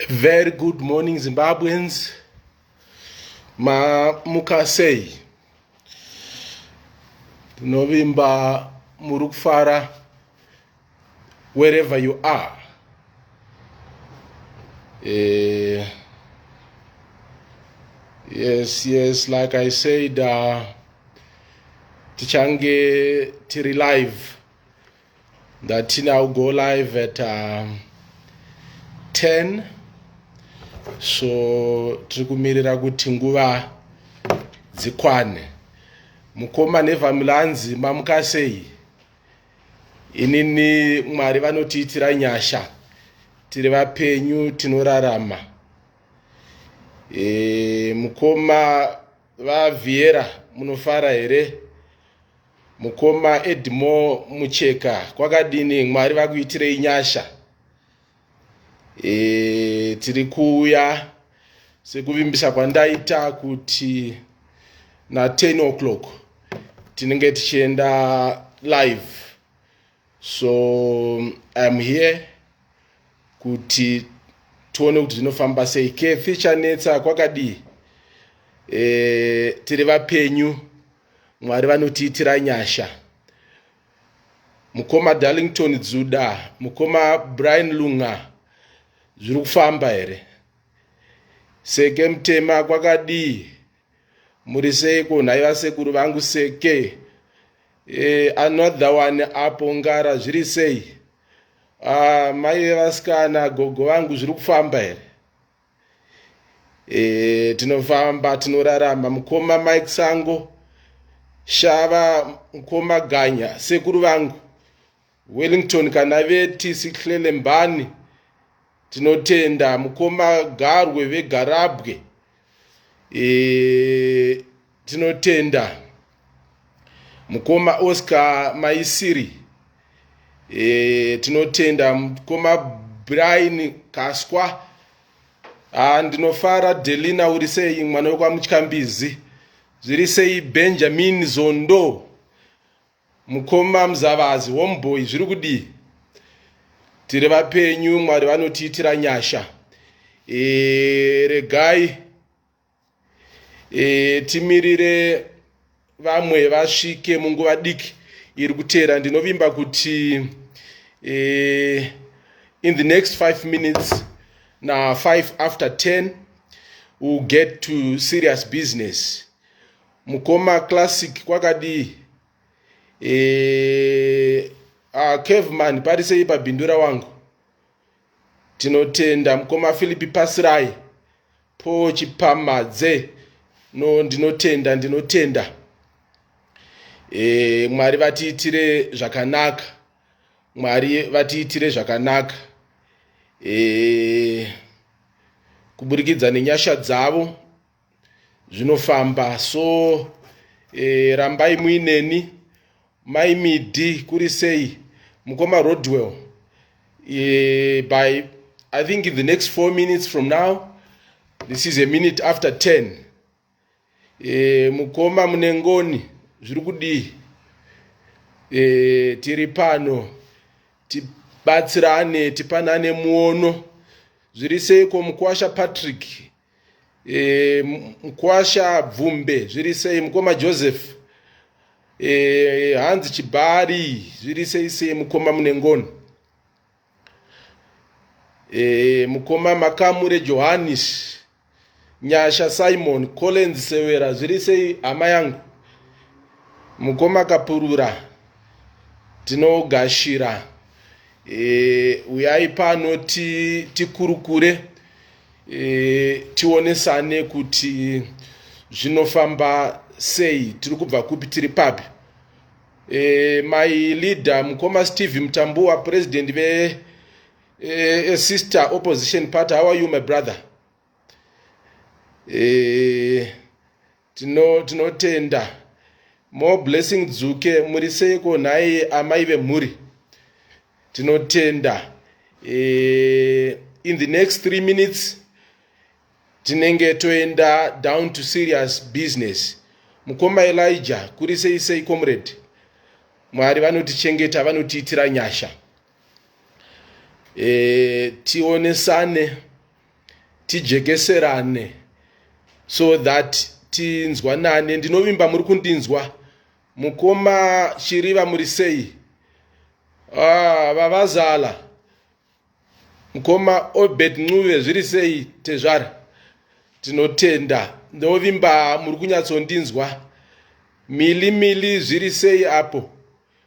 Very good morning, Zimbabweans. Mukasei. Novimba Murukfara, wherever you are. Yes, like I said, Tichange Tiri Live. That now go live at 10. So tikumirira kuti nguva dzikwane. Mukoma nevhamulanzi mamukasei. Inini Mwari vanotiitira nyasha. Tiri vapenyu tinorarama. Mukoma vavhiera munofara here. Mukoma Edmo mucheka kwakadini Mwari vakuitirei nyasha. Tiri kuuya sekuvimbisa kwandaita kuti na 10 o'clock tinenge tichienda live. So I'm here kuti tuone kuti zvinofamba sei. Kefi chanetsa kwakadi. Tiri vapenyu Mwari vanotiitira nyasha. Mukoma Darlington Dzuda, mukoma Brian Lunga, zviri kufamba here. Seke mtema kwakadi. Muri seiko nhaiva sekuru vangu seke. Another one apo ngara zviri sei. Mai vevasikana gogo vangu zviri kufamba here. Tinofamba tinorarama. Mukoma Mike Sango, Shava, mukoma Ganya, sekuru vangu Wellington Kanaveti Siklele Mbani. Tinotenda mukoma Garwe veGarabwe. Tinotenda mukoma Oscar Maisiri. Tinotenda mukoma Brian Kaswa. Ndinofara Delina urisei mwana wekwaMutyambizi. Zvirisei Benjamin Zondo. Mukoma Mzavazi Homeboy zviri kudi. Tiri vapenyu Mwari vanotiitira nyasha. Regai timirire vamwe vasvike munguva diki iri kutera. Ndinovimba kuti in the next 5 minutes na 5 after 10 we'll get to serious business. Mukoma Classic kwakadi. Caveman parisei pabhindura wangu. Tinotenda mukoma Philip Pasirai po Chipamadze. No ndinotenda. Mwari vatiitire zvakanaka. Mwari vatiitire zvakanaka. Kuburikidza nenyasha dzavo zvinofamba. So rambai muineni. Mai Midi kurisei mukoma Rodwell. By I think in the next 4 minutes from now, this is a minute after 10. Mukoma Munengoni zviri kudi. Tiri pano tibatsirane tipanane muono. Zviri seiko Mukwasha Patrick, Mukwasha Bvumbe zviri sei mukoma Joseph, Hanzi Chibari zviri sei mukoma Munengoni. Mukoma Makamure Johannes, Nyasha Simon, Collins Severa zviri sei hama yangu. Mukoma Kapurura tinogashira. Uyai pano tikurukure. Tionesane kuti zvinofamba sei. Tiri kubva kupi tiri papi. My leader mukoma Steve Mtambuwa, president ve sister opposition party. How are you my brother? Tinotenda. More blessing dzuke muri seiko nai amai vemhuri. Tinotenda. In the next 3 minutes tinenge toenda down to serious business. Mukoma Elijah kuri sei comrade. Mwari vanotichengeta vanotiitira nyasha. Tionesane tijekeserane so that tinzwanane. Ndinovimba muri kundinzwa. Mukoma Shiriva muri sei. Vavazala. Mukoma Obed Ncube zviri sei tezvara. Tinotenda. Ndovimba muri kunyatsondinzwa. Mili zviri sei apo.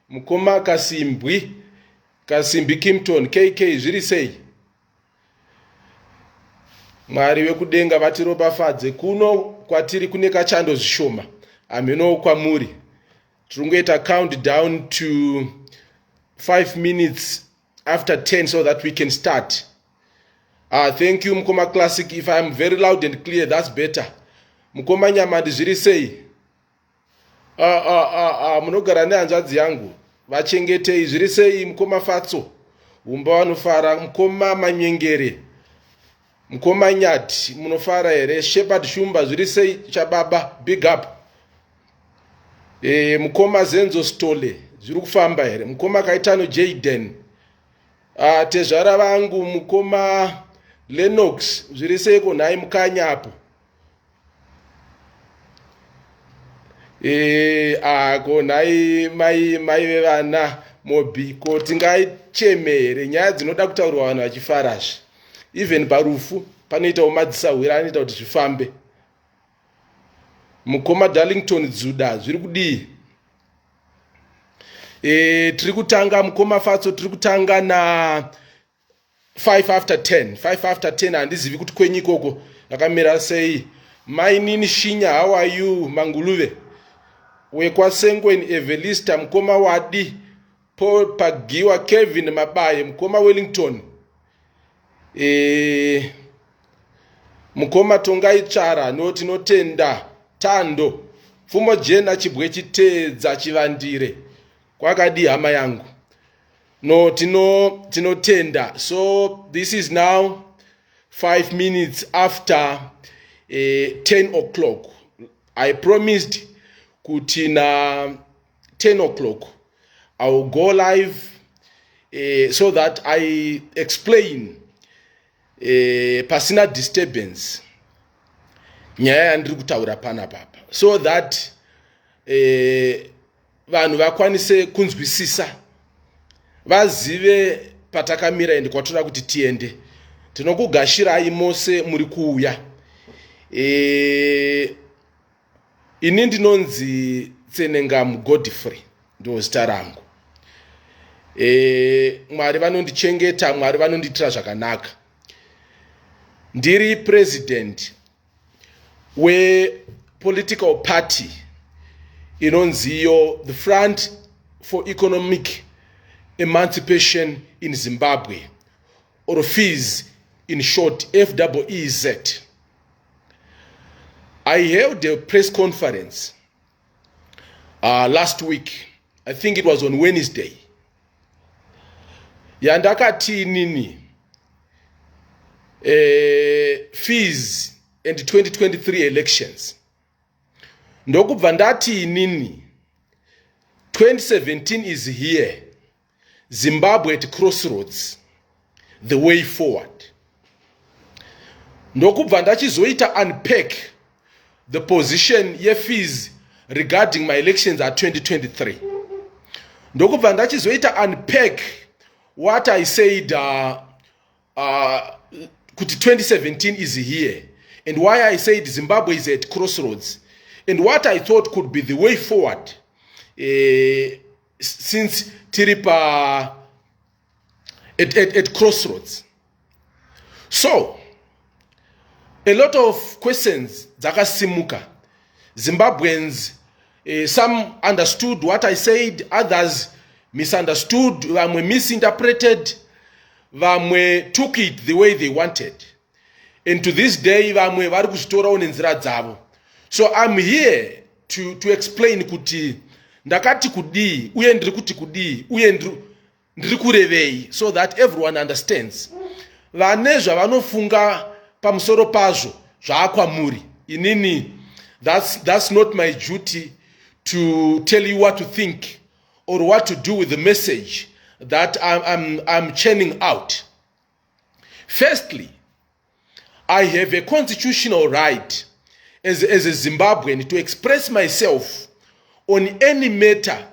Mukoma Kasimbi Kimpton KK zviri sei. Mwari wekudenga vatiropafadze. Kuno kwatiri kune kachando zvishoma. Ameno kwamuri. Turungoita countdown to 5 minutes after 10 so that we can start. Thank you Mukoma Classic. If I am very loud and clear, that's better. Mukoma Nyamandi zviri sei. Munogara nehanzvadzi yangu. Vachengetei zviri sei Mukoma Fatso. Umba vanofara. Mukoma Manyengere. Mukoma Nyati munofara here. Shepherd Shumba zviri sei chababa. Big up. Mukoma Zenzo Stole zviri kufamba here. Mukoma Kaitano Jaden. Tezvara vangu Mukoma Lennox zviri seiko nhai mukanya apo. Ako nhai mai vevana Mobi ko tingaicheme here. Nyaya dzinoda kutaurwa vanhu vachifarazve. Even parufu panoitawo madzisahwira anoita kuti zvifambe. Mukoma Darlington Dzuda zviri kudii. Tiri kutanga Mukoma Fatso tiri kutanga na 5 after 10. 5 after 10 handizivi kuti kwenyu ikoko yakamira sei. Mainini Shinya, how are you Manguluve? Wekwasengweni Evelista Mukoma Wadi Paul Pagiwa Kevin Mabaye Mukoma Wellington. Mukoma Tongai Chara tinotenda Tando Fumo Jena Chibwe chitedza chivandire kwakadi hama yangu. No tinotenda. So this is now 5 minutes after 10 o'clock. I promised kuti na 10 o'clock I will go live so that I explain pasina disturbance nyaya yandiri kutaura pana papa, so that vanhu vakwanise kunzwisisa, vazive patakamira ende kwatoda kuti tiende. Tinokugashirai mose muri kuuya. Ini ndinonzi Tsenengamu Godfrey ndo zita rangu. Mwari vanondichengeta, Mwari vanonditira zvakanaka. Ndiri president we political party inonziyo the Front for Economic Emancipation in Zimbabwe, or FEEZ in short, FEEZ. I held a press conference last week. I think it was on Wednesday. Yandakati nini FEEZ and 2023 elections. Ndokubva ndati nini 2017 is here. Zimbabwe at crossroads, the way forward. Ndokubva ndachizoita unpack the position ye FEEZ regarding my elections at 2023. Ndokubva ndachizoita unpack what I said kuti 2017 is here, and why I said Zimbabwe is at crossroads, and what I thought could be the way forward since tiripa at crossroads. So a lot of questions dzakasimuka. Zimbabweans, some understood what I said, others misunderstood, vamwe misinterpreted, vamwe took it the way they wanted, and to this day vamwe vari kuzvitorawo nenzira dzavo. So I'm here to explain kuti ndakati kudii uye ndiri kuti kudii uye ndiri kurevei, so that everyone understands. Vane zvavanofunga pamusoro pazvo zvaakwamuri. Inini, that's not my duty to tell you what to think or what to do with the message that I'm churning out. Firstly, I have a constitutional right as a Zimbabwean to express myself on any matter,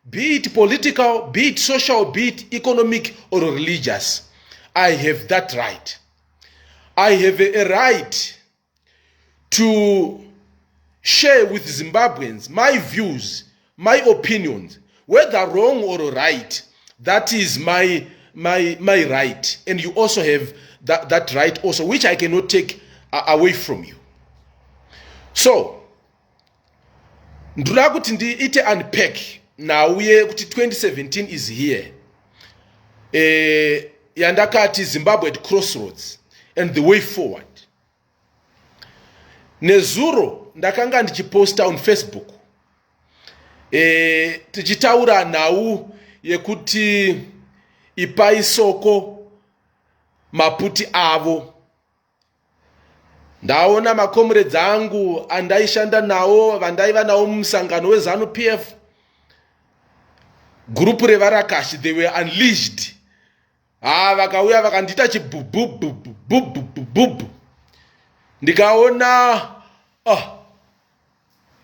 be it political, be it social, be it economic or religious. I have that right. I have a right to share with Zimbabweans my views, my opinions, whether wrong or right. That is my right. And you also have that right also, which I cannot take away from you. So, ndula kuti ite unpack nauye kuti 2017 is here. Yandakati Zimbabwe at crossroads and the way forward. Nezuro ndakanga ndichiposta on Facebook. Tichitaura nau yekuti ipai soko maputi avo. Ndaona makomrades angu andaishanda nao vandaiva nao musangano we Zanu PF. Group revarakashi, they were unleashed. Vakauya vakandita chibububububububu. Ndikaona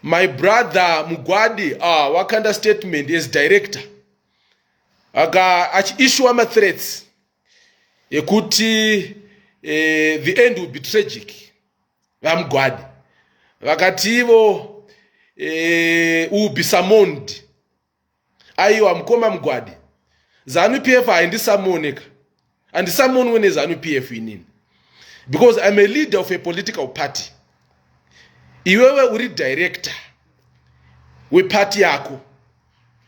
my brother Mugwadi Wakanda statement as director. Issue ama threats. Yekuti the end will be tragic. Vamugwadi. Vakativo will be summoned. Aiwa mkoma Mugwadi. Zanu PF haindisamoneka. And someone when is Zanu PF in. Because I'm a leader of a political party. Iwewe uri director we party yako.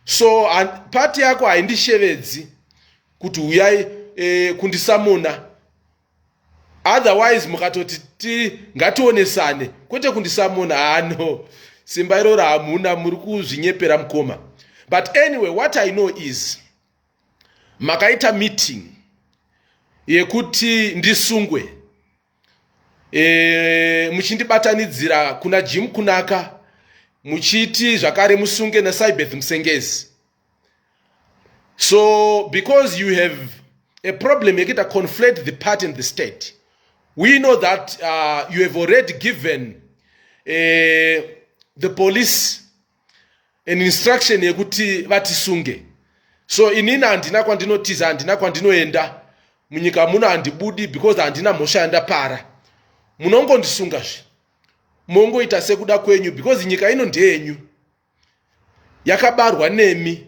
So party yako haindishevedzi kuti uyai kundisamona. Otherwise mukatoti ngationesane kwete kundisamona no. Simba irora hamuna muri kuzvinyepera mukoma. But anyway, what I know is makaita meeting yekuti ndisungwe muchindibatanidzira kuna Jim kunaka muchiti zvakare musunge na Saibeth Msengezi. So because you have a problem yekuita conflate the party and the state, we know that you have already given the police an instruction yekuti vatisunge. So inina andina kwandinotiza andina kwandinoenda munyika muno andibudi because andina mhosva ndapara. Munongo ndisunga mongoita sekuda kwenyu because nyika ino ndeyenyu. Yakabarwa nemi.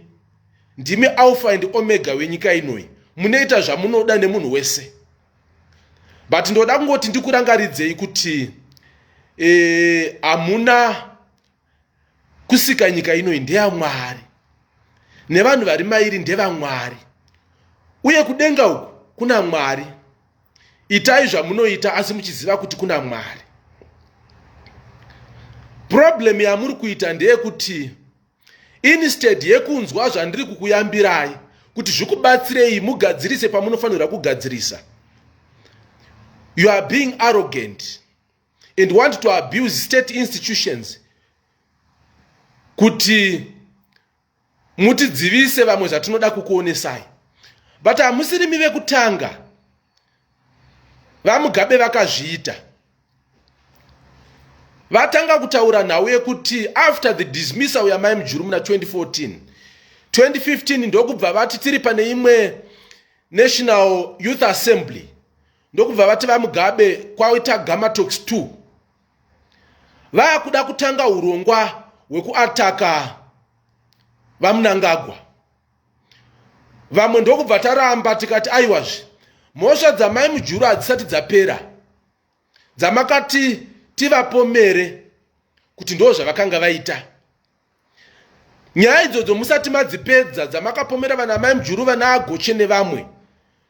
Ndimi alpha and omega wenyika inoi. Munoita zvamunoda nemunhu wese. But ndoda kungoti ndikurangaridzei kuti amuna kusika nyika inoi ndeyaMwari. Nevanhu vari mairi ndevaMwari. Uye kudenga uku kuna Mwari. Itai zvamunoita asi muchiziva kuti kuna Mwari. Problem yamuri kuita ndeyekuti instead yekunzwa zvandiri kukuyambirai kuti zvikubatsirei mugadzirise pamunofanira kugadzirisa, you are being arrogant and want to abuse state institutions kuti mutidzivise vamwe zvatinoda kukuonesai. But hamusiri mive kutanga. VaMugabe vakazviita. Vatanga kutaura nawo yekuti after the dismissal yaMai Mujuru muna 2015 ndokubva vati tiri pane imwe National Youth Assembly. Ndokubva vati vaMugabe kwaita Gamma Talks 2. Vakuda kutanga urongwa hwekuataka vaMnangagwa. Vamwe ndokubva taramba tikati aiwazve mhosva dzaMai Mujuru hadzisati dzapera. Dzamakati tivapomere kuti ndo zvavakanga vaita. Nyaya idzodzo musati madzipedza dzamakapomera vana Mai Mujuru vana Agoche nevamwe.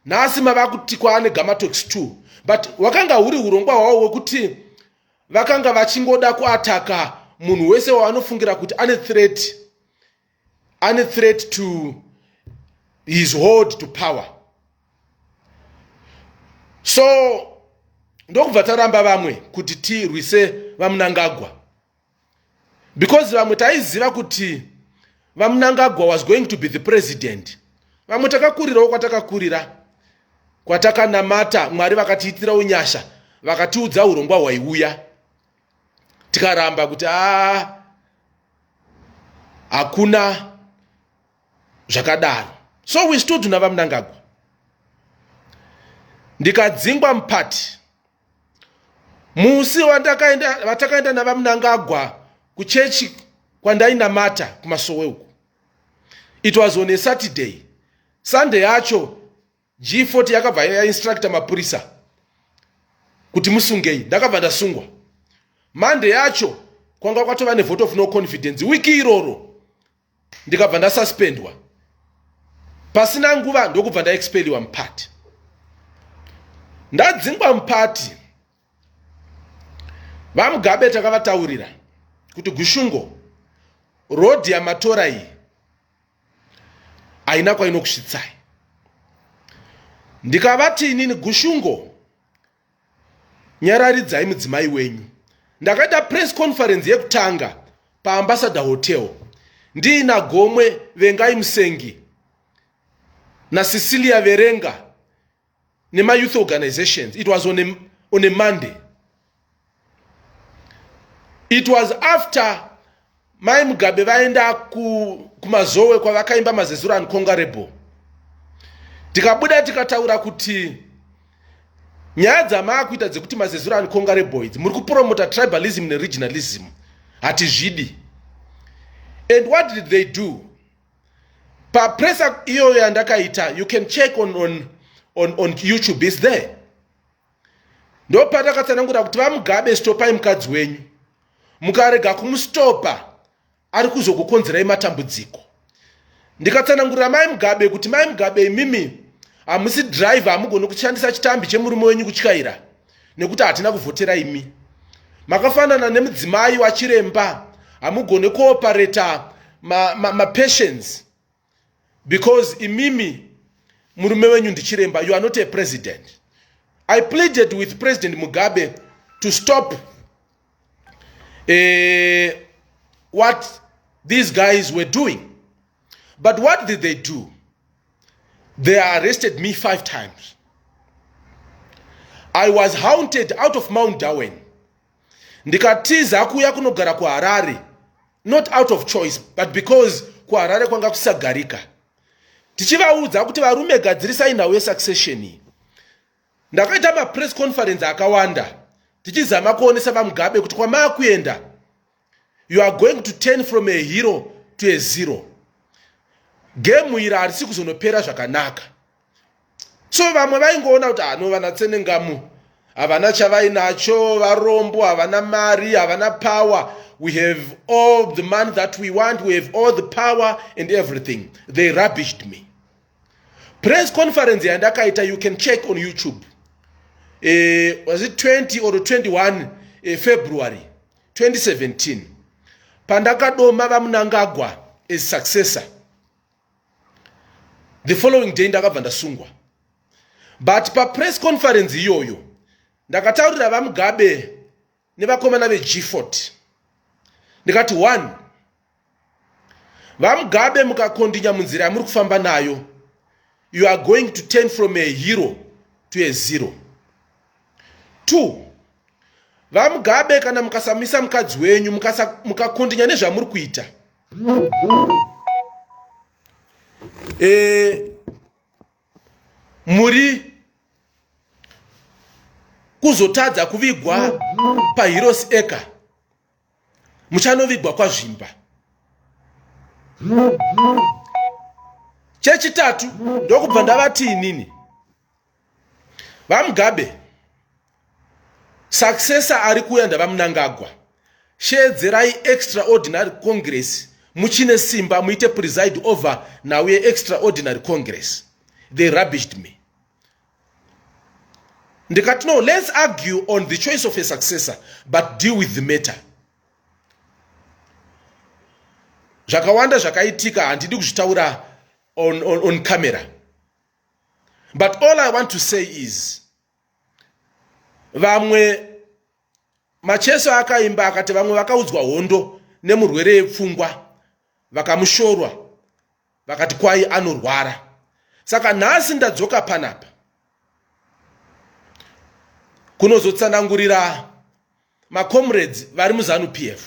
Nhasi mava kuti kwaane Gamma Talks 2. But wakanga huri urongwa hwavo hwekuti vakanga vachingoda kuataka munhu wese wavanofungira kuti ane threat to his hold to power. So ndokubva taramba vamwe kuti tirwise vaMnangagwa. Because vamwe taiziva kuti vaMnangagwa was going to be the president. Vamwe takakurirawo kwatakakurira, kwatakanamata Mwari vakatiitira unyasha. vakatiudza urongwa hwaiuya, tikaramba kuti hakuna zvakadaro. So we stood navaMnangagwa. Ndikadzingwa mupati musi watakaenda navaMnangagwa kuchechi kwandainamata kumasowe uku. It was on a Saturday. Sunday yacho G40 yakabva yainstructa mapurisa kuti musungei, ndakabva ndasungwa. Monday yacho kwanga kwatova nevote of no confidence. Wiki iroro ndikabva ndasuspendwa. Pasina nguva ndokubva ndaexpeliwa mupati. Ndadzingwa mupati, vaMugabe takavataurira kuti Gushungo, road yamatora iyi haina kwainokusvitsai. Ndikavati inini Gushungo, nyararidzai mudzimai wenyu. Ndakaita press conference yekutanga paAmbassador Hotel ndiina Gomwe Vengai Musengi na Cecilia Verenga nema youth organizations. It was on a Monday. It was after Mai Mugabe vaenda kumazowe kwa vakaimba mazezura unconquerable. Tikabuda tikataura kuti nyaya dzamaakuita dzekuti mazezura unconquerable idzi muri kupromota tribalism neregionalism hatizvidi. And what did they do? Pa press iyo yandakaita, you can check on YouTube, is there. Ndo patakatsanangura kuti vaMugabe stopai mukadzi wenyu. Mukarega kumustopa ari kuzokukonzerai matambudziko. Ndikatsanangurira Mai Mugabe kuti Mai Mugabe imimi hamusi driver, hamugoni kushandisa chitambi chemurume wenyu kutyaira nekuti hatina kuvhotera imi. Makafanana nemudzimai wachiremba, hamugoni cooperate patients because imimi murume wenyu ndichiremba. You are not a president. I pleaded with President Mugabe to stop what these guys were doing. But what did they do? They arrested me 5 times. I was haunted out of Mount Darwin. Ndikatiza kuya kunogara kuHarare, not out of choice, but because kuHarare kwanga kusagarika. Tichivaudza kuti varume gadzirisai nhau yesuccession. Ndakaita ma press conference akawanda tichizama kuonesa vaMugabe kuti kwamakuenda, you are going to turn from a hero to a zero. Game ira harisi kuzonopera zvakanaka. So vamwe vaingoona kuti vana Tsenengamu havana chavainacho, varombo, havana mari, havana power. We have all the money that we want, we have all the power and everything. They rubbished me. Press conference yandakaita, you can check on YouTube. Was it 20 or 21 February 2017? Pandakadoma vaMnangagwa is successor. The following day ndakabva ndasungwa. But pa press conference iyoyo ndakataurira vaMugabe nevakomana veG40. Ndikati 1, vaMugabe mukakondinya munzira yamuri kufamba nayo, you are going to turn from a hero to a zero. 2, vaMugabe kana mukasamisa mukadzi wenyu mukakondinya nezvamuri kuita, muri kuzotadza kuvigwa paHeroes Eka, muchanovigwa kwazvimba. Chechitatu ndokubva ndavati inini vaMugabe successor ari kuya ndavaMnangagwa, sheedzerai extraordinary congress muchine simba muite preside over now ye extraordinary congress. They rubbished me. Ndikati no, let's argue on the choice of a successor but deal with the matter. Zvakawanda zvakaitika handidi kuzvitaura on camera. But all I want to say is vamwe macheso akaimba akati vamwe vakaudzwa hondo nemurwere wepfungwa vakamushorwa vakati kwai anorwara. Saka nhasi ndadzoka panapa. kunozotsanangurira macomrades vari muZanu PF,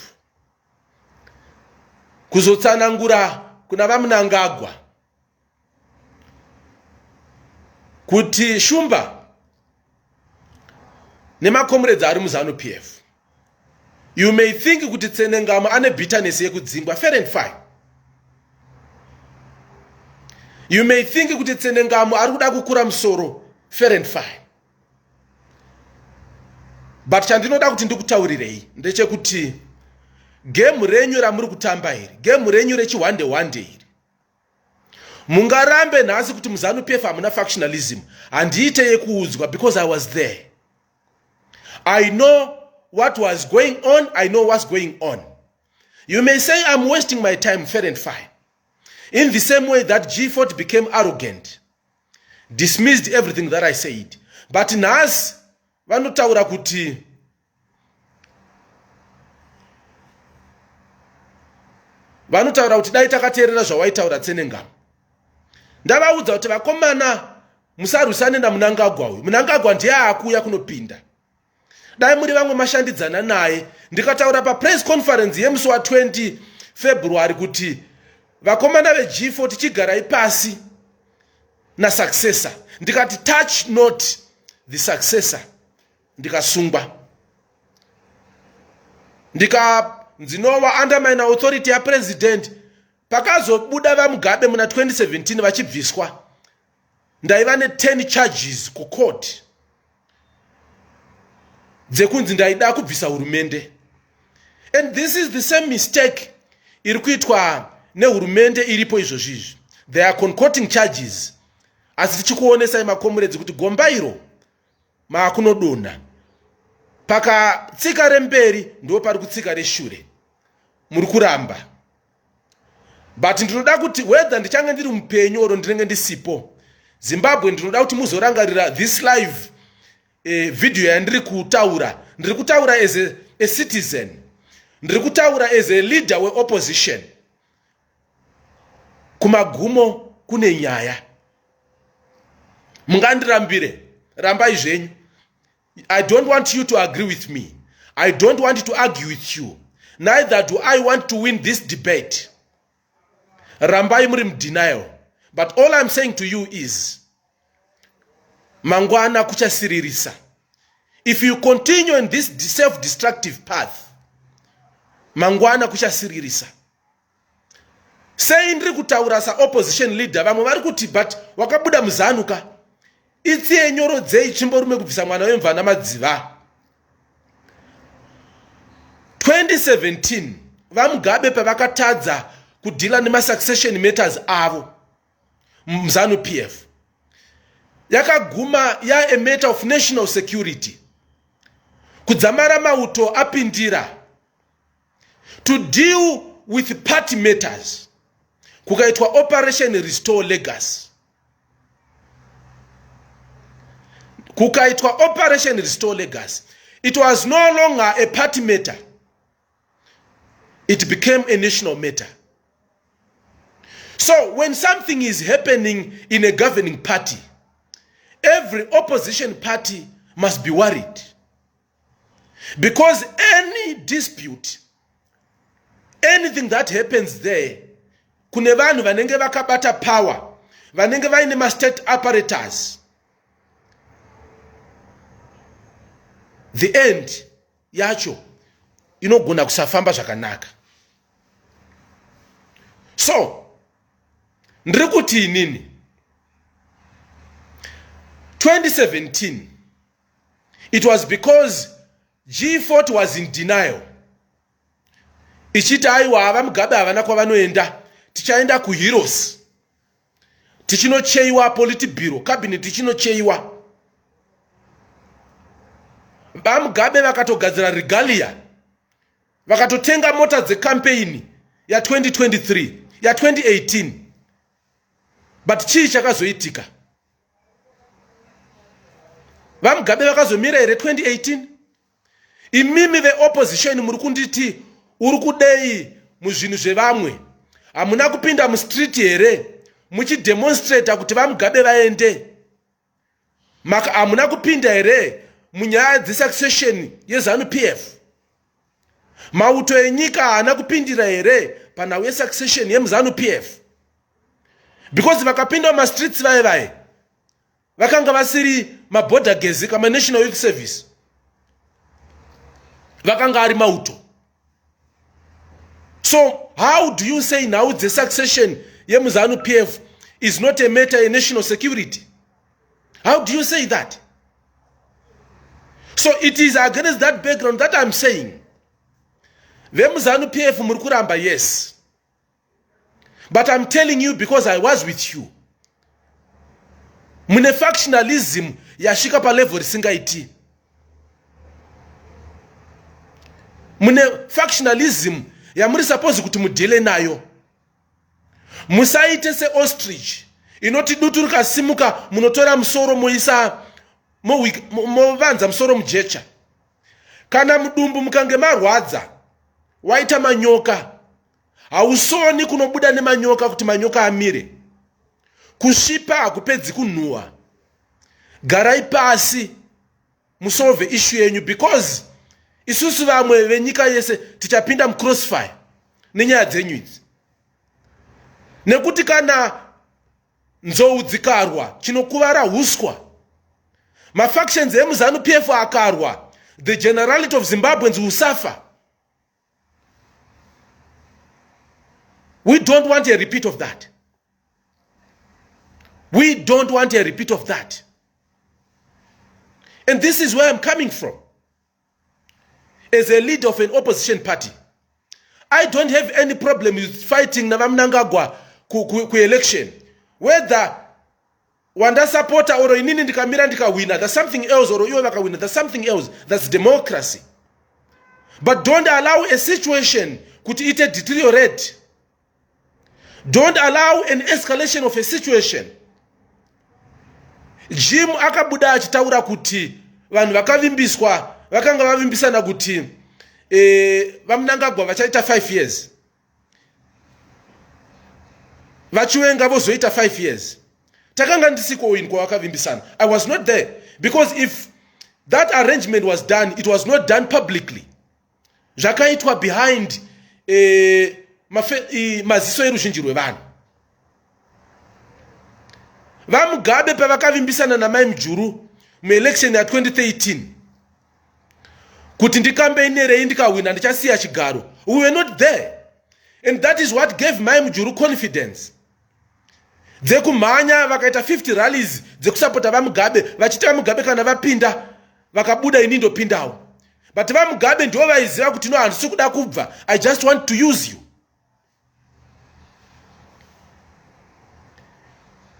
kuzotsanangura kuna vamunangagwa kuti Shumba nemacomrades ari muZanu PF, you may think kuti Tsenengamu ane bitterness yekudzingwa, fair and fine. You may think kuti Tsenengamu ari kuda kukura musoro, fair and fine. But chandinoda kuti ndikutaurirei ndechekuti game renyu ramuri kutamba iri, game renyu rechihwande hwande iri, mungarambe nhasi kuti muZanu PF hamuna factionalism. Handiite yekuudzwa, because I was there. I know what was going on. I know what's going on. You may say I'm wasting my time, fair and fine. In the same way that G40 became arrogant, dismissed everything that I said. But nhasi vanotaura kuti dai takateerera zvawaitaura Tsenengamu. Ndavaudza kuti vakomana musarwisane namunangagwa uyu. Munangagwa ndiye akuya kunopinda. Dai muri vamwe mashandidzana naye. Ndikataura pa press conference yemusi wa 20 February kuti vakomana veG40 chigarai pasi na successor. Ndikati touch not the successor. Ndikasungwa. Ndinova undermine authority ya president. Pakazobuda vamugabe muna 2017 vachibviswa. Ndaiva ne 10 charges ku court. Dzekunzi ndaida kubvisa hurumende. And this is the same mistake iri kuitwa nehurumende iripo izvozvizvi. They are concocting charges. Asi tichikuonesai macomrades kuti gomba iro maakunodonha. Pakatsika remberi ndo pari kutsika reshure. Muri kuramba. But ndinoda kuti whether ndichange ndiri mupenyu oro ndinenge ndisipo, Zimbabwe ndinoda kuti muzorangarira this live video yandiri kutaura. Ndiri kutaura as a citizen. Ndiri kutaura as a leader we opposition. Kumagumo kune nyaya. Mungandirambire, rambai zvenyu. I don't want you to agree with me. I don't want to argue with you. Neither do I want to win this debate. Rambai muri denial. But all I'm saying to you is, mangwana kuchasiririsa. If you continue in this self-destructive path, mangwana kuchasiririsa. Say ndiri kutaura sa opposition leader vamwe vari kuti but wakabuda muzanuka. Itsiye nyoro dzei chimborume kubvisa mwana wemva namadziva. 2017 vamugabe pavakatadza kudhila nema succession matters avo muZanu PF. Yakaguma ya a matter of national security. Kudzamara mauto apindira. To deal with party matters. Kukaitwa Operation Restore Legacy. Kukaitwa Operation Restore Legacy. It was no longer a party matter. It became a national matter. So when something is happening in a governing party, every opposition party must be worried. Because any dispute, anything that happens there, kune vanhu vanenge vakabata power, vanenge vaine ma state apparatus, the end yacho inogona kusafamba zvakanaka. So ndiri kuti inini 2017 it was because G40 was in denial. Ichita aiwa ava mugabe havana kwavanoenda, tichaenda kuheroes, tichinocheiwa politburo, cabinet tichinocheiwa. Vamugabe vakatogadzira regalia, vakatotenga mota dzecampaign ya 2023 ya 2018. But chii chakazoitika? Vamugabe vakazomira here 2018. Imimi the opposition muri kunditi uri kudei muzvinhu zvevamwe. Hamuna kupinda mustreet here muchidemonstrate kuti vamugabe vaende. Maka hamuna kupinda here munyaya dzesuccession yeZanu PF. Mauto enyika haana kupindira here panhau yesuccession yemuZanu PF. Because vakapinda mumastreets vaye vakanga vasiri maborder gezi kama National Youth Service. Vakanga ari mauto. So how do you say now the succession yemuZanu PF is not a matter of national security? How do you say that? So it is against that background that I'm saying vemuZanu PF muri kuramba, yes, but I'm telling you because I was with you. Mune factionalism yashika pa level risingaiti. Mune factionalism ya muri suppose kuti mudile nayo. Musaite se ostrich inoti dutu rikasimuka munotora musoro moisa movanza musoro mujecha. Kana mudumbu mukange marwadza waita manyoka, hausoni kunobuda nemanyoka kuti manyoka amire. Kushipa hakupedzi kunhuwa. Garai pasi musolve issue yenyu, because isusu vamwe venyika yese tichapinda mcrossfire nenyaya dzenyu idzi. Nekuti kana nzou dzikarwa chinokuvara huswa. Mafactions emuZanu PF akarwa, the generality of Zimbabweans will suffer. We don't want a repeat of that. We don't want a repeat of that. And this is where I'm coming from. As a leader of an opposition party, I don't have any problem with fighting Navamnangagwa ku election. Whether wanda supporter or inini ndikamira ndikawina, that's something else, or iwe vakawina, that's something else. That's democracy. But don't allow a situation kuti ite deteriorate. Don't allow an escalation of a situation. Jim akabuda achitaura kuti vanhu vakavimbiswa vakanga vavimbisana kuti vamunangagwa vachaita 5 years. Vachiwenga vozoita 5 years. Takanga ndisiko in kwa vakavimbisana. I was not there, because if that arrangement was done, it was not done publicly. Zvakaitwa behind maziso eruzhinji rwevanhu. Vamugabe pavakavimbisana namai Mujuru muelection ya 2013 kuti ndikambenere ndikawina ndichasiya chigaro. We were not there, and that is what gave mai Mujuru confidence. Dzekumhanya vakaita 50 rallies dzekusapota vamugabe, vachita vamugabe kana vapinda vakabuda ini ndopindawo. But vamugabe ndivo vaiziva kuti no, handisi kuda kubva, I just want to use you.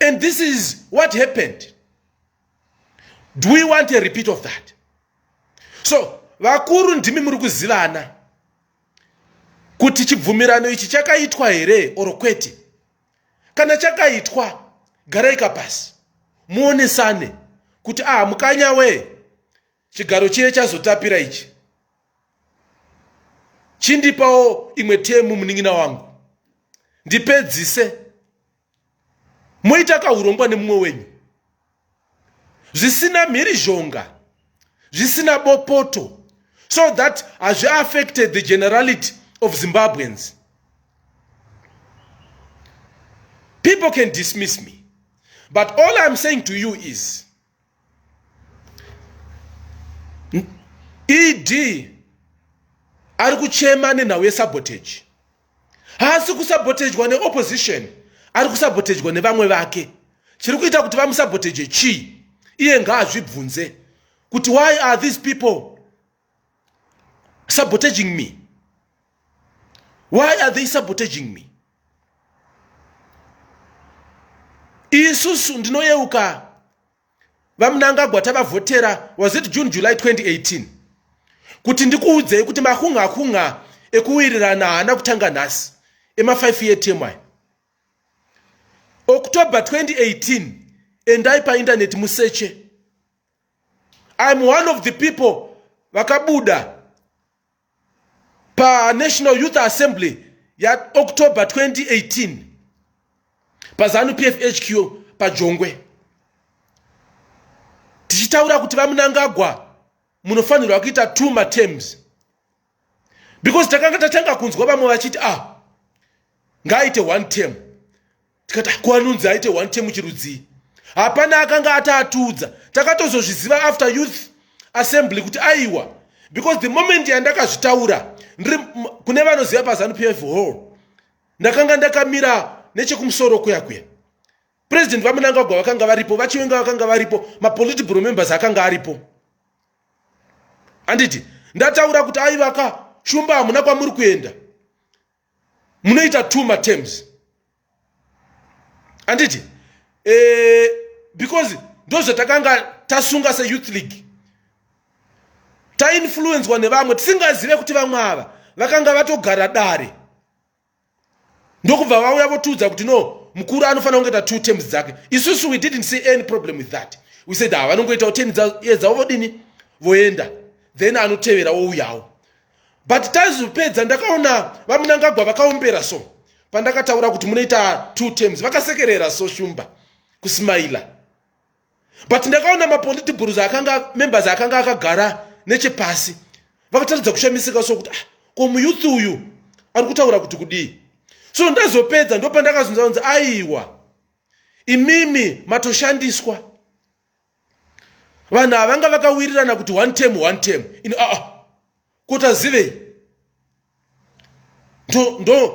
And this is what happened. Do we want a repeat of that? So vakuru ndimi muri kuzivana kuti chibvumirano ichi chakaitwa here oro kwete. Kana chakaitwa, garaika pasi muonesane kuti mukanya we chigaro chiye chazotapira ichi chindipawo imwe temu muning'ina wangu ndipedzise. Moita kaurongwa nemumwe wenyu zvisina mhirizhonga, zvisina bopoto, so that has affected the generality of Zimbabweans. People can dismiss me, but all I'm saying to you is ED ari kuchema nenhau yesabotage. Haasi kusabotagwa neopposition, ari kusabotagwa nevamwe vake. Chiri kuita kuti vamusabotage chi? Iye ngaazvibvunze kuti why are these people sabotaging me? Why are they sabotaging me? Isusu ndinoyeuka vamunangagwa tavavhotera, was it June July 2018, kuti ndikuudzei kuti mahunga ekuwirirana haana kutanga nhasi ema 5 year term aya. October 2018 endai pa internet museche. I'm one of the people vakabuda pa National Youth Assembly ya October 2018 pa Zanu PF HQ pa Jongwe, tichitaura kuti vamunangagwa munofanirwa kuita 2 materms, because takanga tatanga kunzwa vamwe vachiti ngaaite 1 term. Tikati kuanunzi aite 1 term chirudzi. Hapana akanga atatiudza. Takatozozviziva after youth assembly kuti aiwa, because the moment yandakazvitaura ndiri kune vanoziva paZanu PF hall, ndakanga ndakamira nechekumusoro kuya. President vaMnangagwa vakanga varipo, vachiwenga vakanga varipo, mapolitical members akanga aripo. Anditi ndataura kuti aivaka shumba hamuna kwamuri kuenda, munoita 2 materms. Anditi because those takanga tasunga se youth league, ta influence wane vamwe tisingazive kuti vamwe ava vakanga vatogara dare, ndokubva vauya votudza kuti no, mukuru anofanira kungoita 2 terms dzake. Isusu we didn't see any problem with that. We said vanongoita 10 years dzavo vodini voenda, then anotevera wouyawo. But tazopedza ndakaona vaMnangagwa vakaombera so pandakataura kuti munoita 2 terms, vakasekerera so shumba kusmaila. But ndakaona mapolitical akanga members akanga akagara nechepasi vakataridza kushamisika so kuti ko muyouth uyu ari kutaura kuti kudii. So ndazopedza ndo pandakazunza aiwa, imimi matoshandiswa. Vanhu avanga vakawirirana kuti 1 term in kota zive.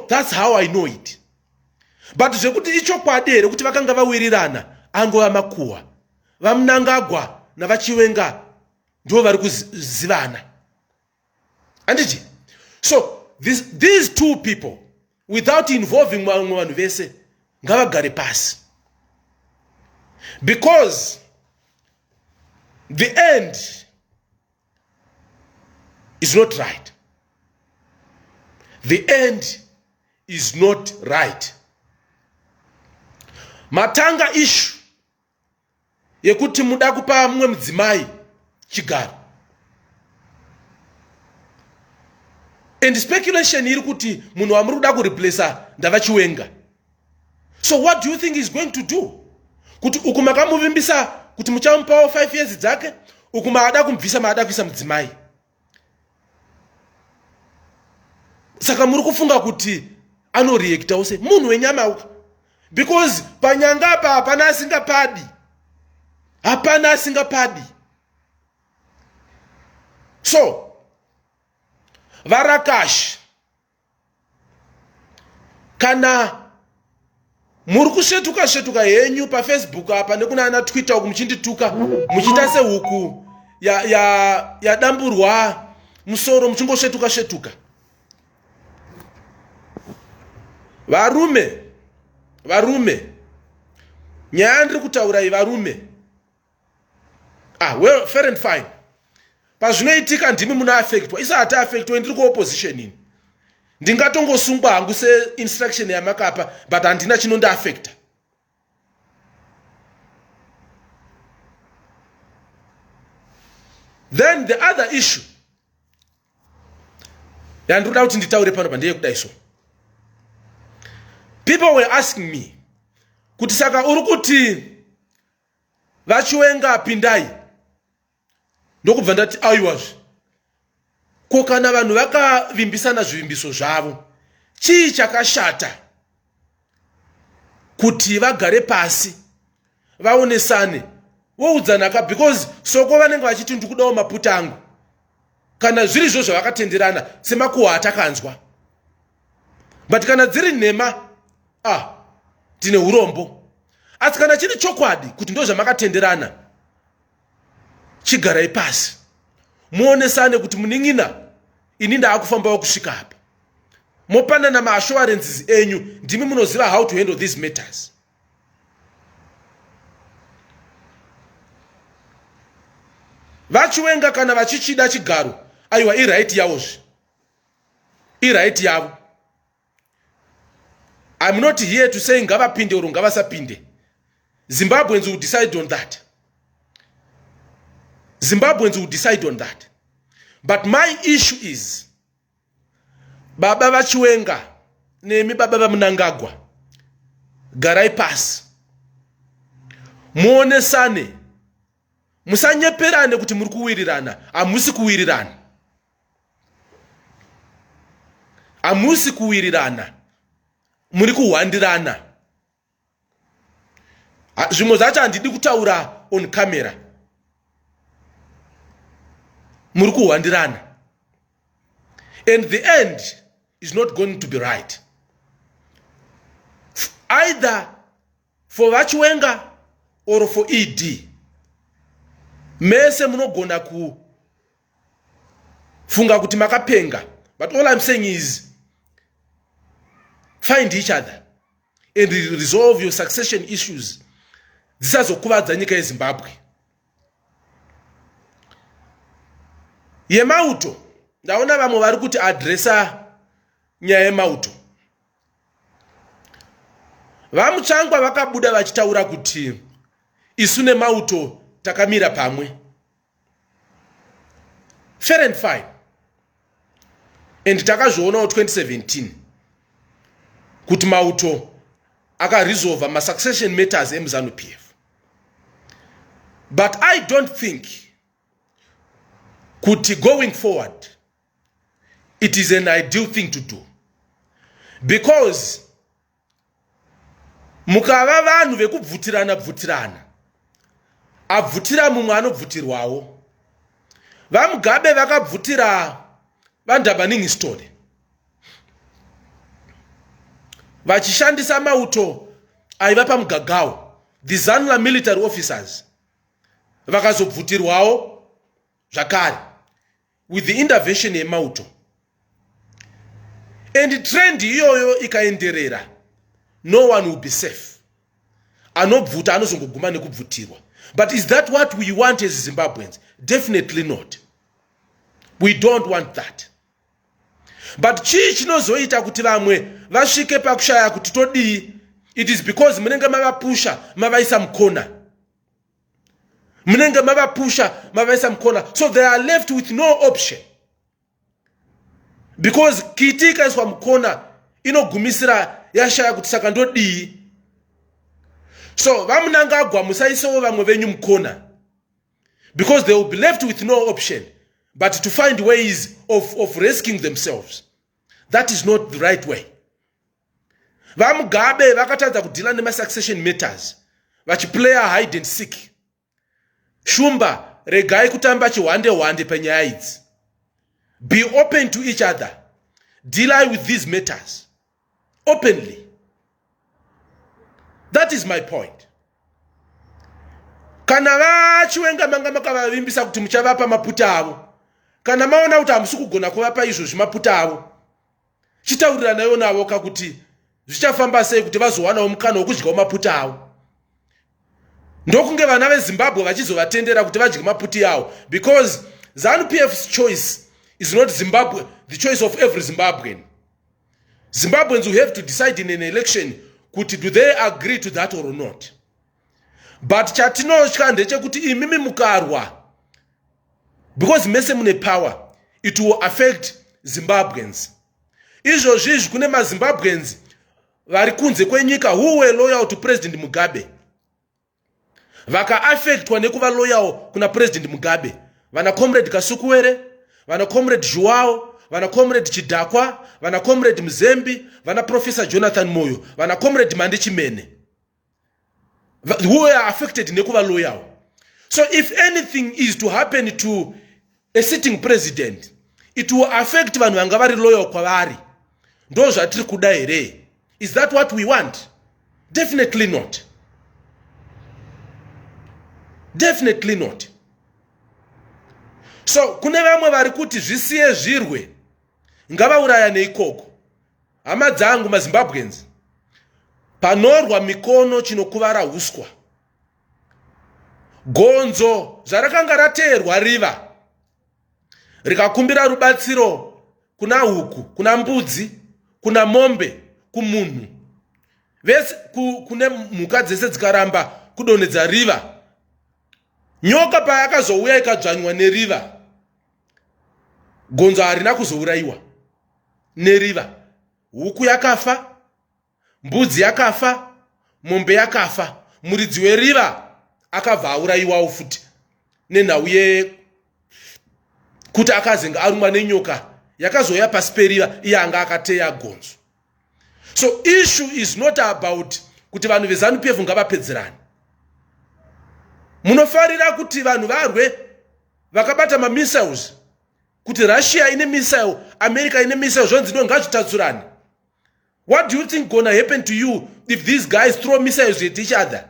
That's how I know it. But zvekuti ichokwadi here kuti vakanga vawirirana angova makuhwa. VaMnangagwa navachiwenga ndo vari kuzivana. Anditi? So these 2 people, without involving vanhu vese, ngavagare pasi, because the end is not right. The end is not right. Matanga issue yekuti muda kupa mumwe mudzimai chigaro, and speculation iri kuti munhu wamuri kuda kureplace ndavachiwenga. So what do you think he's going to do? Kuti uku makamuvimbisa kuti muchamupawo 5 years dzake, uku maada kumubvisa maada kuisa mudzimai. Saka muri kufunga kuti anoreactawo se munhu wenyama uka, because panyanga apa hapana asingapadi, hapana asingapadi. So Varakash, kana muri kushetuka henyu pa Facebook apa nekuna ana Twitter uku muchindituka muchita se huku ya damburwa musoro muchingoshetuka. Varume nyaya ndiri kutaura varume. Well, fair and fine. Pazvinoitika ndimi muna affectwa, isa hata affectwa ndiri ku opposition ini. Ndingatongosungwa hangu se instruction yamakapa, but handina chinonda affecta. Then the other issue yandikuda kuti nditaure pano pandeye kudai so. People were asking me kuti saka uri kuti vachiwenga pindai, ndokubva ndati aiwazve ko kana vanhu vakavimbisana zvivimbiso zvavo, chii chakashata kuti vagare pasi vaonesane woudzanaka, because soko vanenge vachiti ndikudawo maputa angu, kana zviri zvo zvavakatenderana semakuhwa atakanzwa. But kana dziri nhema tine urombo. Asi kana chiri chokwadi kuti ndo zvamakatenderana, chigarai pasi muonesane kuti muning'ina ini ndaakufambawo kusvika apa, mopanana maassurances enyu, ndimi munoziva how to handle these matters. Vachiwenga kana vachichida chigaro, aiwa iright yavozve, iright yavo. I'm not here to say ngavapinde or ngavasapinde. Zimbabweans will decide on that. Zimbabweans will decide on that. But my issue is, Baba Vachiwenga, nemi Baba Mnangagwa, garai pasi, muonesane, musanyeperane kuti muri kuwirirana. Hamusi kuwirirana. Hamusi kuwirirana. Muri kuhwandirana. Zvimwe zvacho handidi kutaura on camera. Muri kuhwandirana. And the end is not going to be right. Either for Vachiwenga or for ED. Mese munogona kufunga kuti makapenga. But all I'm saying is, find each other and resolve your succession issues. Zisazokuvadza nyika yeZimbabwe. Yemauto, ndaona vamwe vari kuti adressa nyaya yemauto. Vamutsvangwa vakabuda vachitaura kuti isu nemauto takamira pamwe. Fair and fine. And takazvionawo 2017 kuti mauto akaresolve ma succession matters eMzanu PF. But I don't think kuti going forward it is an ideal thing to do, because mukava vanhu vekubvutirana abvutira mumwe anobvutirwawo. VaMugabe vakabvutira vaNdabaningi story vachishandisa mauto aiva pamugagawo. The Zanu military officers vakazobvutirwawo zvakare with the intervention yemauto. And trend iyoyo ikaenderera, no one will be safe. Anobvuta anozongoguma nekubvutirwa. But is that what we want as Zimbabweans? Definitely not. We don't want that. But chii chinozoita kuti vamwe vasvike pakushaya kuti todii? It is because munenge mavapusha mavaisa mukona. Munenge mavapusha mavaisa mukona. So they are left with no option. Because kiti ikaiswa mukona inogumisira yashaya kuti saka ndodii. So vamunangagwa musaisawo vamwe venyu mukona. Because they will be left with no option but to find ways of rescuing themselves. That is not the right way. VaMugabe vakatadza kudila nema succession matters. Vachiplaya hide and seek. Shumba, regai kutamba chihwande penyaya idzi. Be open to each other. Deal with these matters openly. That is my point. Kana Vachiwenga manga makavavimbisa kuti muchavapa maputa avo. Kana maona kuti hamusi kugona kuvapa izvozvi maputa avo, chitaurirana nayo navo kakuti zvichafamba sei kuti vazowanawo mukana wokudyawo maputa avo. Ndokunge vana veZimbabwe vachizovatendera kuti vadye maputi avo, because Zanu PF's choice is not Zimbabwe, the choice of every Zimbabwean. Zimbabweans will have to decide in an election kuti do they agree to that or not. But chatinotya ndechekuti imimi mukarwa, because mese mune power, it will affect Zimbabweans. Izvozvi kune maZimbabweans vari kunze kwenyika who were loyal to President Mugabe. Vaka affectwa nekuva loyal kuna President Mugabe. Vana comrade Kasukuwere, vana comrade Joao, vana comrade Chidakwa, vana comrade Mzembi, vana Professor Jonathan Moyo, vana comrade Mandichimene. Who were affected nekuva loyal. So if anything is to happen to a sitting president, it will affect vanhu vanga vari loyal kwavari. Ndo zvatiri kuda here. Is that what we want? Definitely not. Definitely not. So kune vamwe vari kuti zvisiye zvirwe ngavauraya neikoko. Hama dzangu maZimbabweans, panorwa mikono chinokuvara huswa. Gonzo zvarakanga rateerwa riva rikakumbira rubatsiro kuna huku, kuna mbudzi, kuna mombe, kumunhu vese kune mhuka dzese dzikaramba kudonhedza riva. Nyoka payakazouya ikadzvanywa neriva, gonzo harina kuzourayiwa neriva. Huku yakafa, mbudzi yakafa, mombe yakafa, muridzi weriva akabva aurayiwawo futi. nenhau kuti akazenga arumwa nenyoka yakazoya pasi periva iye anga akateya gonzo. So issue is not about kuti vanhu veZanu PF ngavapedzerane. Munofarira kuti vanhu varwe vakabata mamissiles, kuti Russia ine missile, America ine missile, zvonzi ngazvitatsurane. What do you think gonna happen to you if these guys throw missiles at each other?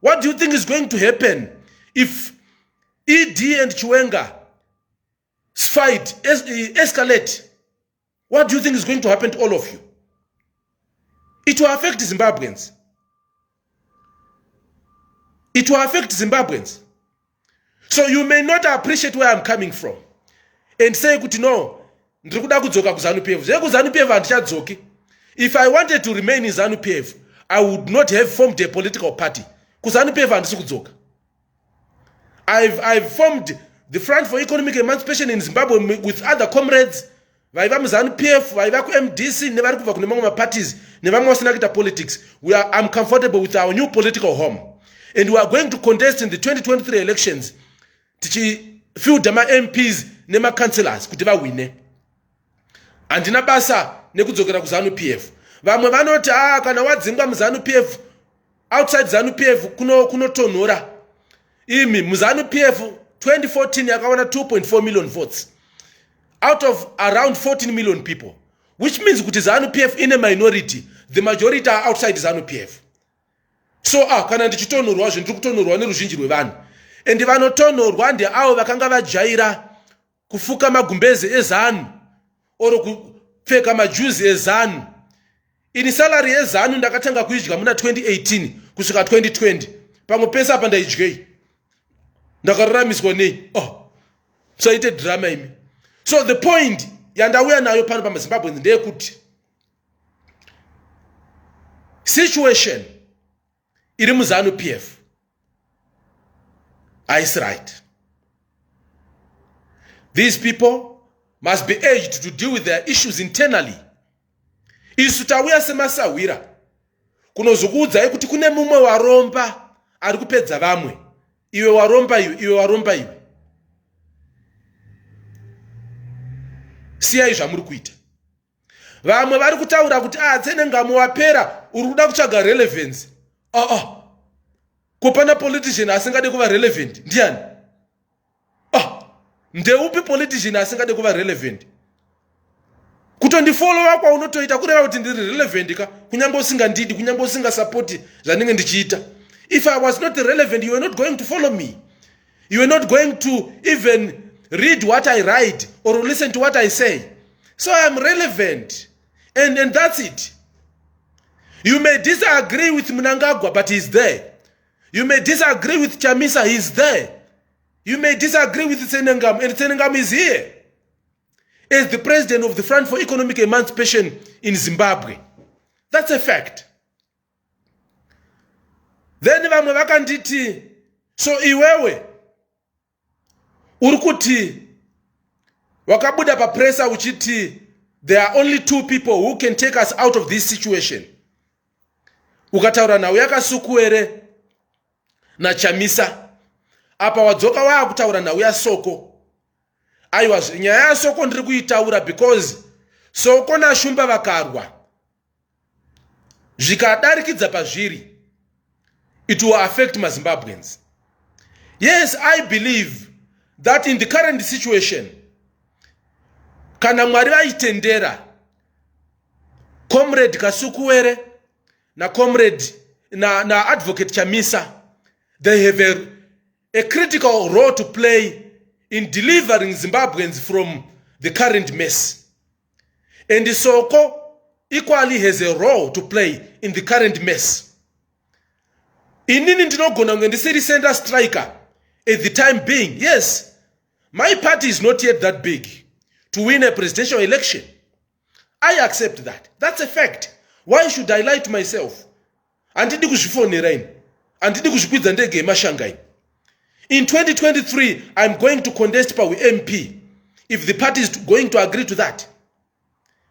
What do you think is going to happen if ED and Chiwenga fight, escalate? What do you think is going to happen to all of you? It will affect Zimbabweans. It will affect Zimbabweans. So you may not appreciate where I'm coming from and say, no, ZANU PF. If I wanted to remain in ZANU PF, I would not have formed a political party. I've formed the Front for Economic Emancipation in Zimbabwe with other comrades. ZANU PF, MDC, never go parties, never politics. I'm comfortable with our new political home. And we are going to contest in the 2023 elections. Few dama MPs, nema councillors, kutiba wine. Andina basa, nekudzokera ku ZANU PF. Vamwe vanoti kana wadzinga mu ZANU PF, outside ZANU PF kuno tonhora. Imi mu ZANU PF 2014 yakawana 2.4 million votes out of around 14 million people, which means kuti ZANU PF in a minority, the majority are outside ZANU PF. So kana ndichitonhorwa ndiri kutonhorwa neruzhinji rwevanhu, and vanotonhorwa ndeavo vakanga vajaira kufuka magumbeze eZANU oro kupfeka majuzi eZANU. Ini salary yeZANU ndakatanga kuidya muna 2018 kusvika 2020, pamwe pese apa ndaidyei ndakararamiswa nei saite drama imi. So the point yandauya nayo pano pamaZimbabwe ndeyekuti situation iri muZANU PF is right. These people must be urged to deal with their issues internally. Isu tauya semasawira kunozokuudzai kuti kune mumwe waromba ari kupedza vamwe. Iwe waromba iwe, iwe waromba iwe. Siyai zvamuri kuita. Vamwe vari kutaura kuti Tsenengamu wapera, uri kuda kutsvaga relevance. Kupana politician asingade kuva relevant. Ndiani? Ndeupi politician asingade kuva relevant? Kutondifollowa kwa unotoita kureva kuti ndiri relevant ka, kunyamba usingandidi, kunyamba usingasupport zvanenge ndichiita. If I was not relevant, you were not going to follow me. You were not going to even read what I write or listen to what I say. So I am relevant. And that's it. You may disagree with Mnangagwa, but he's there. You may disagree with Chamisa, he's there. You may disagree with Tsenengamu, and Tsenengamu is here as the president of the Front for Economic Emancipation in Zimbabwe. That's a fact. Then vamwe vakanditi, so iwewe urikuti wakabuda pa presa uchiti there are only two people who can take us out of this situation. Ukataura nawo yakasuku ere na Chamisa. Apa wadzoka wakutaura nawo yaSoko. Aiwa nyaya yaSoko ndiri kuitaura because Soko na Shumba vakarwa. Zvikadarikidza pazviri, it will affect maZimbabweans. Yes, I believe that in the current situation, kana Mwari vaitendera, Comrade Kasukuwere na Comrade na Advocate Chamisa, they have a critical role to play in delivering Zimbabweans from the current mess. And Soko equally has a role to play in the current mess. Inini ndinogona kunge ndisiri center striker at the time being. Yes, my party is not yet that big to win a presidential election. I accept that. That's a fact. Why should I lie to myself? Andidi kuzvifonera ini. Andidi kuzvikwidza ndege yemashangai. In 2023, I'm going to contest for MP if the party is going to agree to that.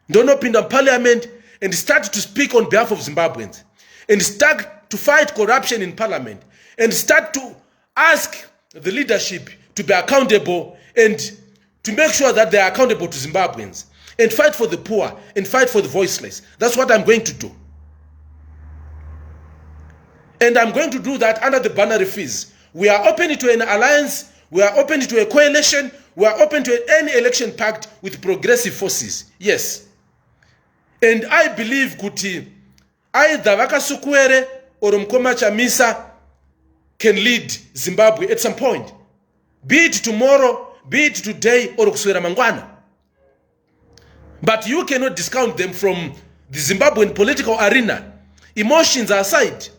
Don't open up parliament and start to speak on behalf of Zimbabweans and start to fight corruption in parliament and start to ask the leadership to be accountable and to make sure that they are accountable to Zimbabweans and fight for the poor and fight for the voiceless. That's what I'm going to do. And I'm going to do that under the banner fees. We are open to an alliance. We are open to a coalition. We are open to any election pact with progressive forces. Yes. And I believe kuti either Vakasukwere or Mkoma Chamisa can lead Zimbabwe at some point. Be it tomorrow, be it today, or kuswera mangwana. But you cannot discount them from the Zimbabwean political arena. Emotions aside,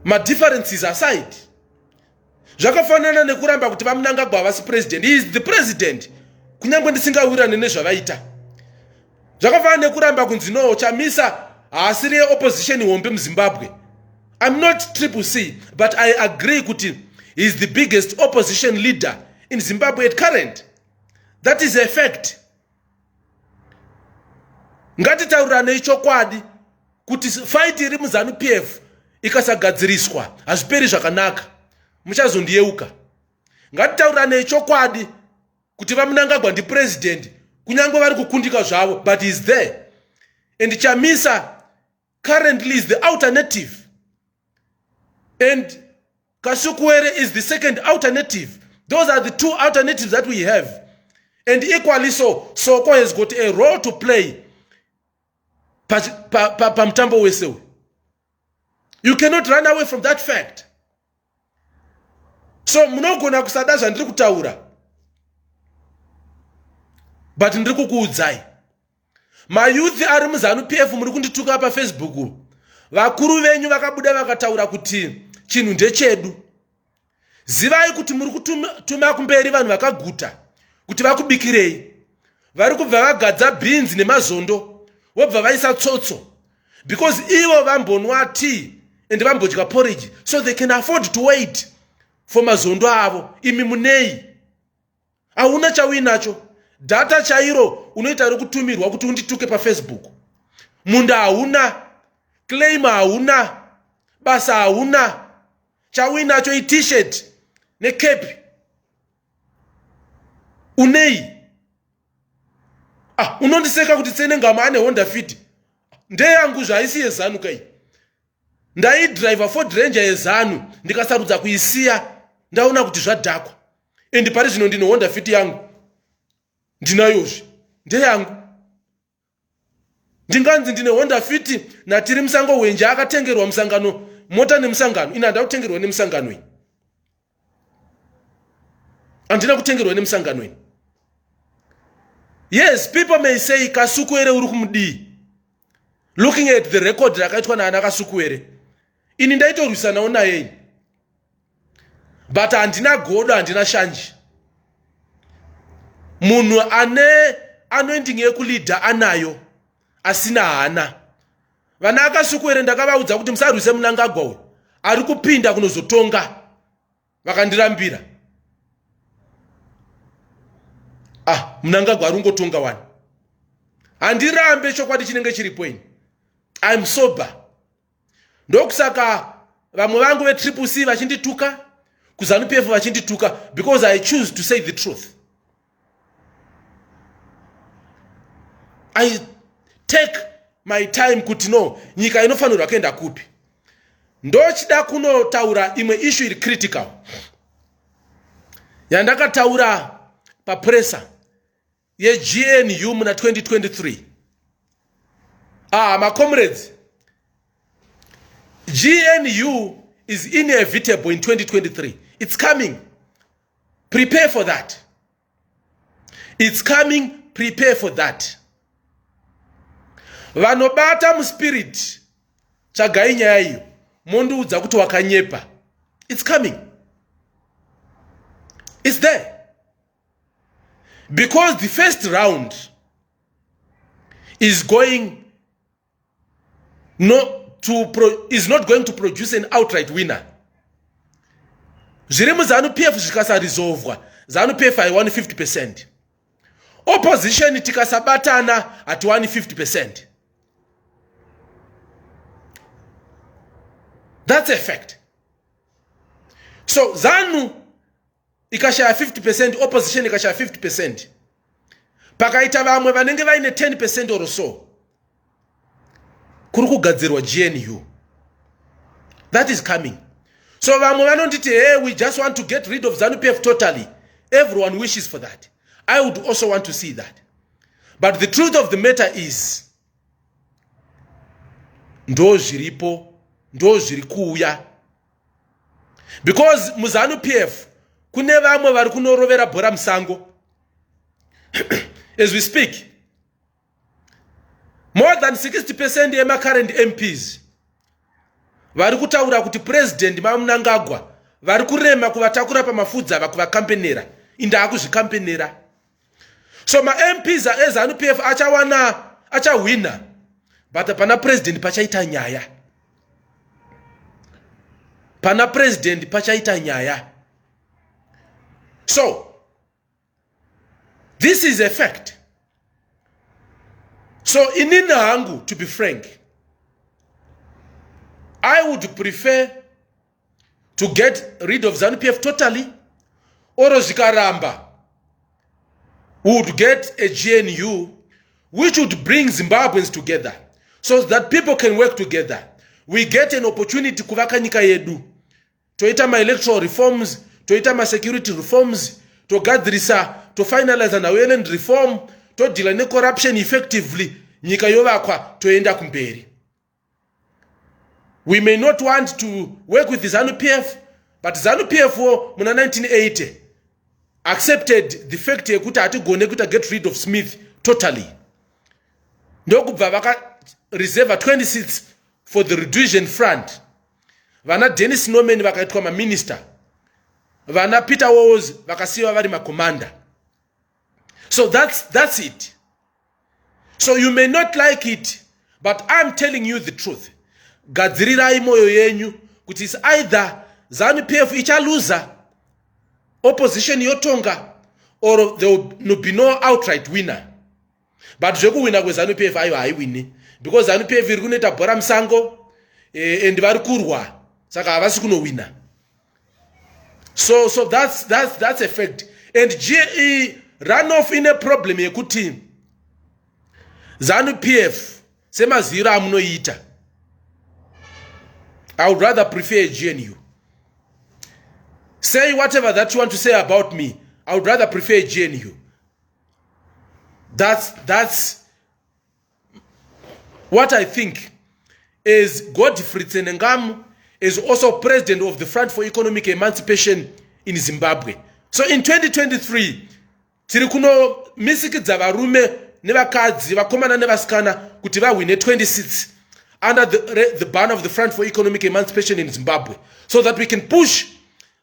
my differences aside. Zvakafanana nekuramba kuti vamunangagwa vasi president. He is the president. Kunyangwe ndisingawirane nezvavaita. Zvakafanana nekuramba kunzi no Chamisa haasiri opposition hombe muZimbabwe. I'm not Triple C, but I agree kuti he is the biggest opposition leader in Zimbabwe at current. That is a fact. Ngatitaurirane chokwadi kuti fight iri muZanu PF ikasagadziriswa hazviperi zvakanaka, muchazondiyeuka. Ngatitaurirane chokwadi kuti vamunangagwa ndi president kunyangwe vari kukundika zvavo, but he is there. And Chamisa currently is the alternative. And Kasukwere is the second alternative. Those are the two alternatives that we have. And equally so, Soko has got a role to play. Pamtambo wesewe. You cannot run away from that fact. So munogona kusadaza ndiri kutaura. But ndiri kukuudzai. Mayouth ari muZanu PF muri kundituka pa Facebook. Vakuru venyu vakabuda vakataura kuti chinhu ndechedu. Zivai kuti muri kutuma kumberi vanhu vakaguta kuti vakubikirei. Vari kubva vagadza beans nemazondo, wobva vaisa tsotso. Because ivo vambonwa tea and vambodya porridge, so they can afford to wait for mazondo avo. Imi munei. Hauna chawinacho. Data chairo unoita rekutumirwa kuti undituke pa Facebook. Munda hauna, claim hauna, basa hauna. Chawinacho i t-shirt ne cape. Unei. Unondiseka kuti Tsenengamu ane Honda Fit. Ndeyangu zvaisi yeZanu kai. Ndai driver Ford Ranger yeZanu ndikasarudza kuisiya ndaona kuti zvadhakwa. Endi pari zvino ndine Honda Fit yangu. Ndinayozve. Ndeyangu. Ndinganzi ndine Honda Fit natiri musango wenje akatengerwa musangano mota nemusangano. Ina ndakutengerwa nemusangano iyi. Andina kutengerwa nemusangano iyi. Yes, people may say Kasukwere uri kumudi. Looking at the record rakaitwa naana Kasukwere. Ini ndaitorwisanawo naye. But andina godo andina shanji. Munhu anoending yekulidha anayo asina hana. Vana Kasukwere ndakavaudza kuti musarwise Mnangagwa uyu. Ari kupinda kunozotonga. Vakandirambira. Mnangagwa arungotonga wani. Handirambe chokwadi chinenge chiripo ini. I'm sober. Ndokusaka vamwe vangu ve Triple C vachindituka, kuZanu PF vachindituka, because I choose to say the truth. I take my time kuti no, nyika inofanirwa kuenda kupi. Ndochida kunotaura imwe issue iri critical. Yandakataura pa pressa ye GNU muna 2023. My comrades, GNU is inevitable in 2023. It's coming. Prepare for that. It's coming. Prepare for that. Vanobata mu spirit chagainya yayo monduudza kuti wakanyepa. It's coming. It's there. Because the first round is not going to produce an outright winner. Zviri muZanu PF zvikasaresolvwa, ZANU PF haiwani 50%. Opposition tikasabatana hatiwani 50%. That's a fact. So ZANU ikashaya 50%, opposition ikashaya 50%. Pakaita vamwe vanenge vaine 10% or so. Kuri kugadzirwa GNU. That is coming. So vamwe vanonditi, hey, we just want to get rid of Zanu PF totally. Everyone wishes for that. I would also want to see that. But the truth of the matter is, ndo zviripo, ndo zviri kuuya. Because muZanu PF, kune vamwe vari kunorovera bhora musango. As we speak, more than 60% yema current MPs vari kutaura kuti president Mnangagwa vari kurema kuvatakura pamafudza vakuvakampenera inda akuzvikampenera. So ma MPs eZanu PF achawina, but pana president pachaita nyaya. Pana president pachaita nyaya. So this is a fact. So inina hangu, to be frank, I would prefer to get rid of Zanu PF totally, or zikaramba would get a GNU which would bring Zimbabweans together so that people can work together. We get an opportunity kuvaka nyika yedu. Toita ma electoral reforms, toita ma security reforms, to gadrisa, to finalize an violent reform, to deal with corruption effectively, nyika yovakwa toenda kumberi. We may not want to work with the Zanu PF, but Zanu PF muna 1980 accepted the fact yekuti atigone kuti get rid of Smith totally. Ndokubva vaka reserve 20 seats for the Rhodesian Front. Vana Dennis Norman vakaitwa ma minister. Vana Peter Wars vakasiwa vari ma commander. So that's it. So you may not like it, but I'm telling you the truth. Gadzirirai moyo yenyu kuti is either Zanu PF ichaluza, opposition yotonga, or there will be no outright winner. But zvekuwina kweZanu PF ayo haiwini, because Zanu PF iri kunoita bhora musango and vari kurwa, saka havasi kunowina. So that's a fact. And GE run off in a problem yekuti Zanu PF semaziro amunoita. I would rather prefer a GNU. Say whatever that you want to say about me, I would rather prefer a GNU. That's what I think. Is Godfrey Tsenengamu is also president of the Front for Economic Emancipation in Zimbabwe. So in 2023, tiri kuno misikidza varume nevakadzi vakomana nevasikana kuti vawine 20 seats under the banner of the Front for Economic Emancipation in Zimbabwe, so that we can push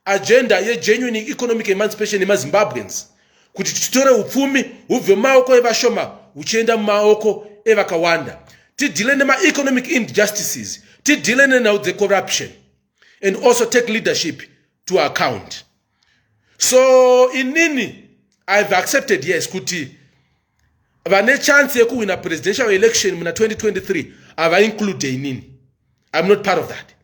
agenda ye genuine economic emancipation in Zimbabweans. Kuti titore upfumi ubve maoko evashoma uchienda mumaoko evakawanda. Tidile nema economic injustices, tidile now the corruption, and also take leadership to account. So in nini I've accepted, yes, kuti vane chance yekuwina presidential election muna 2023 ava include inini. I'm not part of that.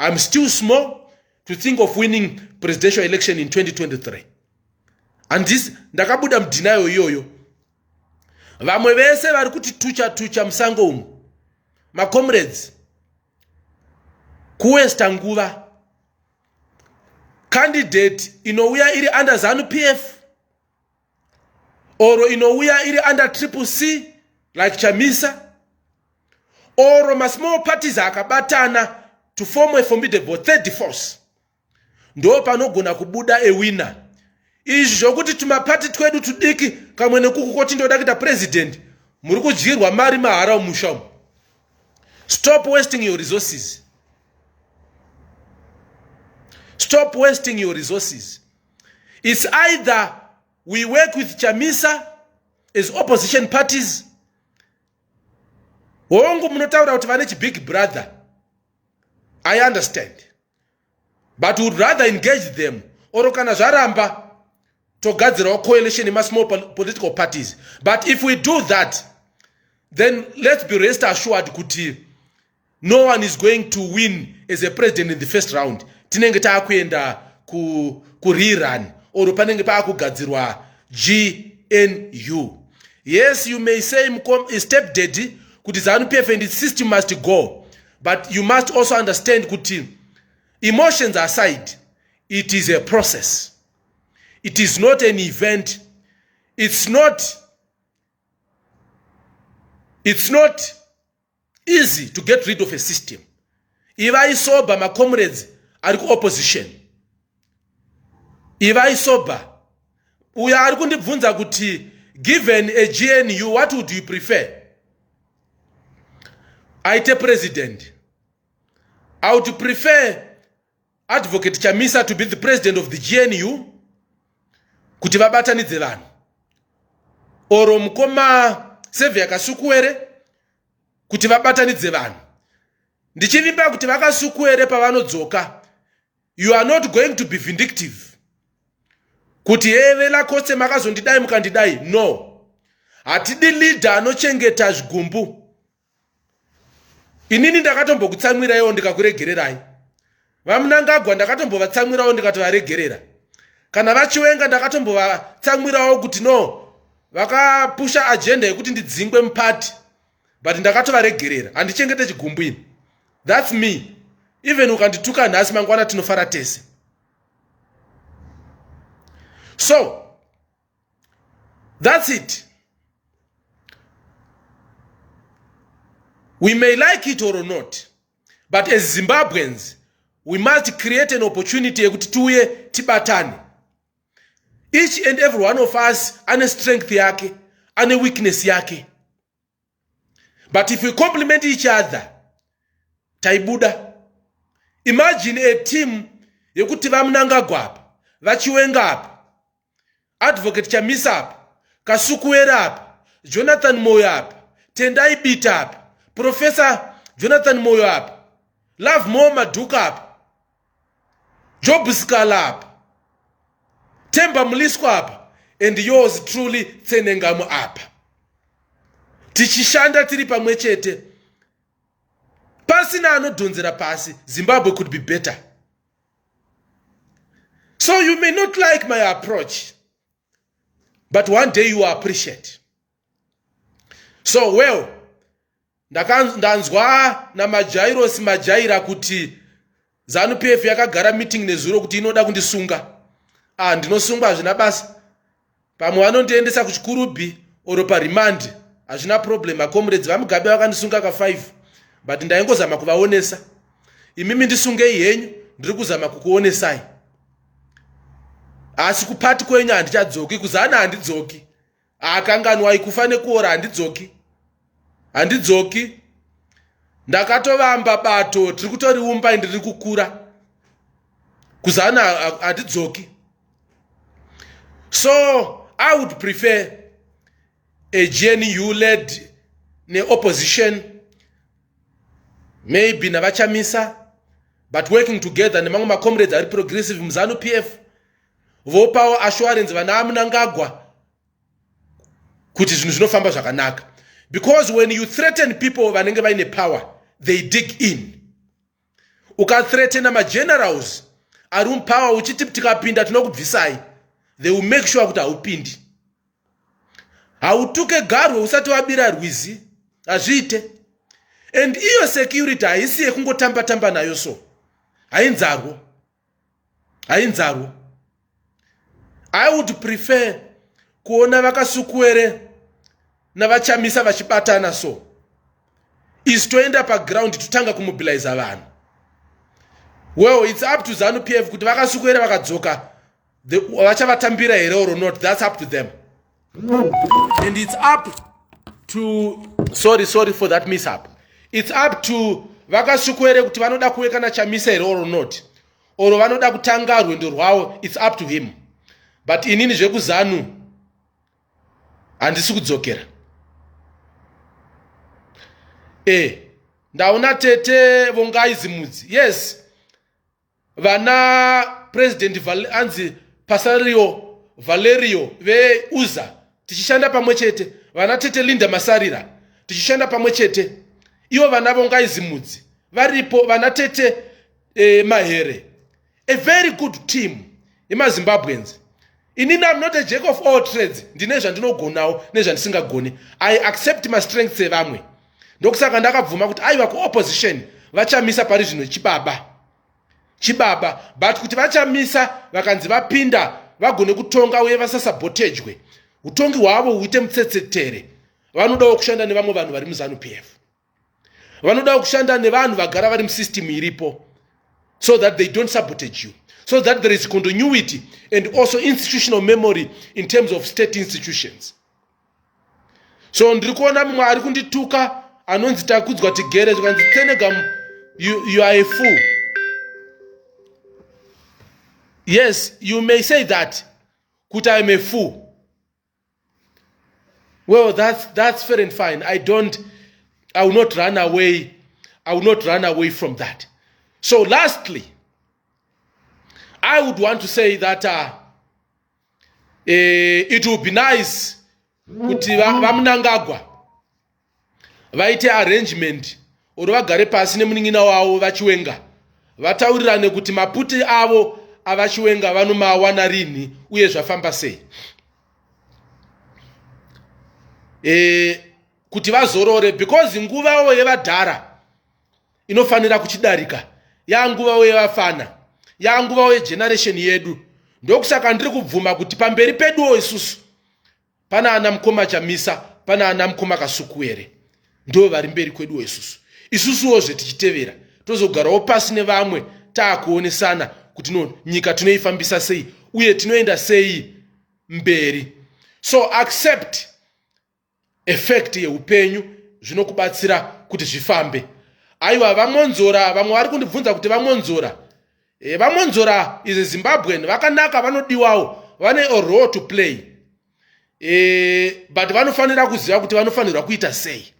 I'm still small to think of winning presidential election in 2023. And this ndakabuda mdinayo yoyo. Vamwe vese vari kuti tucha musango umu. My comrades, kuwesta nguva, candidate inouya iri under Zanu PF, or inouya iri under CCC like Chamisa, or ma small parties akabatana to form a formidable third force. Ndo panogona kubuda a winner. Izvi zvokuti tumapati twedu tudiki kamwe nekuku koti ndoda kuita president, muri kudyirwa mari mahara mumusha. Stop wasting your resources. Stop wasting your resources. It's either we work with Chamisa as opposition parties. Wongo munotaura kuti vane big brother. I understand. But we would rather engage them. Oro kana zvaramba togadzirawo coalition in small political parties. But if we do that, then let's be rest assured kuti no one is going to win as a president in the first round. Tinenge takuenda ku rerun or panenge paakugadzirwa GNU. Yes, you may say step daddy kuti Zanu PF and its system must go, but you must also understand kuti emotions aside, it is a process. It is not an event. It's not easy to get rid of a system. If I sober, my comrades are opposition. If I sober, we are going to vunza kuti, given a GNU, what would you prefer? I take president. I would prefer Advocate Chamisa to be the president of the GNU. Kuti vabatanidze vanhu. Oro mukoma Sevia Kasukuere kuti vabatanidze vanhu. Ndichivimba kuti vakasukuere pavanodzoka. You are not going to be vindictive. Kuti vela kose makazondidai mukandidai. No. Hatidi leader anochengeta zvigumbu. Inini ndakatombokutsamirai ndikakuregererai. Vamunangagwa ndakatombovatsamirawo ndikatovaregerera. Kana vachiwenga ndakatombovatsamirawo kuti no, vakapusha agenda yekuti ndidzingwe mupati, but ndakatovaregerera. Handichengete chigumbu ini. That's me. Even ukandituka nhasi mangwana tinofara tese. So, that's it. We may like it or not, but as Zimbabweans, we must create an opportunity yekuti tuye tibatane. Each and every one of us ane strength yake, ane weakness yake. But if we complement each other, taibuda. Imagine a team yekuti vamunangagwa apa, vachiwenga apa, Advocate Chamisa apa, Kasukuera apa, Jonathan Moyo apa, Tendai Bita apa, Professor Jonathan Moyo apa, Love Mo Maduka apa, Job Scala apa, Temba Mulisco apa, and yours truly Tsenengamu apa. Tichishanda tiri pamwechete. Pasina anodonzera pasi, Zimbabwe could be better. So you may not like my approach, but one day you will appreciate. So well, ndanzwa na majaira kuti Zanu PF yakagara meeting nezuro kuti inoda kundisunga. Ndinosunga hazvina basa. Pamwe vanondiendesa kuchikurubi oro parimandi. Hazvina problem. Comrades vamugabe vakandisunga ka5. But ndaingozama kuvaonesa. Imimi ndisungei henyu, ndiri kuzama kukuonesai. Asi kupati kwenyu handichadzoki, kuzana handidzoki. Akanganwai kufa nekuora handidzoki. Handidzoki. Ndakatovamba bato, tiri kutoriumba ndiri kukura. Kuzana handidzoki. So, I would prefer a GNU-led opposition, maybe navachamisa, but working together nemamwe macomrades ari progressive mzanu PF, vopawo assurance vana amunangagwa kuti zvinhu zvinofamba zvakanaka. Because when you threaten people vanenge vaine power, they dig in. Ukathreatena magenerals ari mupower uchiti tikapinda tinokubvisai, they will make sure kuti haupindi. Hautuke garwe usati wabira rwizi, hazviite. And iyo security haisi yekungotamba nayo so. Hainzarwo. I would prefer kuona vakasukuere na vachamisa vachibatana so. Is to end up a ground to tanga kumobilize vanhu. Well, it's up to Zanu PF kuti vakasukuere vakadzoka. Vachavatambira here or not, that's up to them. And it's up to, sorry for that mishap. It's up to vakasukuere kuti vanoda kuweka na Chamisa here or not. Or vanoda kutanga rwendo rwawo, it's up to him. But inini zveku Zanu handisi kudzokera. Ndaona tete vongaizi mudzi. Yes. Vana President anzi Pasario Valerio ve uza tichishanda pamwechete. Vana tete Linda Masarira tichishanda pamwechete. Iwo vana vongaizi mudzi varipo vana tete Mahere. A very good team ima Zimbabweans. inini I'm not a jack of all trades. Ndine zvandinogonawo nezvandisingagoni. I accept my strengths evamwe. Ndokusaka ndakabvuma kuti aiwa kuopposition vachamisa pari zvino chibaba but kuti vachamisa vakanzi vapinda vagone kutonga uye vasasabotejwe utongi hwavo huite mutsetsetere. Vanodawo kushanda nevamwe vanhu vari muZanu PF. Vanodawo kushanda nevanhu vagara vari musystem iripo, so that they don't sabotage you, so that there is continuity and also institutional memory in terms of state institutions. So ndiri kuona mumwe ari kundituka anonzi takudzwa tigere zvikanzi Tsenengamu, you are a fool. Yes, you may say that kuti I'm a fool. Well, that's fair and fine. I will not run away. I will not run away from that. So lastly, I would want to say that it would be nice kuti vamunangagwa vaite arrangement or vagare pasi nemunin'ina wavo vachiwenga vataurirane kuti maputi avo avachiwenga vanomawana rini uye zvafamba sei. Kuti vazorore, because nguva yevadhara inofanira kuchidarika, yanguva yevafana, yanguva yegeneration yedu. Ndokusaka ndiri kubvuma kuti pamberi peduwo isusu pana ana mukoma chamisa, pana ana mukoma kasuku ere, ndo vari mberi kweduwo isusuwo tichitevera tozogarawo pasi nevamwe taakuonesana kuti no nyika tinoifambisa sei uye tinoenda sei mberi. So accept effect yeupenyu zvinokubatsira kuti zvifambe. Aiwa vamonzora, vamwe vari kundibvunza kuti vamonzora. Vamonzora is a Zimbabwean, vakanaka vanodiwawo, vane a role to play. But vanofanira kuziva kuti vanofanirwa kuita sei.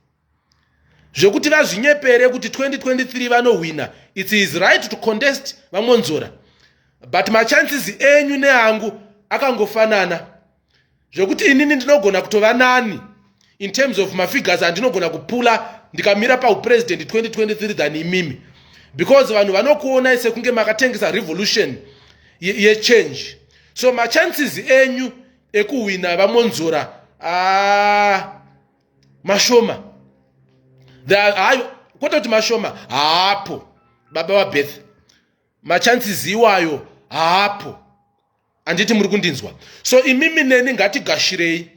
Zvekuti vazvinyepere kuti 2023 vanohwina, it is right to contest vamonzora. But machances enyu nehangu akangofanana. Zvekuti inini ndinogona kutova nani in terms of mafigures andinogona kupula ndikamira paupresident 2023 than imimi, because vanhu vanokuona sekunge makatengesa revolution change. So machances enyu ekuhwina vamonzora mashoma. Kwete kuti mashoma haapo baba vaBeth, machances iwayo haapo. Anditi muri kundinzwa. So imimi neni ngatigashirei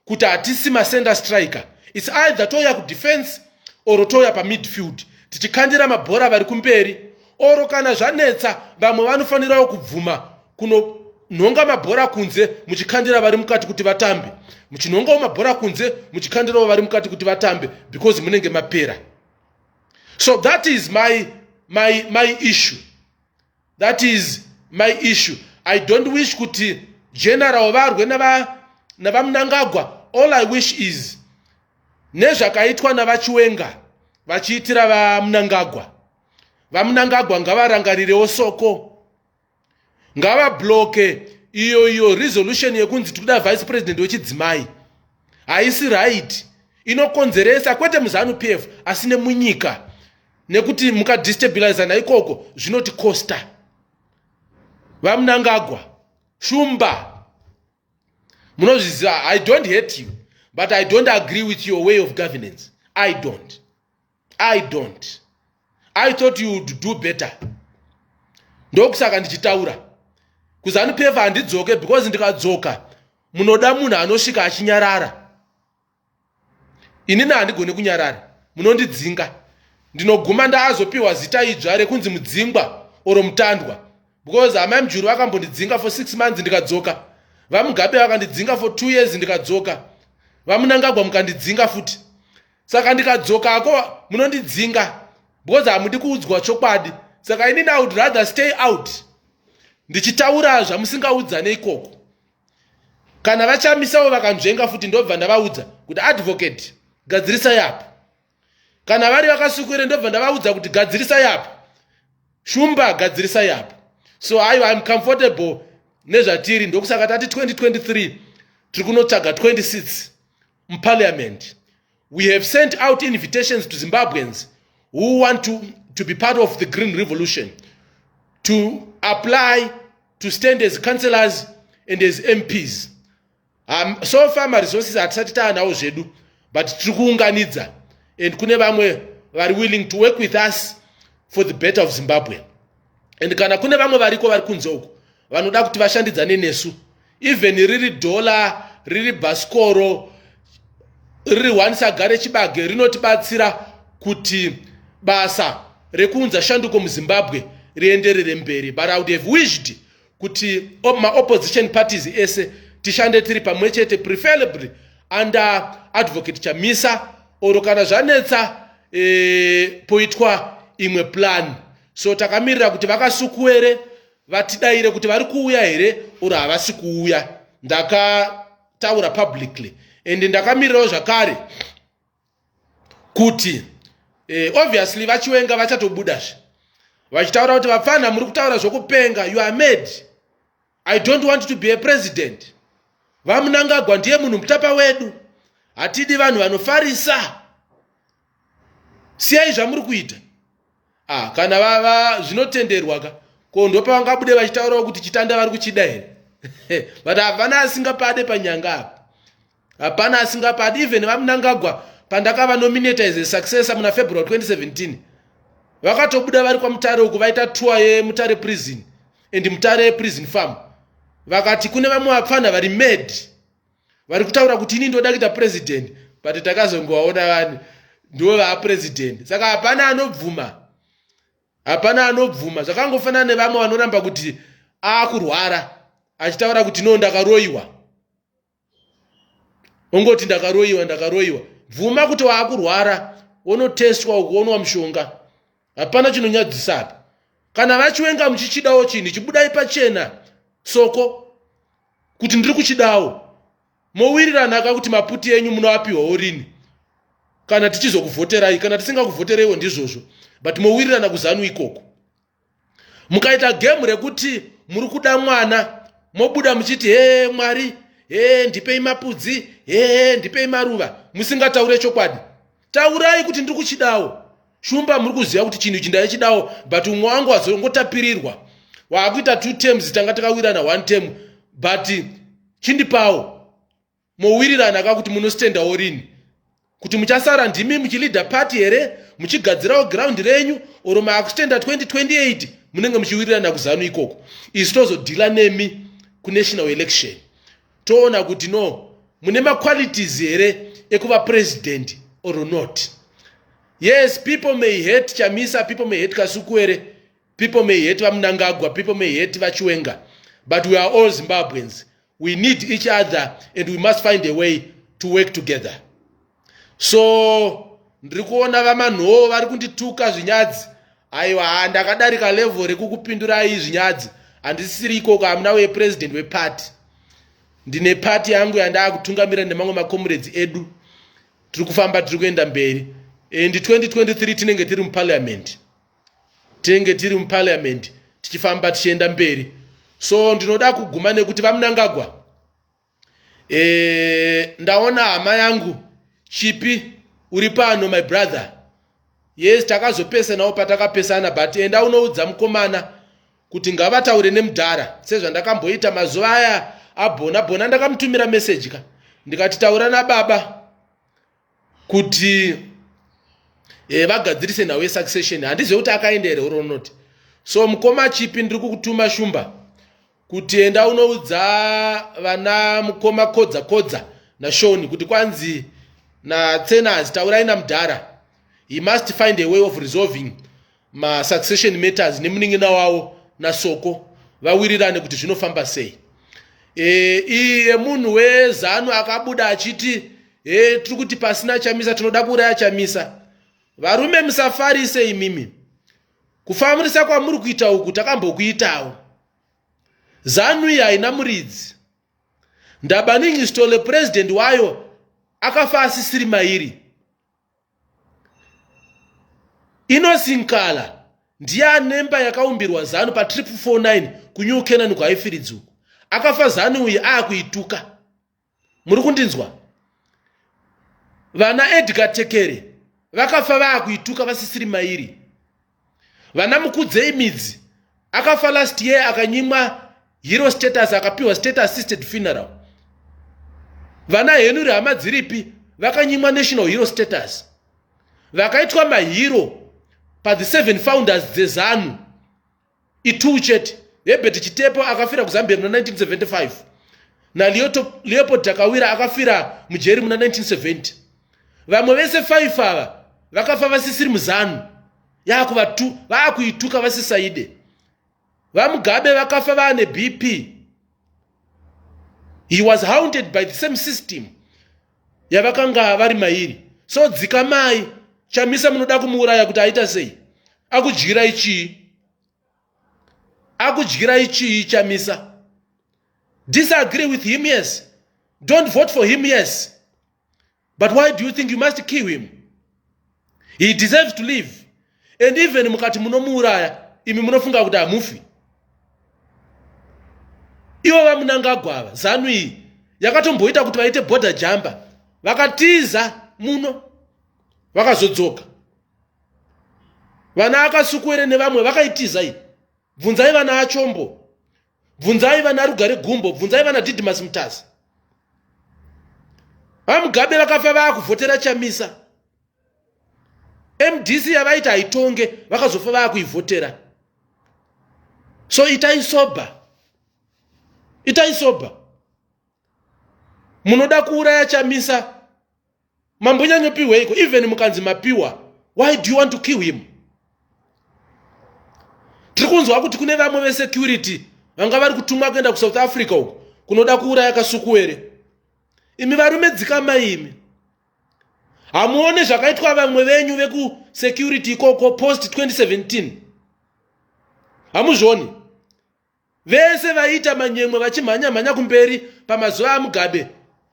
kuti hatisi masenda striker. It's either toya kudefense or toya pamidfield tichikandira mabhora vari kumberi, oro kana zvanetsa vamwe vanofanirawo kubvuma kunonhonga mabhora kunze muchikandira vari mukati kuti vatambe, muchinongawo mabhora kunze muchikandirawo vari mukati kuti vatambe, because munenge mapera. So that is my issue. That is my issue. I don't wish kuti general varwe navamunangagwa. All I wish is nezvakaitwa navachiwenga vachiitira vamunangagwa. Vamunangagwa ngavarangarirewo soko, ngavabloke iyo resolution yekunzi tikuda vice president wechidzimai. Haisi right, inokonzeresa kwete muZanu PF asi nemunyika, nekuti mukadestabilize naikoko zvinoti costa. Vamunangagwa, shumba, munozviziva. I don't hate you, but I don't agree with your way of governance. I don't. I thought you would do better. Ndokusaka ndichitaura kuZanu PF handidzoke, because ndikadzoka munoda munhu anosvika achinyarara. Inini handigoni kunyarara, munondidzinga. Ndinoguma ndaazopiwa zita idzva rekunzi mudzingwa oro mutandwa, because amai mujuru vakambondidzinga for 6 months ndikadzoka. Vamugabe vakandidzinga for 2 years ndikadzoka. Vamunangagwa mukandidzinga futi. Saka ndikadzoka ako munondidzinga, because hamudi kuudzwa chokwadi. Saka inini I would rather stay out ndichitaura zvamusingaudza ikoko. Kana vachamisawo vakanzvenga futi ndobva ndavaudza kuti advocate gadzirisa yapo. Kana vari vakasukire ndobva ndavaudza kuti gadzirisa yapo, shumba gadzirisa yapo. So I'm comfortable nezvatiri. Ndokusaka tati 2023 tiri kunotsvaga 26 muparliament. We have sent out invitations to Zimbabweans who want to be part of the Green Revolution to apply to stand as councillors and as MPs. So far resources hatisati taanawo zvedu, but tiri kuunganidza, and kune vamwe vari willing to work with us for the better of Zimbabwe. And kana kune vamwe variko vari kunze uko vanoda kuti vashandidzane nesu, even riri dollar, riri bhasikoro, riri wanisagare chibage, rinotibatsira kuti basa rekuunza shanduko muZimbabwe rienderere mberi. But I would have wished kuti ma-opposition parties ese tishande tiri pamwe chete, preferably under Advocate Chamisa, oro kana zvanetsa poitwa imwe plan. So takamirira kuti vakasuku here vatidaire kuti vari kuuya here oro havasi kuuya. Ndakataura publicly, and ndakamirirawo zvakare kuti obviously vachiwenga vachatobudazve vachitaura kuti vapfana muri kutaura zvokupenga, you are mad, I don't want to be a president. Vamunangagwa ndiye munhu mutapa wedu, hatidi vanhu vanofarisa, siyai zvamuri kuita. Kana vava zvinotenderwa ka ko ndo pavangabude vachitaurawo kuti chitanda vari kuchida here. But hapana asingapade panyanga apa, hapana asingapade. Even vamunangagwa pandakava nominate as a successor muna February 2017 vakatobuda vari kwaMutare uku vaita tour yeMutare prison and Mutare prison farm, vakati kune vamwe vapfana vari mad vari kutaura kuti ini ndoda kuita president, but takazongovaona vanhu ndo vapresident. Saka hapana anobvuma, hapana anobvuma. Zvakangofanana nevamwe vanoramba kuti akurwara achitaura kuti no ndakaroiwa, ongoti ndakaroiwa. Bvuma kuti waakurwara onotestwa ukuonwa mushonga, hapana chinonyadzisapo. Kana vachiwenga muchichidawo chinhu chibudai pachena soko kuti ndiri kuchidawo, mowirirana kuti maputi enyu munowapiwawo rini kana tichizokuvhoterai, kana tisingakuvhotereiwo ndizvozvo, but mowirirana kuZanu ikoko. Mukaita game rekuti muri kuda mwana mobuda muchiti Mwari, ndipei mapudzi, ndipei maruva, musingataure chokwadi. Taurai kuti ndiri kuchidawo. Shumba muri kuziva kuti chinhu chindachidawo, but umwe wangu wazongotapirirwa, waakuita 2 terms tanga takawirana 1 term, but chindipawo. Mowirirana kuti munostendawo rini, kuti muchasara ndimi muchilida party here, muchigadzirawo ground renyu, oro maakustenda 2028 munenge muchiwirirana kuZanu ikoko. Isi tozodhila nemi kunational election, toona kuti no mune ma-qualities here ekuva president or not. Yes, people may hate Chamisa, people may hate Kasukwere, people may hate Vamunangagwa, people may hate Vachiwenga, but we are all Zimbabweans. We need each other and we must find a way to work together. So ndiri kuona vamanho vari kundituka zvinyadzi. Aiwa, ndakadarika level rekukupindurai zvinyadzi. Handisiri ikoko, hamuna wepresident weparty. Ndine party yangu yandakutungamira nemamwe makomrades edu. Tiri kufamba tiri kuenda mberi. And 2023 tinenge tiri muparliament. Tichifamba tichienda mberi. So ndinoda kuguma nekuti Vamunangagwa, ndaona hama yangu Chipi uri pano, my brother. Yes, takazopesanawo patakapesana, but enda unoudza mukomana kuti ngavataure nemudhara sezvandakamboita mazuva aya abhona ndakamutumira message ka ndikati taura nababa kuti vagadzirise nhau yesuccession. Handizivi kuti akaenda here or not. So mukoma Chipi ndiri kukutuma Shumba kuti enda unoudza vana mukoma kodza naShoni kuti kwanzi naTsenas taurai namudhara. He must find a way of resolving ma succession matters nemunin'ina wavo naSoko vawirirane kuti zvinofamba sei. Iye munhu weZanu akabuda achiti tiri kuti pasina Chamisa tinoda kuuraya Chamisa. Varume musafarise imimi. Kufamurisa kwamuri kuita uku takambokuitawo. Zanu iyi haina muridzi. Ndabaningi stole president wayo akafa asisiri mairi. Inosinkala ndiye anemba yakaumbirwa Zanu pa 449 kuNew Canaan kwaifiridzo. Akafa Zanu uyi akuituka. Muri kundinzwa? Vana Edgar Tekere vakafa vakuituka vasisiri mairi. Vana Mukudzei Midzi akafa last year akanyimwa hero status akapiwa state assisted funeral. Vana henuri hama dziripi vakanyimwa national hero status, vakaitwa mahero pa the 7 founders dzezanu itu chete. Herbert Chitepo akafira kuZambia muna 1975 na Leopold Takawira akafira mujeri muna 1970. Vamwe vese 5 ava vakafa vasisiri muzanu yakuvatu vakuituka vasisaide. Vamugabe vakafa vane BP. He was haunted by the same system yavakanga vari mairi. So dzikamai Chamisa munoda kumuuraya kuti aita sei? Akudyira ichi. Akudyira ichi Chamisa. Disagree with him, yes. Don't vote for him, yes. But why do you think you must kill him? He deserves to live. And even mukati munomuuraya imi munofunga kuti amufi. Iwo vamunangagwava Zanu iyi yakatomboita kuti vaite border jumper, vakatiza muno vakazodzoka. Vana akasukwere nevamwe vakaitiza iyi. Bvunzai vana achombo, bvunzai vana Rugare Gumbo, bvunzai vana Didmus Mutasa. Vamugabe vakafa vakuvhotera Chamisa. MDC yavaita haitonge vakazofa vakuivhotera. So itai sober. Itai sober. Munoda kuuraya Chamisa. Mambonyanyopiwe iko, even mukanzi mapiwa. Why do you want to kill him? Tirikunzwa kuti kune vamwe vesecurity vanga vari kutumwa kuenda kuSouth Africa uko kunoda kuuraya Kasukuwere. Imi varume dzikama imi. Hamuone zvakaitwa vamwe venyu veku security ikoko post 2017. Hamuzvoni. Vese vaita manyemwe vachimhanya kumberi pamazuva aMugabe.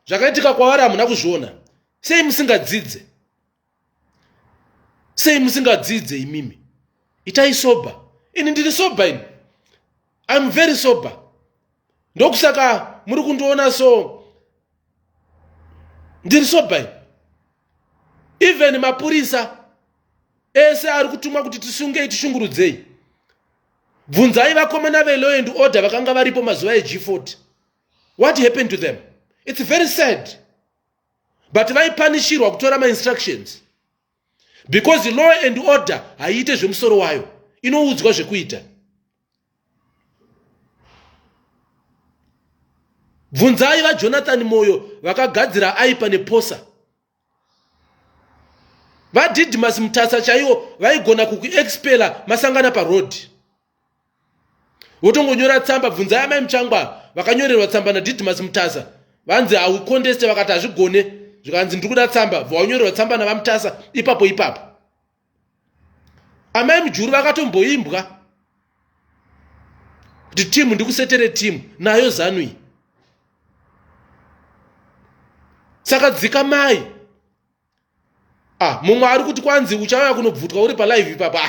Zvakaitika kwavari hamuna kuzviona. Sei musingadzidze? Sei musingadzidze imimi? Itai sober. Ini ndiri sober ini. I'm very sober. Ndokusaka muri kundiona so ndiri sober ini. Even mapurisa ese ari kutumwa kuti tisunge tishungurudzei. Bvunzai vakomana ve-law and order vakanga varipo mazuva eG40. What happened to them? It's very sad. But vaipanishirwa kutora ma-instructions. Because the law and order haiite zvemusoro wayo. Inoudzwa zvekuita. Bvunzai vaJonathan Moyo vakagadzira aipa neposa. VaDidmus Mutasa chaiwo vaigona kukuexpela masangana paroad. Votongonyora tsamba, bvunzai amai Muchangwa vakanyorerwa tsamba naDidmus Mutasa. Vanzi hauconteste vakati hazvigone. Zvikanzi ndikuda tsamba, vaonyorerwa tsamba navaMutasa ipapo. Amai Mujuru vakatomboimbwa kuti timu ndikusetere timu nayo Zanu iyi. Saka dzikamai. Mumwe ari kuti kwanzi uchauya kunobvutwa uri palive ipapo.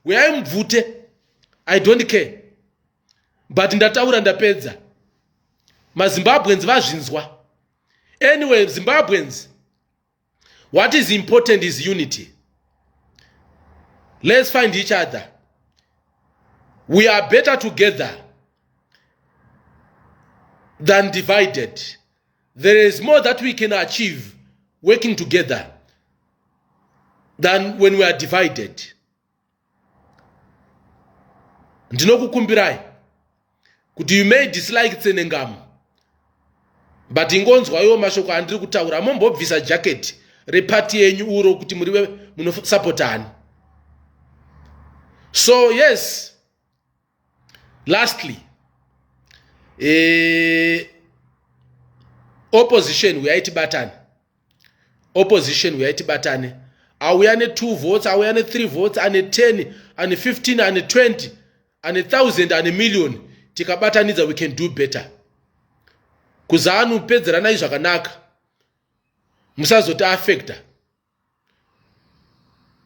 Uyai mubvute. I don't care. But ndataura ndapedza. MaZimbabweans vazvinzwa. Anyway, Zimbabweans, what is important is unity. Let's find each other. We are better together than divided. There is more that we can achieve working together than when we are divided. Ndinokukumbirai kuti you may dislike Tsenengamu, but ingonzwayo mashoko andiri kutaura. Mombobvisa jacket repati yenyu uro kuti muriwe munosupportani. So yes, lastly, opposition we aiti batani. Opposition we aiti batani. Auya ne 2 votes, auya ne 3 votes, ane 10, ane 15, ane 20, ane 1,000, ane million. Tikabatanidza we can do better. Kuzanu pedzerana izvakanaka. Musazoti affecta.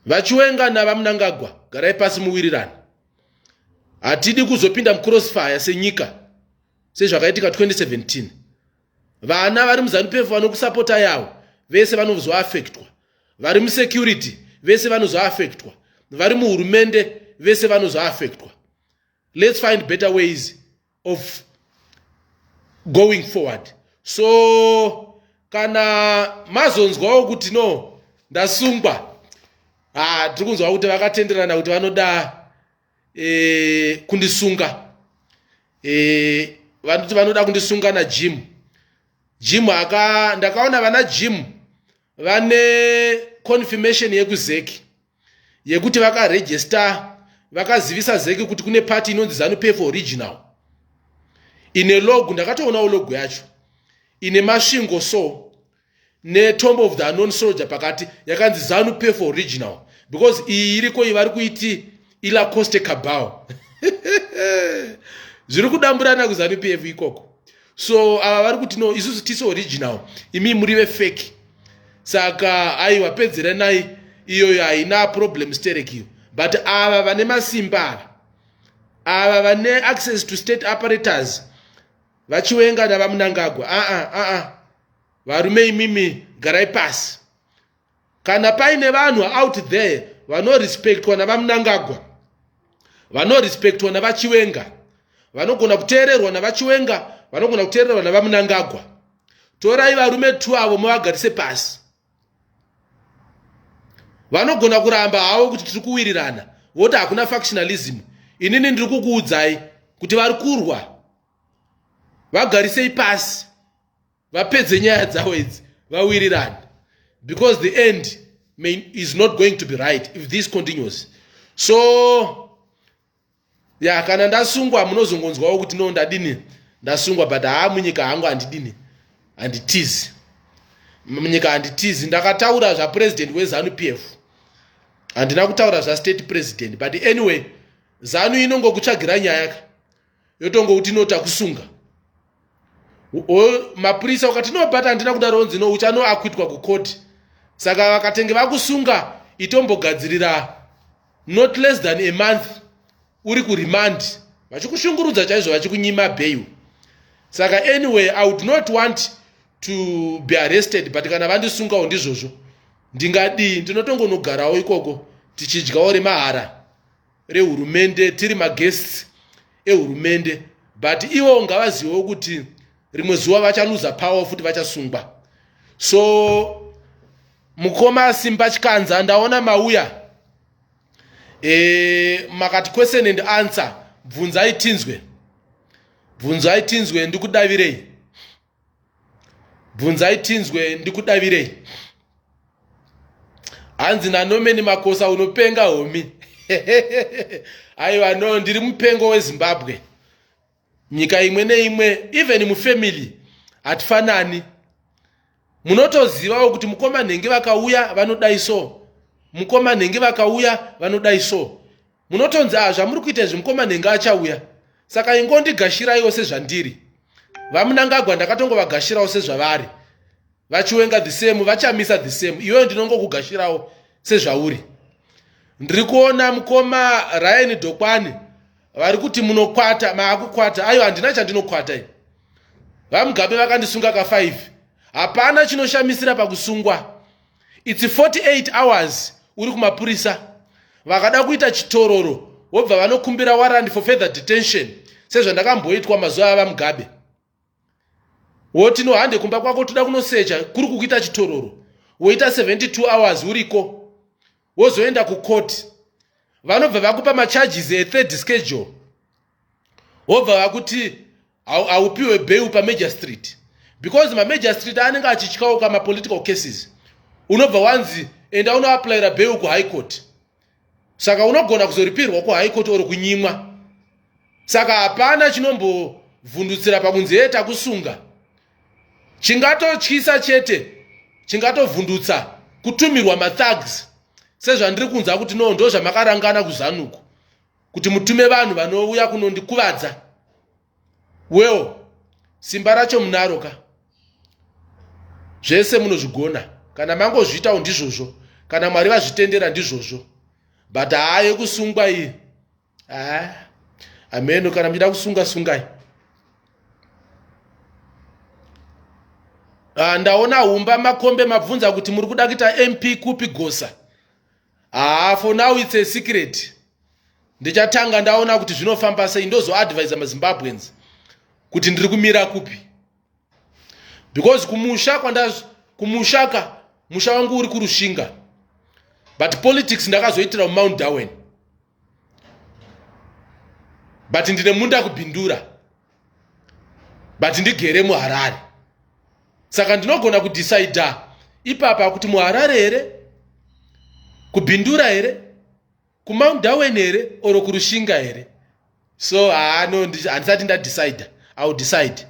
Vachiwenga na vamunangagwa garai pasi muwirirana. Hatidi kuzopinda mcrossfire senyika sezvakaitika 2017. Vana vari muZanu PF vanokusapota yawo vese vanozoaffectwa. Vari musecurity vese vanozoaffectwa. Vari muhurumende vese vanozoaffectwa. Let's find better ways of going forward. So kana mazonzwawo kuti no ndasungwa, tiri kunzwa kuti vakatenderana kuti vanoda kundisunga, vanoti vanoda kundisunga najim. Ndakaona vana jim vane confirmation yekuzeki yekuti vakaregister, vakazivisa zeki kuti kune party inonzi Zanu PF original ine logo. Ndakatoonawo logo yacho ine masvingo so ne tomb of the unknown soldier pakati yakanzi Zanu PF original, because iyi iriko ivari kuiti ila Coste Cabal zviri kudamburana kuZanu PF ikoko. So ava vari kuti no isusu tisi original, imi murive fake. Saka aiwa pedzera nai iyo haina problem stereki. But ava vane masimba, ava vane access to state apparatus, vachiwenga navamunangagwa, varume imimi garai pasi. Kana paine vanhu out there vanorespectwa navamunangagwa, vanorespectwa navachiwenga, vanogona kuteererwa navachiwenga, vanogona kuteererwa navamunangagwa, torai varume 2 avo muvagarise pasi. Vanogona kuramba havo kuti tiri kuwirirana, voti hakuna factionalism. Inini ndiri kukuudzai kuti vari kurwa, vagarisei pasi, vapedze nyaya dzavo idzi, vawirirane, because the end is not going to be right if this continues. So kana ndasungwa munozongonzwawo kuti no ndadini ndasungwa, but munyika hangu handidini handitizi, munyika handitizi. Ndakataura zvapresident weZanu PF, handina kutaura zvastate president. But anyway, Zanu inongokutsvagira nyaya yotongokuti notakusunga mapurisa ukati no, but handina kudaro nzi no uchanoakwitwa kukoti. Saka vakatenge vakusunga itombogadzirira not less than a month uri kuremand, vachikushungurudza chaizvo, vachikunyima bail. Saka anyway, I would not want to be arrested, but kana vandisungawo ndizvozvo ndingadii, ndinotongonogarawo ikoko tichidyawo remahara rehurumende, tiri maguests ehurumende. But ivo ngavazivewo kuti rimwe zuva vachaluza power futi vachasungwa. So mukoma Simba Chikanza ndaona mauya makati question and answer, bvunzai tinzwe, bvunzai tinzwe ndikudavirei, bvunzai tinzwe ndikudavirei. Hanzi nanomeni Makosa unopenga homi aiwa no, ndiri mupengo weZimbabwe. Nyika imwe neimwe, even mufamily hatifanani. Munotozivawo kuti mukoma nhengi vakauya vanodai so, mukoma nhengi vakauya vanodai so. Munotonzi zvamuri kuita zvimukoma nhengi achauya. Saka ingondigashirawo sezvandiri. Vamunangagwa ndakatongovagashirawo sezvavari, vachiwenga the same, vachamisa the same. Iwe ndinongokugashirawo sezvauri. Ndiri kuona mukoma Ryan Dokwani vari kuti munokwata, maakukwata. Aiwa handina chandinokwata ini. Vamugabe vakandisunga ka5. Hapana chinoshamisira pakusungwa. It's 48 hours uri kumapurisa. Vakada kuita chitororo, wobva vanokumbira warrant for further detention, sezvandakamboitwa mazuva ava Mugabe. Woti no hande kumba kwako toda kunosecha, kuri kukuita chitororo, woita 72 hours uriko, wozoenda kukoti. Vanobva vakupa macharges e3rd schedule, wobva vakuti aupiwe bail pamajor street, because mamajor street anenge achitywawo kamapolitical cases. Unobva wanzi enda unoaplyira bail kuhigh court. Saka unogona kuzoripirwa kuhigh court oro kunyimwa. Saka hapana chinombovhundutsira pakunzi eta kusunga. Chingatotyisa chete, chingatovhundutsa kutumirwa mathugs, sezvandiri kunza kuti no ndo zvamakarangana kuZanuku, kuti mutume vanhu vanouya kunondikuvadza. Well, simba racho munaroka, zvese munozvigona. Kana mangozviitawo ndizvozvo, kana Mwari vazvitendera ndizvozvo. But haye kusungwa iyi, ameno, kana mchida kusunga sungai. Ndaona humba makombe mabvunza kuti muri kuda kuita MP kupi Gosa. For now it's a secret. Ndichatanga ndaona kuti zvinofamba sei, ndozo advise maZimbabweans kuti ndiri kumira kupi, because kumushaka musha wangu uri kurushinga, but politics ndakazoitira Mount Darwin, but ndine munda kubhindura, but ndigere muHarare. Saka ndinogona kudecide ipapa kuti muHarare here, kubhindura here, kuMount Darwin here, oro kurushinga here. So no, handisati ndadecide. I will decide.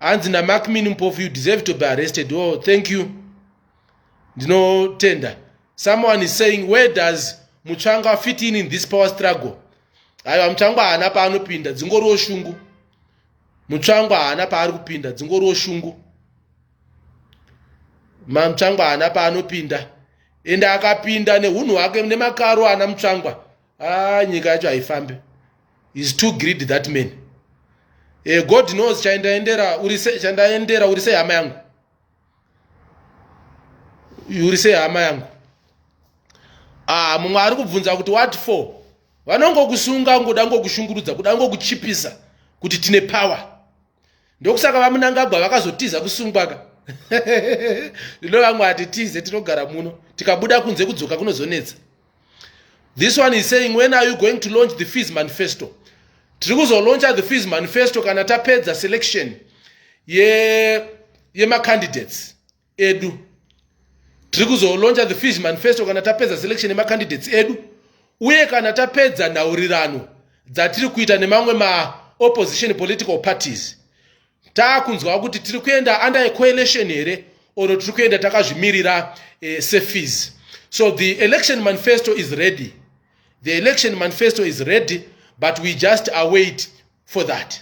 Hanzi naMark Minimpofu, you deserve to be arrested. Oh, thank you. No tender. Someone is saying, where does Mutsvangwa fit in this power struggle? Aiwa, Mutsvangwa haana paanopinda, dzingoriwo shungu. Mutsvangwa haana paari kupinda, dzingoriwo shungu. Mutsvangwa haana paanopinda. Ende akapinda neunhu hwake nemakaro ana Mutsvangwa. Nyika yacho haifambi. He's too greedy, that man. God knows chandaendera uri sei hama yangu. Uri sei hama yangu. Mumwe ari kubvunza kuti what for? Vanongokusunga ngoda ngokushungurudza, kuda ngokuchipisa kuti tine power. Ndokusaka vamunangagwa vakazotiza kusungwaka. Lino vamwe atitize tinogara muno, tikabuda kunze kudzoka kunozonetsa. This one is saying, when are you going to launch the Fees Manifesto? Tiri kuzolauncha the Fees Manifesto kana tapedza selection yema candidates edu. Tiri kuzolauncha the Fees Manifesto kana tapedza selection yema candidates edu. Uye kana tapedza nhaurirano dzatiri kuita nemamwe ma opposition political parties. Takunzwa kuti tiri kuenda under a coalition here or tiri kuenda takazvimirira se-fees. So the election manifesto is ready. The election manifesto is ready, but we just await for that.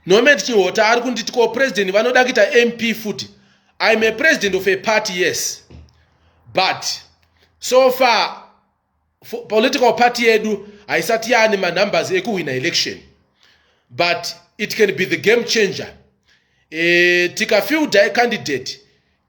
Nomet Chiwota ari kunditi ko president vanoda kuita MP futi. I'm a president of a party, yes. But so far political party edu haisati yani ma numbers ekuwina election. But it can be the game changer. Tikafiuda a candidate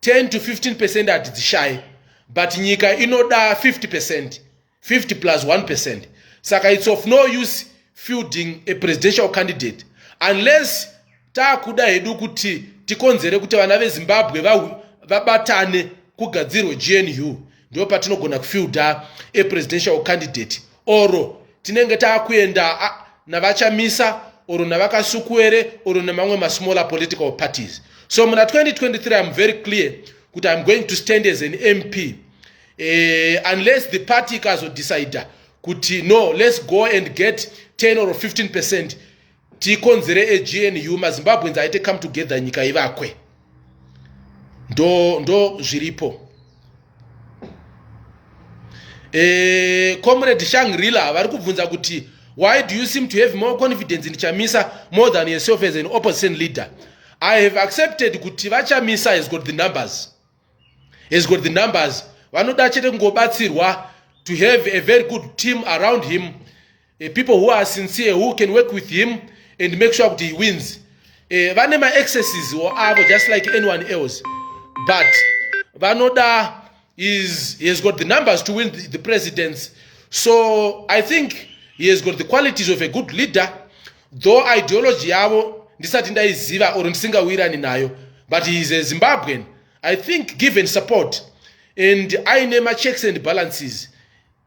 10 to 15% at the shy, but nyika inoda 50%, 50 plus 1%. Saka it's of no use fielding a presidential candidate unless takuda edu kuti tikonzere kuti vana veZimbabwe vabatane kugadzirwe GNU, ndio patinogona kufielda a presidential candidate, oro tinenge takuenda navachamisa oro navakasukuere oro nemamwe ma smaller political parties. So muna 2023 I'm very clear that I'm going to stand as an MP unless the party kazo decide kuti no, let's go and get 10 or 15% tikonzere a GNU maZimbabweans aite come together nyika ivakwe. Ndo zviripo. Comrade Shangri-La vari kubvunza kuti why do you seem to have more confidence in Chamisa more than yourself as an opposition leader? I have accepted kuti Chamisa has got the numbers. He's got the numbers. Vanoda chete kungobatsirwa to have a very good team around him, people who are sincere, who can work with him and make sure that he wins. Vane ma excesses or avo just like anyone else. But Vanoda he has got the numbers to win the presidency. So I think he has got the qualities of a good leader, though ideology yavo ndisati ndaiziva or ndisingawirani nayo, but he is a Zimbabwean. I think given support and aine ma checks and balances,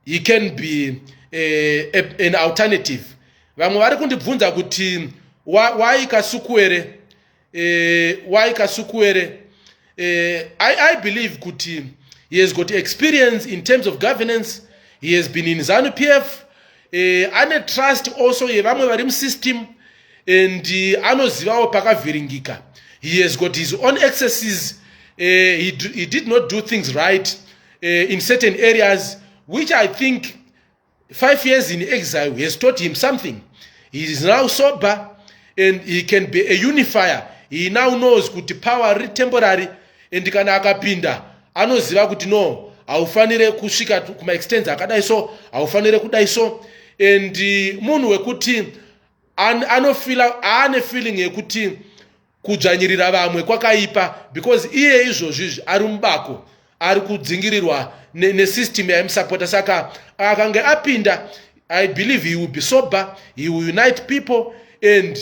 he can be an alternative. Vamwe vari kundibvunza kuti why Kasukuere, I believe kuti he has got experience in terms of governance. He has been in Zanu PF. Ane trust also yevamwe vari musystem and anozivawo pakavhiringika. He has got his own excesses. He did not do things right in certain areas, which I think 5 years in exile has taught him something. He is now sober and he can be a unifier. He now knows kuti power temporary and kana akapinda anoziva kuti no, haufanire kusvika kuma extents akadai so, haufanire kudai so. And munhu wekuti anofila ane feeling yekuti kudzvanyirira vamwe kwakaipa, because iye izvozvi ari mubako ari kudzingirirwa nesystem yaimusapota. Saka akange apinda, I believe he will be sober, he will unite people, and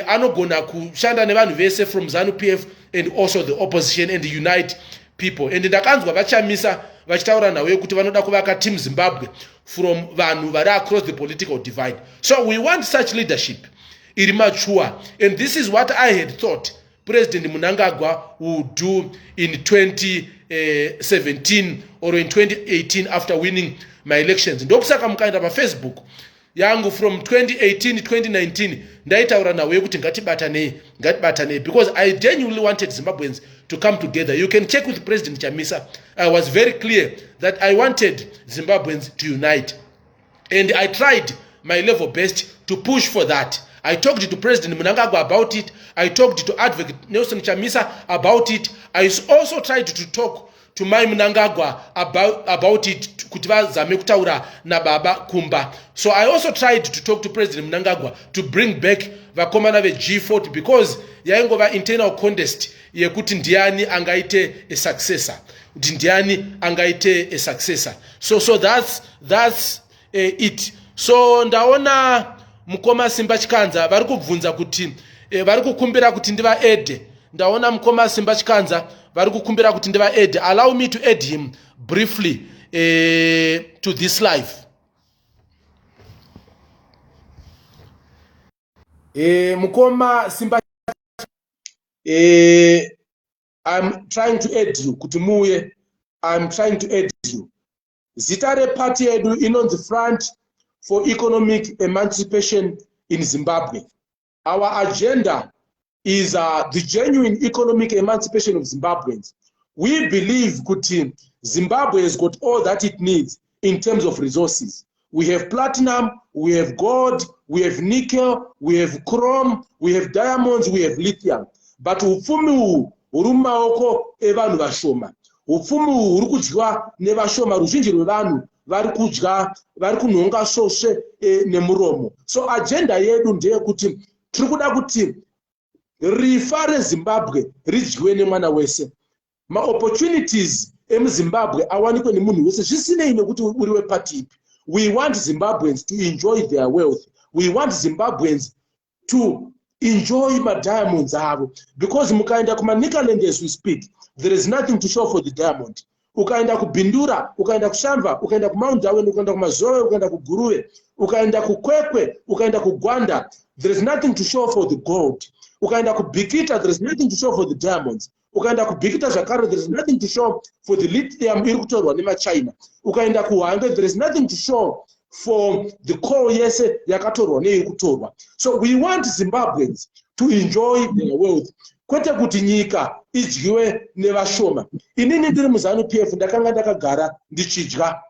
anogona kushanda nevanhu vese from Zanu PF and also the opposition and unite people. And ndakanzwa vachamisa vachitaura nawe kuti vanoda kuvaka team Zimbabwe from vanhu vari across the political divide. So we want such leadership iri mature, and this is what I had thought President Mnangagwa would do in 2017 or in 2018 after winning my elections. Ndokusaka mukaenda pa Facebook yangu from 2018 2019 ndaitaura nawe kuti ngatibatane, because I genuinely wanted Zimbabweans to come together. You can check with President Chamisa. I was very clear that I wanted Zimbabweans to unite, and I tried my level best to push for that. I talked to President Mnangagwa about it. I talked to Advocate Nelson Chamisa about it. I also tried to talk to my Mnangagwa about it, kutiba zame kutaura na baba Kumba. So I also tried to talk to President Mnangagwa to bring back vakomana ve G40, because yaingova internal contest yekuti ndiani angaite a successor. Ndiani angaite a successor. So that's it. So ndaona mukoma Simba Chikanza vari kubvunza kuti vari kukumbira kuti ndiva ede. Ndaona mukoma Simba Chikanza vari kukumbira kuti ndiva ede. Allow me to add him briefly to this live. Mukoma Simba, I'm trying to add you kuti muye. I'm trying to add you. Zitare party yedu inonzi Front for Economic Emancipation in Zimbabwe. Our agenda is the genuine economic emancipation of Zimbabweans. We believe kuti Zimbabwe has got all that it needs in terms of resources. We have platinum, we have gold, we have nickel, we have chrome, we have diamonds, we have lithium. But upfumi huri mumaoko evanhu vashoma. Upfumi huri kudyiwa nevashoma. Ruzhinji rwevanhu vari kudya, vari kunhonga svosve nemuromo. So agenda yedu ndeyekuti tiri kuda kuti rifa reZimbabwe ridyiwe nemwana wese. Ma opportunities emuZimbabwe awanikwe nemunhu wese, zvisinei nekuti uri weparty ipi. We want Zimbabweans to enjoy their wealth. We want Zimbabweans to enjoy my diamonds avo, because mukaenda kumaNicaland as we speak, there is nothing to show for the diamond. Ukaenda kubindura, ukaenda kushamva, ukaenda kumount Darwin, ukaenda kumazoe, ukaenda kuguruwe, ukaenda kukwekwe, ukaenda kugwanda, there is nothing to show for the gold. Ukaenda kubikita, there is nothing to show for the diamonds. Ukaenda kubikita zvakare, there is nothing to show for the lithium iri kutorwa nemaChina. Ukaenda kuHwange, there is nothing to show for the coal yese yakatorwa neiri kutorwa. So we want Zimbabweans to enjoy their wealth. Kwete kuti nyika idyiwe nevashoma. Inini ndiri muZanu PF ndakanga ndakagara ndichidya.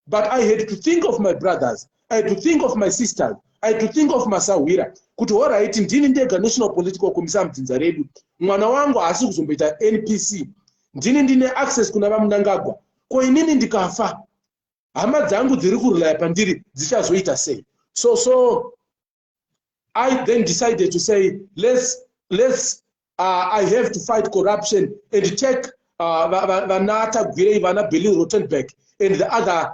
But I had to think of my brothers. I had to think of my sisters. I had to think of Masawira. Kuti alright, ndini ndega National Political Commission mudzinza redu. Mwana wangu haasi kuzomboita NPC. Ndini ndine access kuna vaMnangagwa. Ko inini ndikafa, hama dzangu dziri kurulaya pandiri dzichazoita sei? So I then decided to say, I have to fight corruption and take Vanata Gwirei, Vana Billy Rottenberg and the other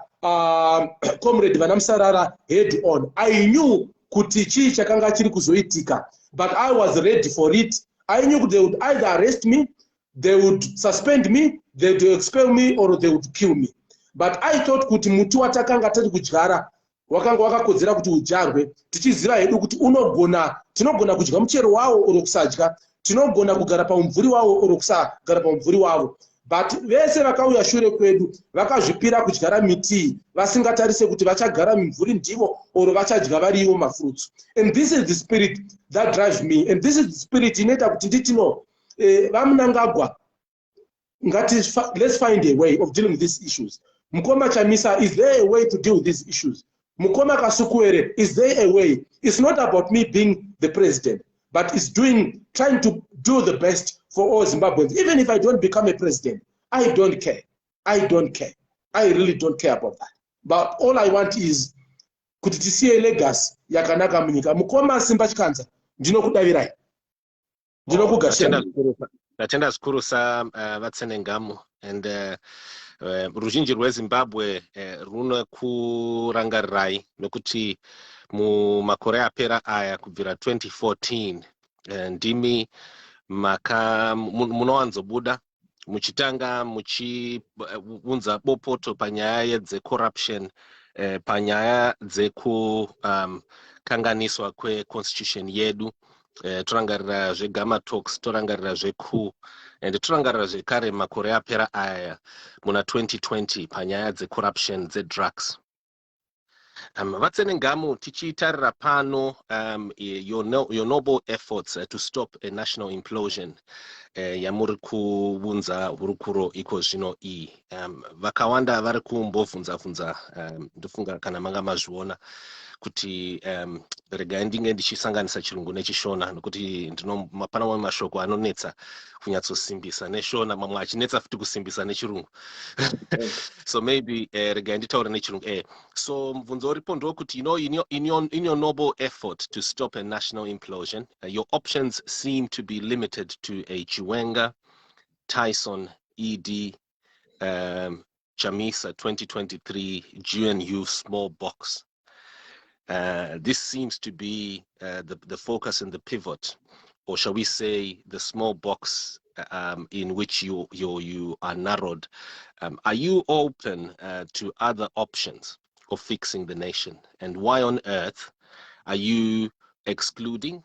comrade Vanamsarara head on. I knew kuti chii chakanga chiri kuzoitika, but I was ready for it. I knew they would either arrest me, they would suspend me, they would expel me, or they would kill me. But I thought kuti muti watakanga tari kudyara wakanga wakakodzera kuti udyarwe, tichiziva hedu kuti tinogona kudya muchero wawo oro kusadya, tinogona kugara pamumvuri wawo oro kusagara pamumvuri wawo. But vese vakauya shure kwedu vakazvipira kudyara miti vasingatarise kuti vachagara mumvuri ndivo oro vachadya variwo mafruits. And this is the spirit that drives me, and this is the spirit inoita kuti nditino vaMnangagwa, let's find a way of dealing with these issues. Mukoma Chamisa, is there a way to deal with these issues? Mukoma Kasukuere, is there a way? It's not about me being the president, but it's trying to do the best for all Zimbabweans. Even if I don't become a president, I don't care. I don't care. I really don't care about that. But all I want is kuti tisiye legacy yakanaka munyika. Mukoma Simba Chikanza, ndinokudavirai. Ndinokugashira. Natenda skuru sa Tsenengamu and ruzhinji rweZimbabwe rune kurangarirai nokuti mumakore apera aya kubvira 2014 ndimi munowanzobuda muchitanga muchiunza bopoto panyaya dzecorruption, panyaya dzekukanganiswa kweconstitution yedu. Torangarira zveGama Talks, torangarira zveCOO, and torangarira zvekare makore apera aya muna 2020 panyaya dzecorruption dzedrugs. Vatsenengamu tichitarira pano your noble efforts to stop a national implosion yamuri kuunza hurukuro iko zvino iyi. Vakawanda vari kumbobvunza ndofunga kana manga mazviona kuti regai ndinge ndichisanganisa chirungu nechishona nokuti pana mamwe mashoko anonetsa kunyatsosimbisa neshona, mamwe achinetsa futi kusimbisa nechirungu. So maybe regai nditaure nechirungu. So mvunzo uripo ndokuti in your noble effort to stop a national implosion, your options seem to be limited to a Chiwenga, Tyson, ED, Chamisa 2023 GNU small box. This seems to be the focus and the pivot, or shall we say the small box in which you are narrowed. Are you open to other options of fixing the nation? And why on earth are you excluding,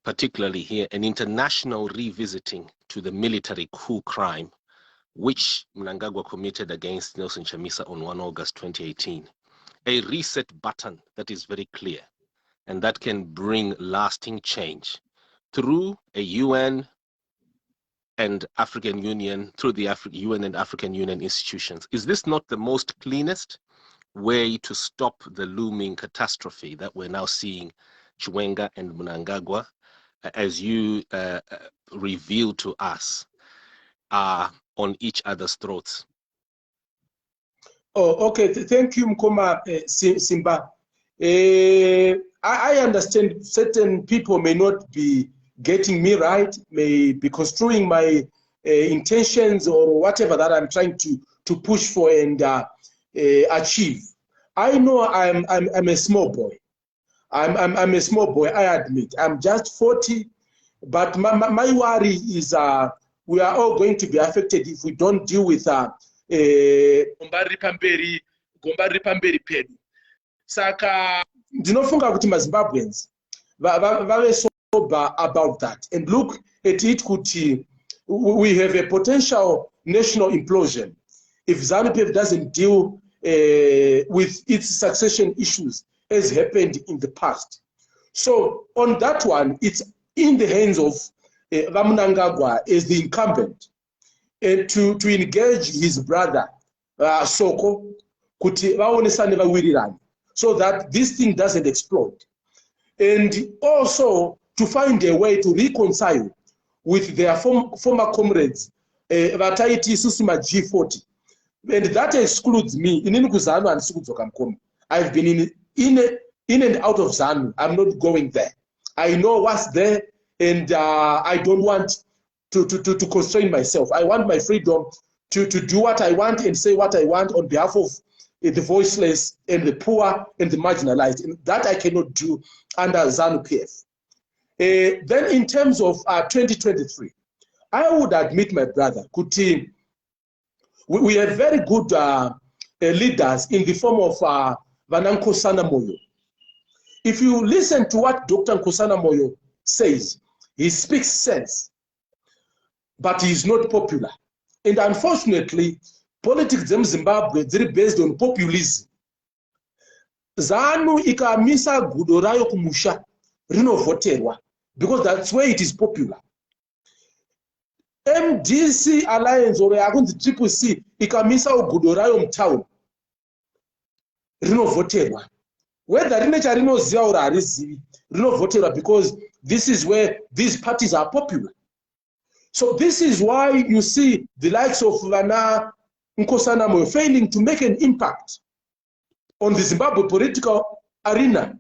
particularly here, an international revisiting to the military coup crime which Mnangagwa committed against Nelson Chamisa on 1 August 2018? A reset button that is very clear and that can bring lasting change through a UN and African Union, through the UN and African Union institutions. Is this not the most cleanest way to stop the looming catastrophe that we're now seeing Chiwenga and Mnangagwa, as you reveal to us, are on each other's throats? Oh, okay. Thank you, Mkoma Simba. I understand certain people may not be getting me right, may be construing my intentions or whatever that I'm trying to push for and achieve. I know I'm a small boy. I'm a small boy, I admit. I'm just 40, but my worry is we are all going to be affected if we don't deal with gombari pamberi pedu. Saka ndinofunga kuti maZimbabweans vave sober about that and look at it kuti we have a potential national implosion if Zanu PF doesn't deal with its succession issues as happened in the past. So on that one, it's in the hands of Mnangagwa as the incumbent to engage his brother Soko kuti vaonesane vawirirane so that this thing doesn't explode, and also to find a way to reconcile with their former comrades vataiti susuma G40, and that excludes me. Inini kuZanu and Sukudzoka Mkomi. I've been in and out of Zanu. I'm not going there. I know what's there, and I don't want to constrain myself. I want my freedom to do what I want and say what I want on behalf of the voiceless and the poor and the marginalized. And that I cannot do under Zanu PF. Then in terms of 2023, I would admit, my brother, Kuti, we have very good leaders in the form of Nkosana Moyo. If you listen to what Dr. Nkosana Moyo says, he speaks sense, but he is not popular. And unfortunately, politics in Zimbabwe is based on populism. Zanu ikamisa gudo rayo kumusha rinovoterwa because that's where it is popular. MDC Alliance or yakunzi Triple C ikamisa gudo rayo mtown rinovoterwa. Whether rinecha rinoziva or harizivi rinovoterwa because this is where these parties are popular. So this is why you see the likes of Nkosana Moyo failing to make an impact on the Zimbabwe political arena,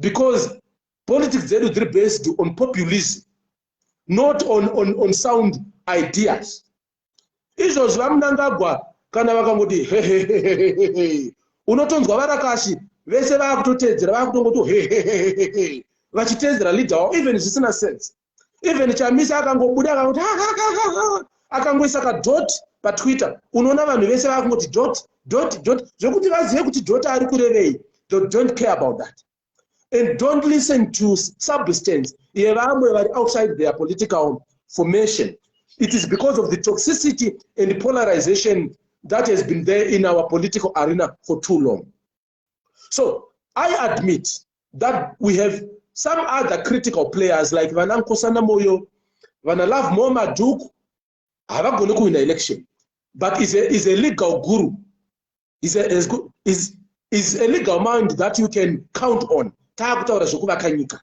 because politics is based on populism, not on sound ideas. izvozvi vaMnangagwa kana vakangoti unotonzwa varakashi vese vakutotedzera vakutongoti vachitedzera leader wavo even zvisina sense. Even Chamisa akangobuda akangoti akangoisa kadot paTwitter, unoona vanhu vese vakungoti dot zvokuti vazive kuti dot ari kurevei. They don't care about that. And don't listen to substance yevamwe vari outside their political formation. It is because of the toxicity and polarization that has been there in our political arena for too long. So I admit that we have some other critical players like Vanankosana Moyo, Vanalove Momaduk, havagone kuwina election, but is a legal guru, is a legal mind that you can count on. Taakutaura zvokuvakanyika.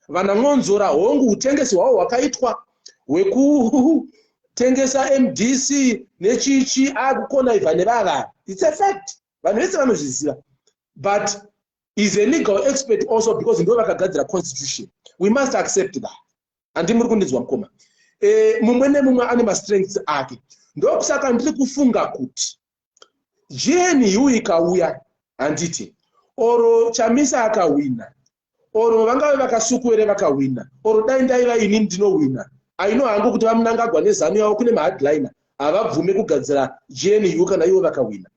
Vanangonzora hongu utengesi hwavo hwakaitwa hwekutengesa MDC nechichi akukona ibva nevava. It's a fact. Vanhu vese vanozviziva. But is a legal expert also because ndo vakagadzira constitution. We must accept that. Andi muri kundinzwa mukoma. Mumwe nemumwe ane ma-strengths ake. Ndokusaka ndiri kufunga kuti GNU ikauya handiti oro Chamisa akawina, oro vangave vakasukuere vakawina, oro dai ndaiva ini ndinowina. Aino hangu kuti vaMnangagwa neZanu yavo kune ma-hardliner havabvume kugadzira GNU kana ivo vakawina.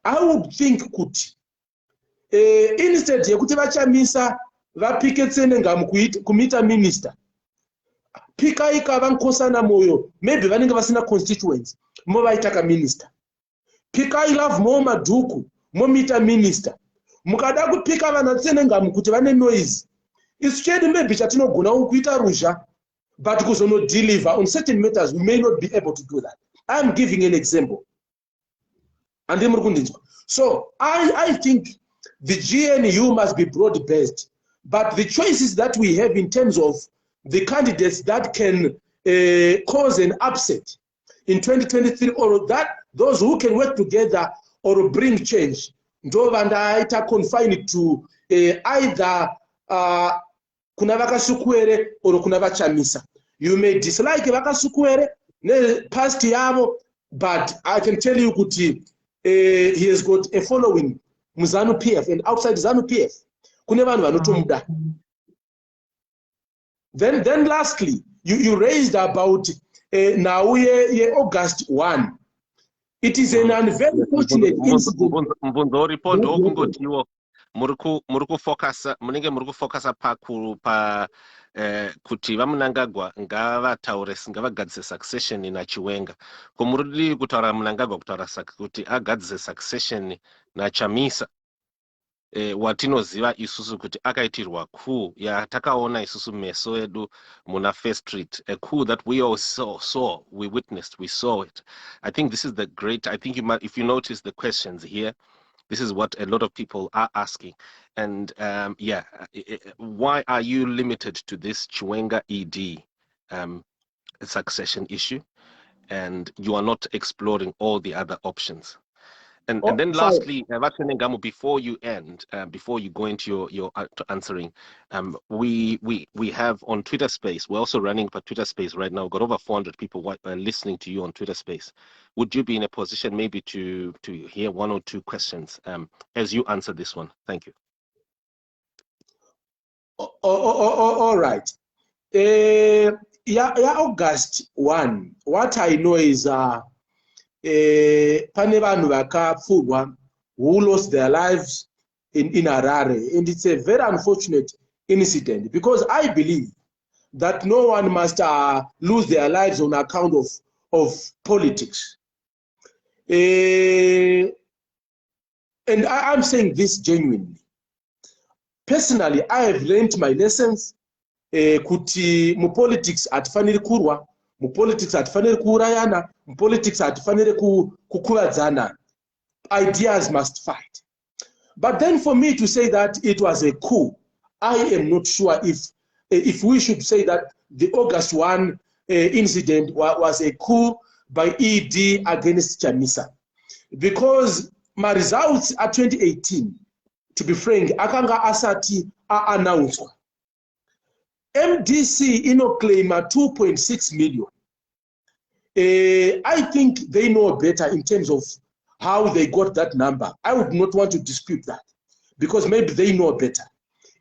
I would think kuti instead yekuti vaChamisa vapike Tsenengamu kumita minister, pikai Nkosana Moyo, maybe vanenge vasina constituents, movaita ka minister. Pikai Love Momadhuku, momita minister. Mukada kupika vana Tsenengamu kuti vane noise. Isu maybe chatinogona kuita ruzha, but kuzono deliver on certain matters we may not be able to do that. I am giving an example. So I think the GNU must be broad-based, but the choices that we have in terms of the candidates that can cause an upset in 2023, or that those who can work together or bring change, ndovandaita confined to either kuna vakasukuere or kuna vaChamisa. You may dislike vakasukuere ne past yavo, but I can tell you kuti he has got a following Zanu PF, and outside Zanu PF kune vanhu vanotomuda. Then lastly, you raised about now August 1. It is an very fortunate incident. Mbunzo report okungotiwo muri kufocus pa kuti vaMnangagwa ngavataure ngavagadzise succession naChiwenga. Ko muri kutaura Mnangagwa kutaura kuti agadzise succession naChamisa. Watinoziva isusu kuti akaitirwa coup yatakaona isusu meso edu muna First Street, a coup that we all saw, we witnessed, we saw it. I think this is the great, I think if you notice the questions here, this is what a lot of people are asking. And why are you limited to this Chiwenga ED succession issue, and you are not exploring all the other options? And then lastly, Tsenengamu, before you end, before you go into your answering, we have on Twitter Space, we're also running a Twitter Space right now. We've got over 400 people listening to you on Twitter Space. Would you be in a position maybe to hear one or two questions as you answer this one? Thank you. All right. August 1, what I know is pane vanhu vakapfurwa who lost their lives in Harare, and it's a very unfortunate incident because I believe that no one must lose their lives on account of politics. And I'm saying this genuinely. Personally, I have learned my lessons. Kuti mu politics atifaniri kurwa, mu politics atifaniri kuurayana, mu politics atifaniri kukuvadzana. Ideas must fight. But then for me to say that it was a coup, I am not sure if we should say that the August 1 incident was a coup by ED against Chamisa. Because my results at 2018, to be frank, akanga asati announced. MDC claim 2.6 million. I think they know better in terms of how they got that number. I would not want to dispute that because maybe they know better.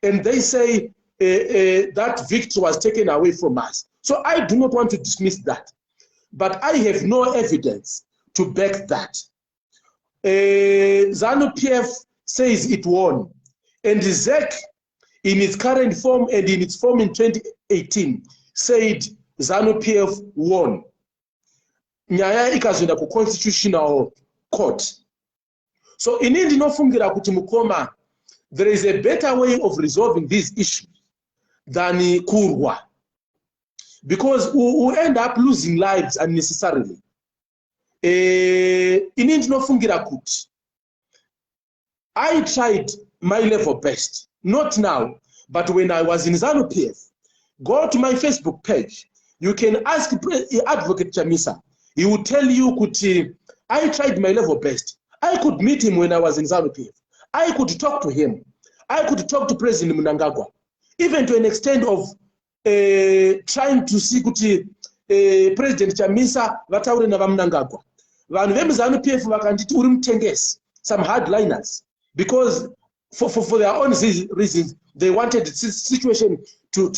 And they say that victory was taken away from us. So I do not want to dismiss that. But I have no evidence to back that. Zanu PF says it won. And ZEC, in its current form and in its form in 2018, said Zanu PF won. Nyaya ikazoenda ku constitutional court. So inini ndinofungira kuti Mukoma, there is a better way of resolving these issues than kurwa, because we end up losing lives unnecessarily. Inini ndinofungira kuti I tried my level best, not now, but when I was in Zanu PF. Go to my Facebook page. You can ask Advocate Chamisa. He will tell you, I tried my level best. I could meet him when I was in Zanu PF. I could talk to him. I could talk to President Mnangagwa, even to an extent of trying to see President Chamisa vataure na Mnangagwa. Vanhu vemuZanu PF vakanditi uri mutengesi, some hardliners, because for their own reasons, they wanted the situation to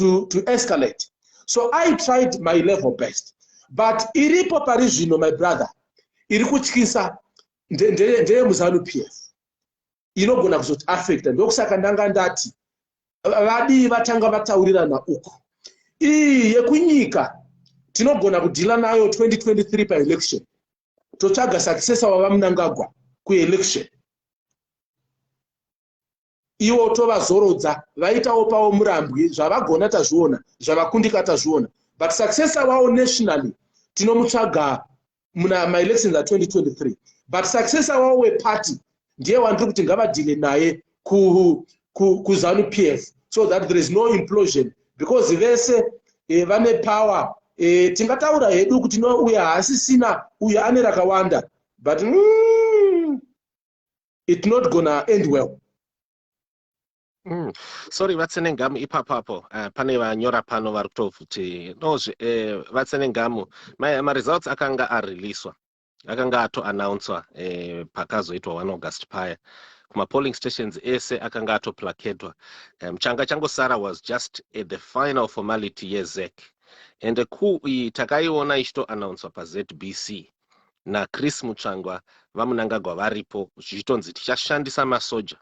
escalate. So I tried my level best. But iripo parizvino, my brother, iri kutyisa ndeye muZanu PF inogona kuzoti affecta. Ndokusaka ndanga ndati vadi vatanga vataurirana uko. Iyi yekunyika tinogona kudhila nayo 2023 pa election. Totsvaga successor wavaMnangagwa kuelection. Iwo tovazorodza vaitawo pawo murambwi zvavagona tazviona, zvavakundika tazviona. But successor wao nationally tinomutsvaga muna ma-elections at 2023. But successor wao weparty ndiye wandiri kuti ngavadhile naye kuZanu PF, so that there is no implosion, because vese vane power. Tingataura hedu kuti no uya hasisina uya ane rakawanda, but it's not gonna end well. Sorry, Tsenengamu ipapapo pane vanyora pano vari kutofuti nozve Tsenengamu ma-results akanga ariliswa, akanga ato-announcwa pakazoitwa 1 August paya kuma-polling stations ese akanga ato-plakedwa. Changa changosara was just the final formality yeZEC, and coup iyi takaiona ichito-announcwa paZBC naChris Mutsvangwa vaMnangagwa varipo zvichitonzi tichashandisa masoja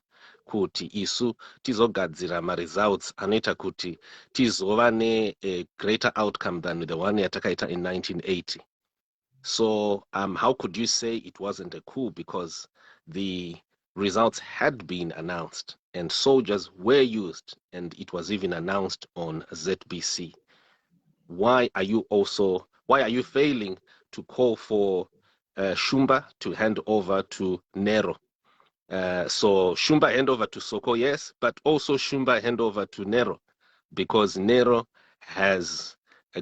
kuti isu tizogadzira ma-results anoita kuti tizova ne-greater outcome than the one yatakaita in 1980. So how could you say it wasn't a coup? Because the results had been announced and soldiers were used, and it was even announced on ZBC. Why are you failing to call for Shumba to hand over to Nero? So Shumba hand over to Soko, yes, but also Shumba hand over to Nero, because Nero has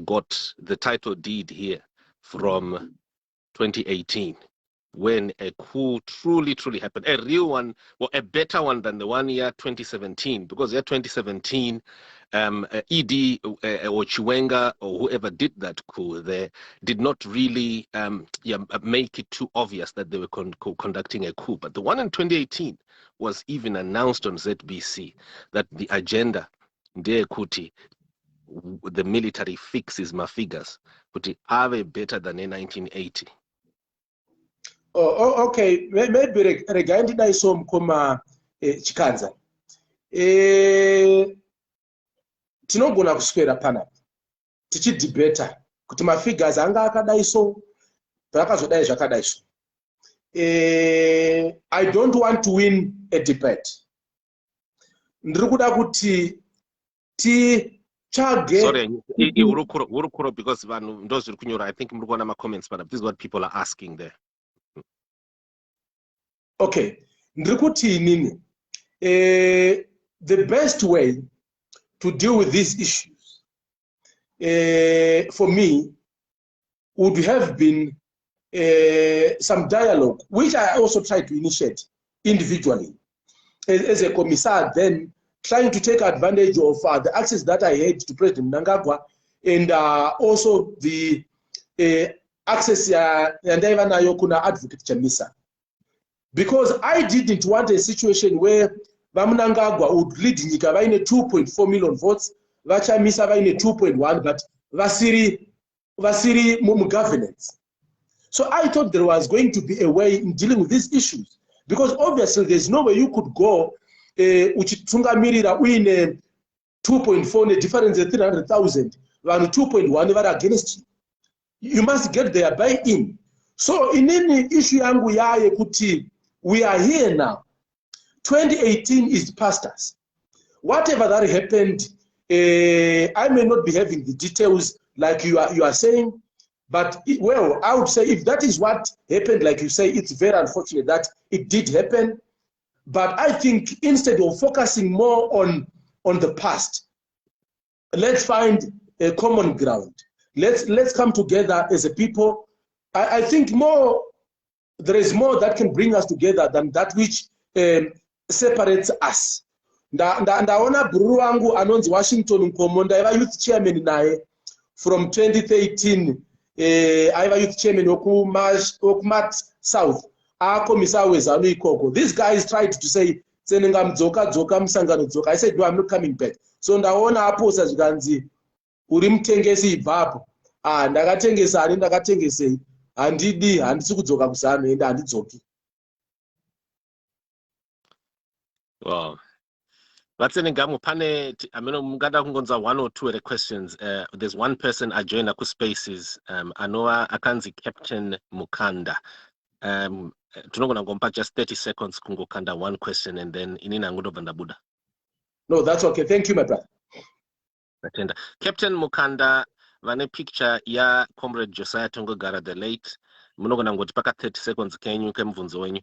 got the title deed here from 2018, when a coup truly happened, a real one, or a better one than the one year 2017, because year 2017, ED or Chiwenga or whoever did that coup there did not really make it too obvious that they were conducting a coup. But the one in 2018 was even announced on ZBC that the agenda, the military fixes my figures, kuti ave better than in 1980. Oh, okay, maybe regarding iso Mukoma Chikanza. Tinogona kuswera panapa tichidebata kuti mafigures anga akadaiso zvakazodai zvakadaiso. I don't want to win a debate. Ndiri kuda kuti tichage. Sorry, urukuro because vanhu ndozviri kunyora. I think muri kuona ma comments, but this is what people are asking there. Okay, ndiri kuti inini the best way to deal with these issues, for me, would have been some dialogue, which I also tried to initiate individually as a commissar, then trying to take advantage of the access that I had to President Mnangagwa, and also the access yandaiva nayo kuna advocate chamisa, because I didn't want a situation where Vamunangagwa would lead nyika vaine 2.4 million votes, vachamisa vaine 2.1, but vasiri mu governance. So I thought there was going to be a way in dealing with these issues, because obviously there's no way you could go uchitungamirira uine 2.4 ne difference of 300,000 vanhu 2.1 vari against you. You must get their buy-in. So inini issue yangu yaye kuti we are here now. 2018 is past us. Whatever that happened, I may not be having the details like you are saying, but well, I would say if that is what happened, like you say, it's very unfortunate that it did happen. But I think instead of focusing more on the past, let's find a common ground. Let's come together as a people. I think there is more that can bring us together than that which separates us. Ndaona buru wangu anonzi Washington Nkomo, ndaiva youth chairman naye from 2013, aiva youth chairman wokumat South, akomisa wezanu ikoko. These guys tried to say Tsenengamu dzoka musangano dzoka. I said no, I'm not coming back. So ndaona apo sazvikanzi uri mutengesi ibvapo. Ndakatengesei handisi kudzoka kuzano ende handidzoki. Wow. Tsenengamu pane mungada kungonza one or two of the questions. There's one person I joined aku spaces, anoa akanzi Captain Mukanda. Tunogona ngompa just 30 seconds kungokanda one question and then inina ngudo bandabuda. No, that's okay. Thank you, my brother. Atenda. Captain Mukanda vane picture ya Comrade Josiah Tongogara the late. Munogona ngoti paka 30 seconds kenyu kemvunzo wenyu.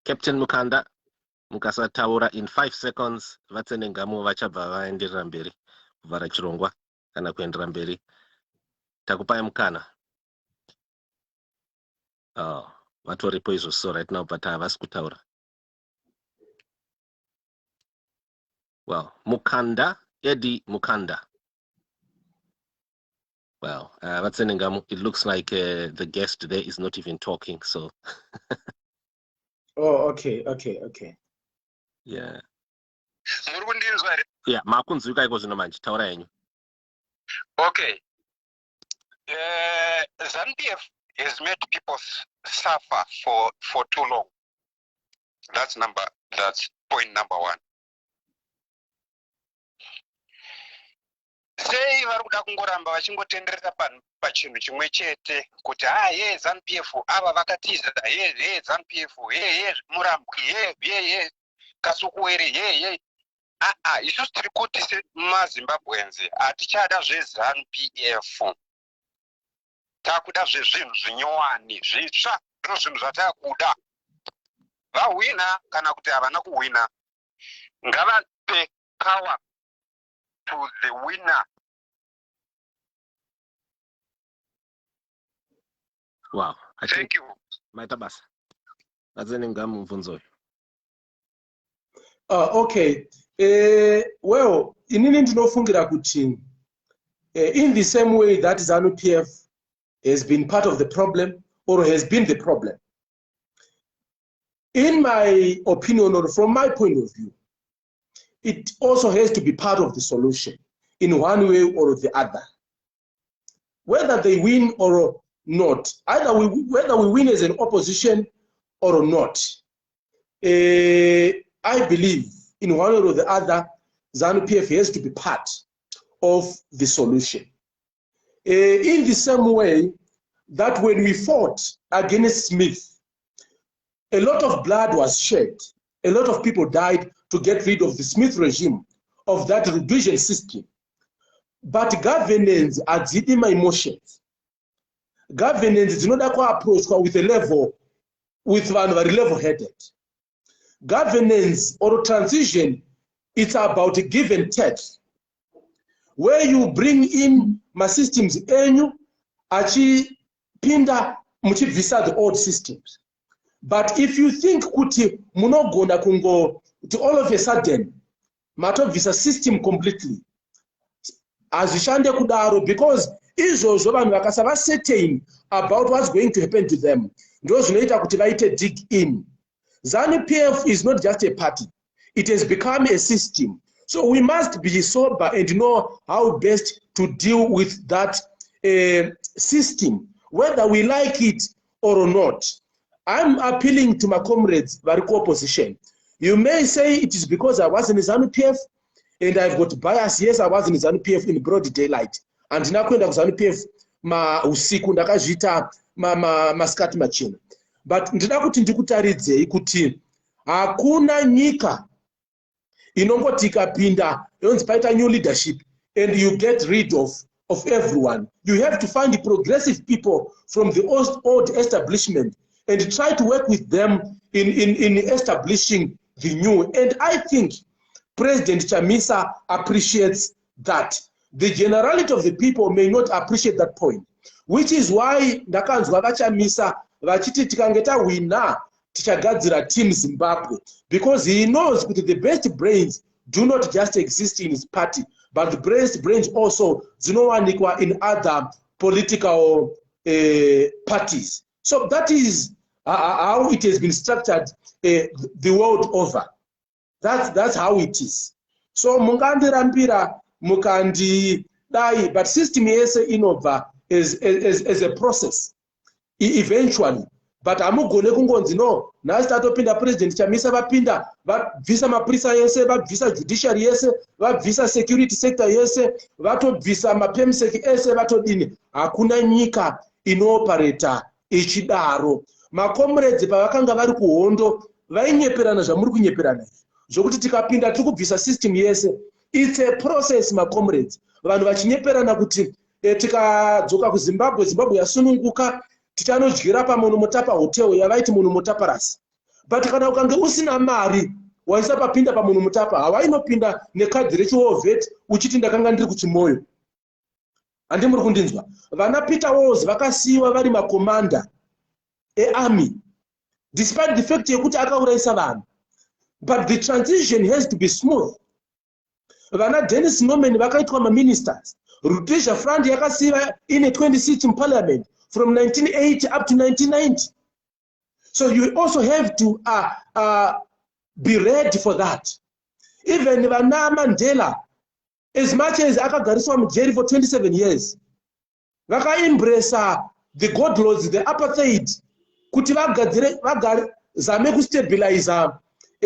Captain Mukanda, mukasa taura in 5 seconds, Vatsenengamu vachabva vaenderera mberi, kuvhara chirongwa kana kuendera mberi. Takupai mukana. Oh, vatoripo izvo right now, but havasi kutaura. Well, Mukanda, Eddie Mukanda. Well, Vatsenengamu, it looks like the guest there is not even talking, so... Oh, okay. Yeah. Yeah, makunzwika iko zvino manje, taura yenyu. Okay. Zanu PF has made people suffer for too long. That's point number one. Sei vari kuda kungoramba vachingotenderera pachinhu chimwe chete kuti ye Zanu PF ava vakatiza ye Zanu PF ye murambwi ye kasukuwere ye isusu tiri kuti mazimbabwenzi hatichada zveZanu PF, takuda zvezvinhu zvinyowani zvitsva, ndizvo zvinhu zvatakuda. Vahwina kana kuti havana kuhwina, ngavape power to the winner. Wow. Thank you. Maitabasa. Vatsenengamu mvunzo. Okay. Well, inini ndinofungira kuti in the same way that Zanu PF has been part of the problem or has been the problem, in my opinion or from my point of view, it also has to be part of the solution in one way or the other. Whether they win or not, whether we win as an opposition or not, I believe in one or the other, Zanu PF has to be part of the solution. In the same way that when we fought against Smith, a lot of blood was shed, a lot of people died to get rid of the Smith regime, of that revision system. But governance adzidi my emotions. Governance is not a approach with a level, with one very level-headed. Governance or transition, it's about a give and take, where you bring in my systems enyu achi pinda muchibvisa the old systems. But if you think kuti munogona kungo to all of a sudden matobvisa system completely, hazvishande kudaro, because izvozvo vanhu vakasava certain about what's going to happen to them ndo zvinoita kuti vaite dig in. Zanu PF is not just a party, it has become a system. So we must be sober and know how best to deal with that system, whether we like it or not. I'm appealing to my comrades, Variko opposition. You may say it is because I was in Zanu PF and I've got bias. Yes, I was in Zanu PF in broad daylight. And ndinakwenda Zanu PF usiku ndakazviita masikati machena. But ndida kuti ndikutaridzei kuti hakuna nyika inongoti ikapinda yonzi paita new leadership and you get rid of everyone. You have to find the progressive people from the old establishment and try to work with them in establishing the new. And I think President Chamisa appreciates that. The generality of the people may not appreciate that point, which is why ndakanzwa vaChamisa vachiti tikange tawina tichagadzira team Zimbabwe, because he knows that the best brains do not just exist in his party, but the best brains also dzinowanikwa in other political parties. So that is how it has been structured the world over. That's how it is. So mungandirambira mukandidai, but system yese inobva as a process eventually. But amugone kungonzi no nhasi tatopinda President Chamisa vapinda vabvisa mapurisa yese, vabvisa judiciary yese, vabvisa security sector yese, vatobvisa mapemsec ese, vatodini. Hakuna nyika inooperator ichidaro. Makomrades pavakanga vari kuhondo vainyeperana zvamuri kunyeperana zvokuti tikapinda tiri kubvisa system yese. It's a process, makomrades. Vanhu vachinyeperana kuti tikadzoka kuZimbabwe, Zimbabwe yasununguka, tichanodyira pamunhu hotel yavaiti munhu mutaparasi. But kana ukange usina mari waisa papinda pamunhu mutapa, hawainopinda nekadhi rechiwovet uchiti ndakanga ndiri kuchimoyo. Handi muri kundinzwa. Vana Peter Wars vakasiiwa vari makomanda earmy despite the fact yekuti akauraisa vanhu. But the transition has to be smooth. Vana Dennis Norman vakaitwa maministers. Rhodesia Front yakasiiva in a 20 seat in parliament from 1980 up to 1990. So you also have to be ready for that. Even Vana Mandela, as much as akagariswa mujeri for 27 years, vaka-embrace the god laws, the apartheid, kuti vagare stabilize a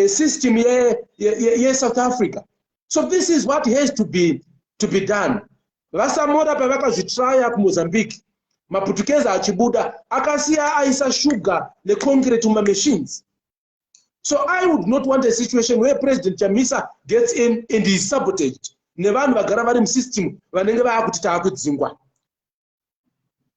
system ye South Africa. So this is what has to be done. Vasamora pavakazvitraya kuMozambique, Maputukeza achibuda akasiya aisa sugar neconcrete machines. So I would not want a situation where President Chamisa gets in and is sabotaged. Nevanhu vagara vari musystem vanenge vaakuti taakudzingwa.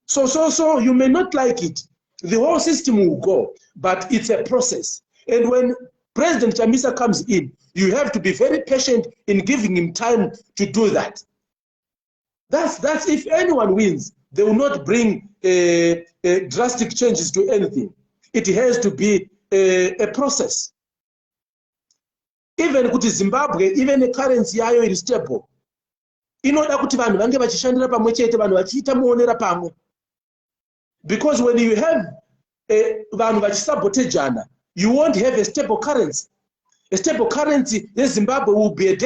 So you may not like it. The whole system will go, but it's a process. And when President Chamisa comes in, you have to be very patient in giving him time to do that. That's if anyone wins, they will not bring drastic changes to anything. It has to be a process. Even kuti Zimbabwe, even a currency yayo is stable. Inoda kuti vanhu vange vachishandira pamwe chete, vanhu vachiita muonera pamwe. Because when you have vanhu vachisabotejana, you won't have a stable currency. A stable currency in Zimbabwe will be a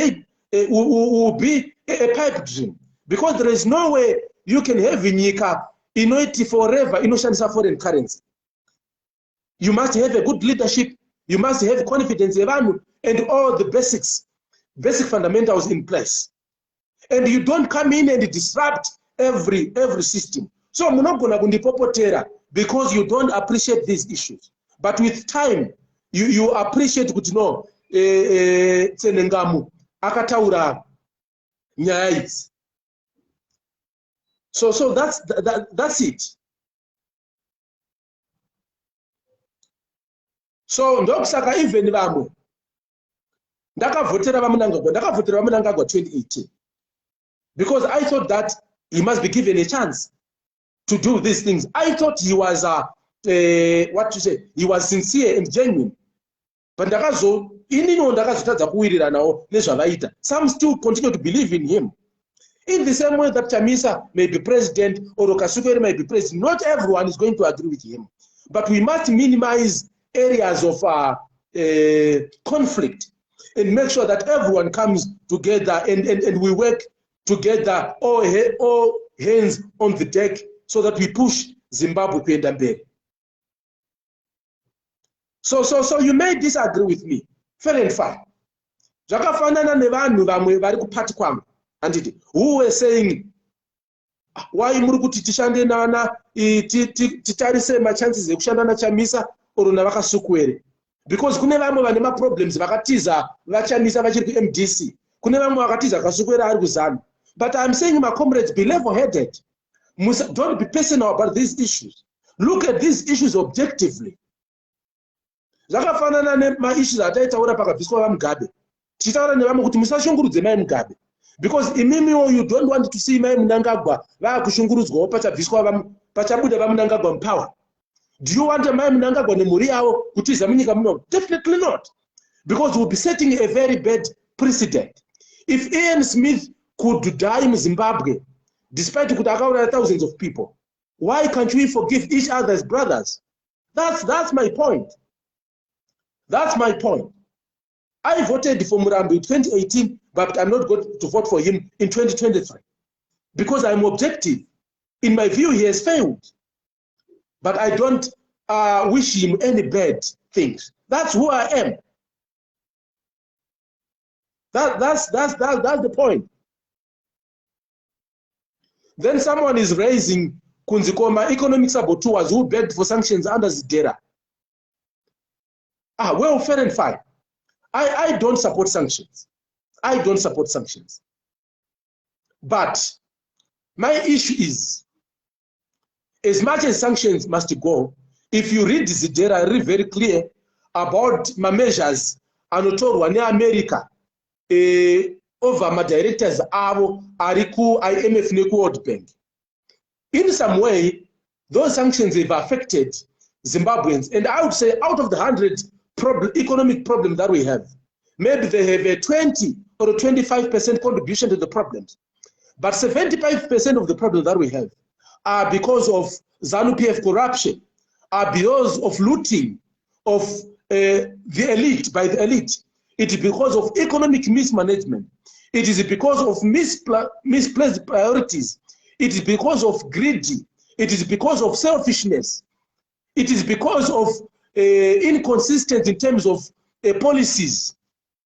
pipe dream. Because there is no way you can have nyika inoiti forever inoshandisa foreign currency. You must have a good leadership, you must have confidence evanhu, and all the basic fundamentals in place. And you don't come in and disrupt every system. So munogona kundipopotera because you don't appreciate these issues. But with time, you appreciate kuti no, Tsenengamu akataura nyaya idzi. So that's it. So ndokusaka even vamwe ndakavhotera vamunangagwa 2018 because I thought that he must be given a chance to do these things. I thought he was he was sincere and genuine. But ndakazotadza kuwiriranawo nezvavaita. Some still continue to believe in him. In the same way that Chamisa may be president or Kasukere may be president, not everyone is going to agree with him. But we must minimize areas of conflict and make sure that everyone comes together and we work together, all hands on the deck, so that we push Zimbabwe kuenda mbele. So you may disagree with me, fair and fine. Zvakafanana nevanhu vamwe vari kupati kwangu, anditi, who were saying, why muri kuti tishande nana titarise machances ekushanda naChamisa or navakasukwere? Because kune vamwe vane maproblems vakatiza vaChamisa vachiri kuMDC, kune vamwe vakatiza Kasukwere ari kuZanu. But I'm saying, my comrades, be level-headed. Don't be personal about these issues. Look at these issues objectively. Zvakafanana nema-issues ataitaura pakabviswa vaMugabe. Tichitaura nevamwe kuti musashungurudze mai Mugabe. Because imimiwo you don't want to see mai Mnangagwa vakushungurudzwawo pachabuda vaMnangagwa mupower. Do you want mai Mnangagwa nemhuri yavo kutiza munyika muno? Definitely not. Because we'll be setting a very bad precedent. If Ian Smith could die in Zimbabwe, despite kuti akauraya thousands of people, why can't we forgive each other as brothers? That's my point. That's my point. I voted for Murambi in 2018, but I'm not going to vote for him in 2023 because I'm objective. In my view, he has failed, but I don't wish him any bad things. That's who I am. That's the point. Then someone is raising Kunzikoma economic saboteurs who begged for sanctions under Zidera. Well, fair and fine. I don't support sanctions. I don't support sanctions. But my issue is, as much as sanctions must go, if you read Zidera, read very clear about my measures anotorwa neAmerica over my directors avo ariku IMF neku World Bank. In some way, those sanctions have affected Zimbabweans, and I would say out of the 100 economic problems that we have, maybe they have a 20 or a 25% contribution to the problems. But 75% of the problems that we have are because of Zanu PF corruption, are because of looting of the elite by the elite. It is because of economic mismanagement. It is because of misplaced priorities. It is because of greedy. It is because of selfishness. It is because of inconsistency in terms of policies.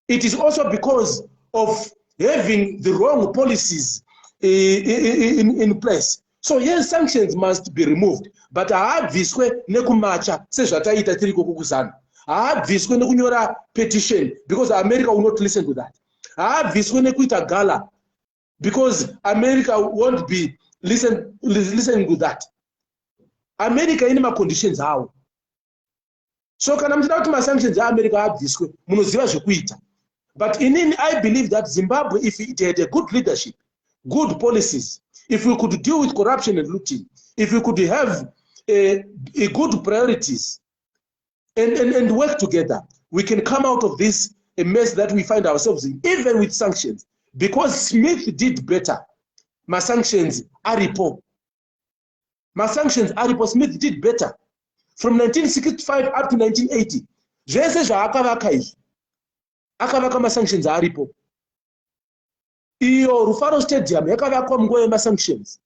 It is also because of having the wrong policies in place. So yes, sanctions must be removed, but haabviswe nekumacha sezvataita tiri kukuzana. Haabviswe nekunyora petition, because America will not listen to that. Haabviswe nekuita gala, because America won't be listening to that. America ine ma-conditions hawo. So kana mtida kuti ma-sanctions aAmerica haabviswe, munoziva zvekuita. But I believe that Zimbabwe, if it had a good leadership, good policies, if we could deal with corruption and looting, if we could have a good priorities and work together, we can come out of this a mess that we find ourselves in, even with sanctions. Because Smith did better. My sanctions are repo. My sanctions are repo. Smith did better. From 1965 up to 1980. Zvese zvaakavaka izvi. Akavaka ma-sanctions aripo. Iyo Rufaro Stadium yakavakwa munguva yema-sanctions.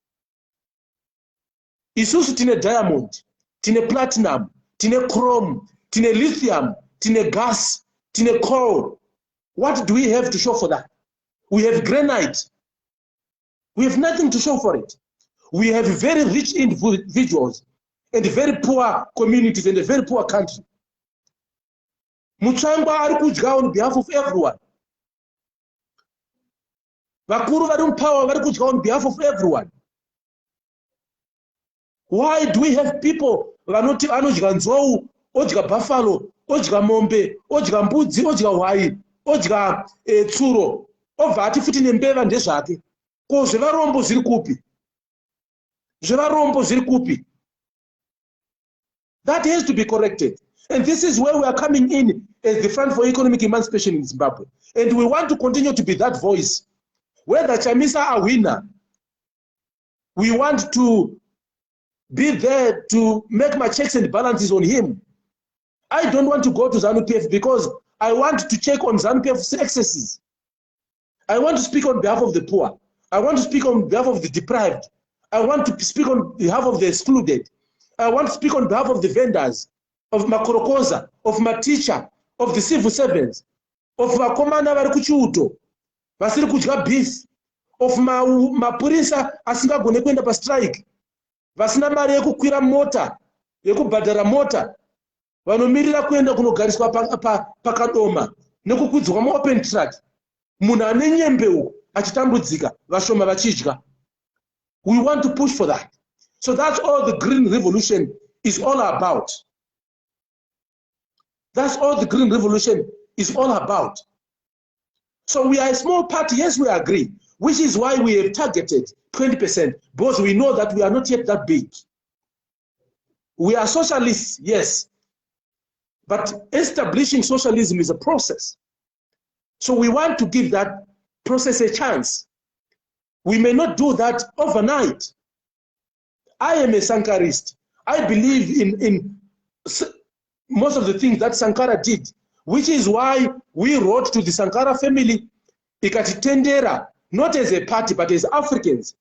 Isusu tine diamond, tine platinum, tine chrome, tine lithium, tine gas, tine coal. What do we have to show for that? We have granite. We have nothing to show for it. We have very rich individuals and very poor communities and a very poor country. Mutsvangwa ari kudya on behalf of everyone. Vakuru vari mupower vari kudya on behalf of everyone. Why do we have people vanoti anodya nzou, odya buffalo, odya mombe, odya mbudzi, odya hwai, odya tsuro, obva ati futi nembeva ndezvake? Ko zvevarombo zviri kupi? Zvevarombo zviri kupi? That has to be corrected. And this is where we are coming in as the Front for Economic Emancipation in Zimbabwe. And we want to continue to be that voice Whether Chamisa a winner, we want to be there to make my checks and balances on him. I don't want to go to Zanu PF because I want to check on Zanu PF's excesses. I want to speak on behalf of the poor. I want to speak on behalf of the deprived. I want to speak on behalf of the excluded. I want to speak on behalf of the vendors, of Makorokoza, of my teacher, of the civil servants, of Makomana Varikuchuto, Vasiri Kudya beef, of Mapurisa asingagone kuenda pa strike, vasina mari yekukwira mota, yekubhadhara mota, vanomirira kuenda kunogariswa pakadoma, nekukwidzwa muopen track, munhu ane nyembe uko achitambudzika, vashoma vachidya. We want to push for that. So that's all the Green Revolution is all about. That's all the Green Revolution is all about. So we are a small party, yes, we agree, which is why we have targeted 20%, because we know that we are not yet that big. We are socialists, yes, but establishing socialism is a process. So we want to give that process a chance. We may not do that overnight. I am a Sankarist. I believe in most of the things that Sankara did, which is why we wrote to the Sankara family, ikatitendera, not as a party, but as Africans,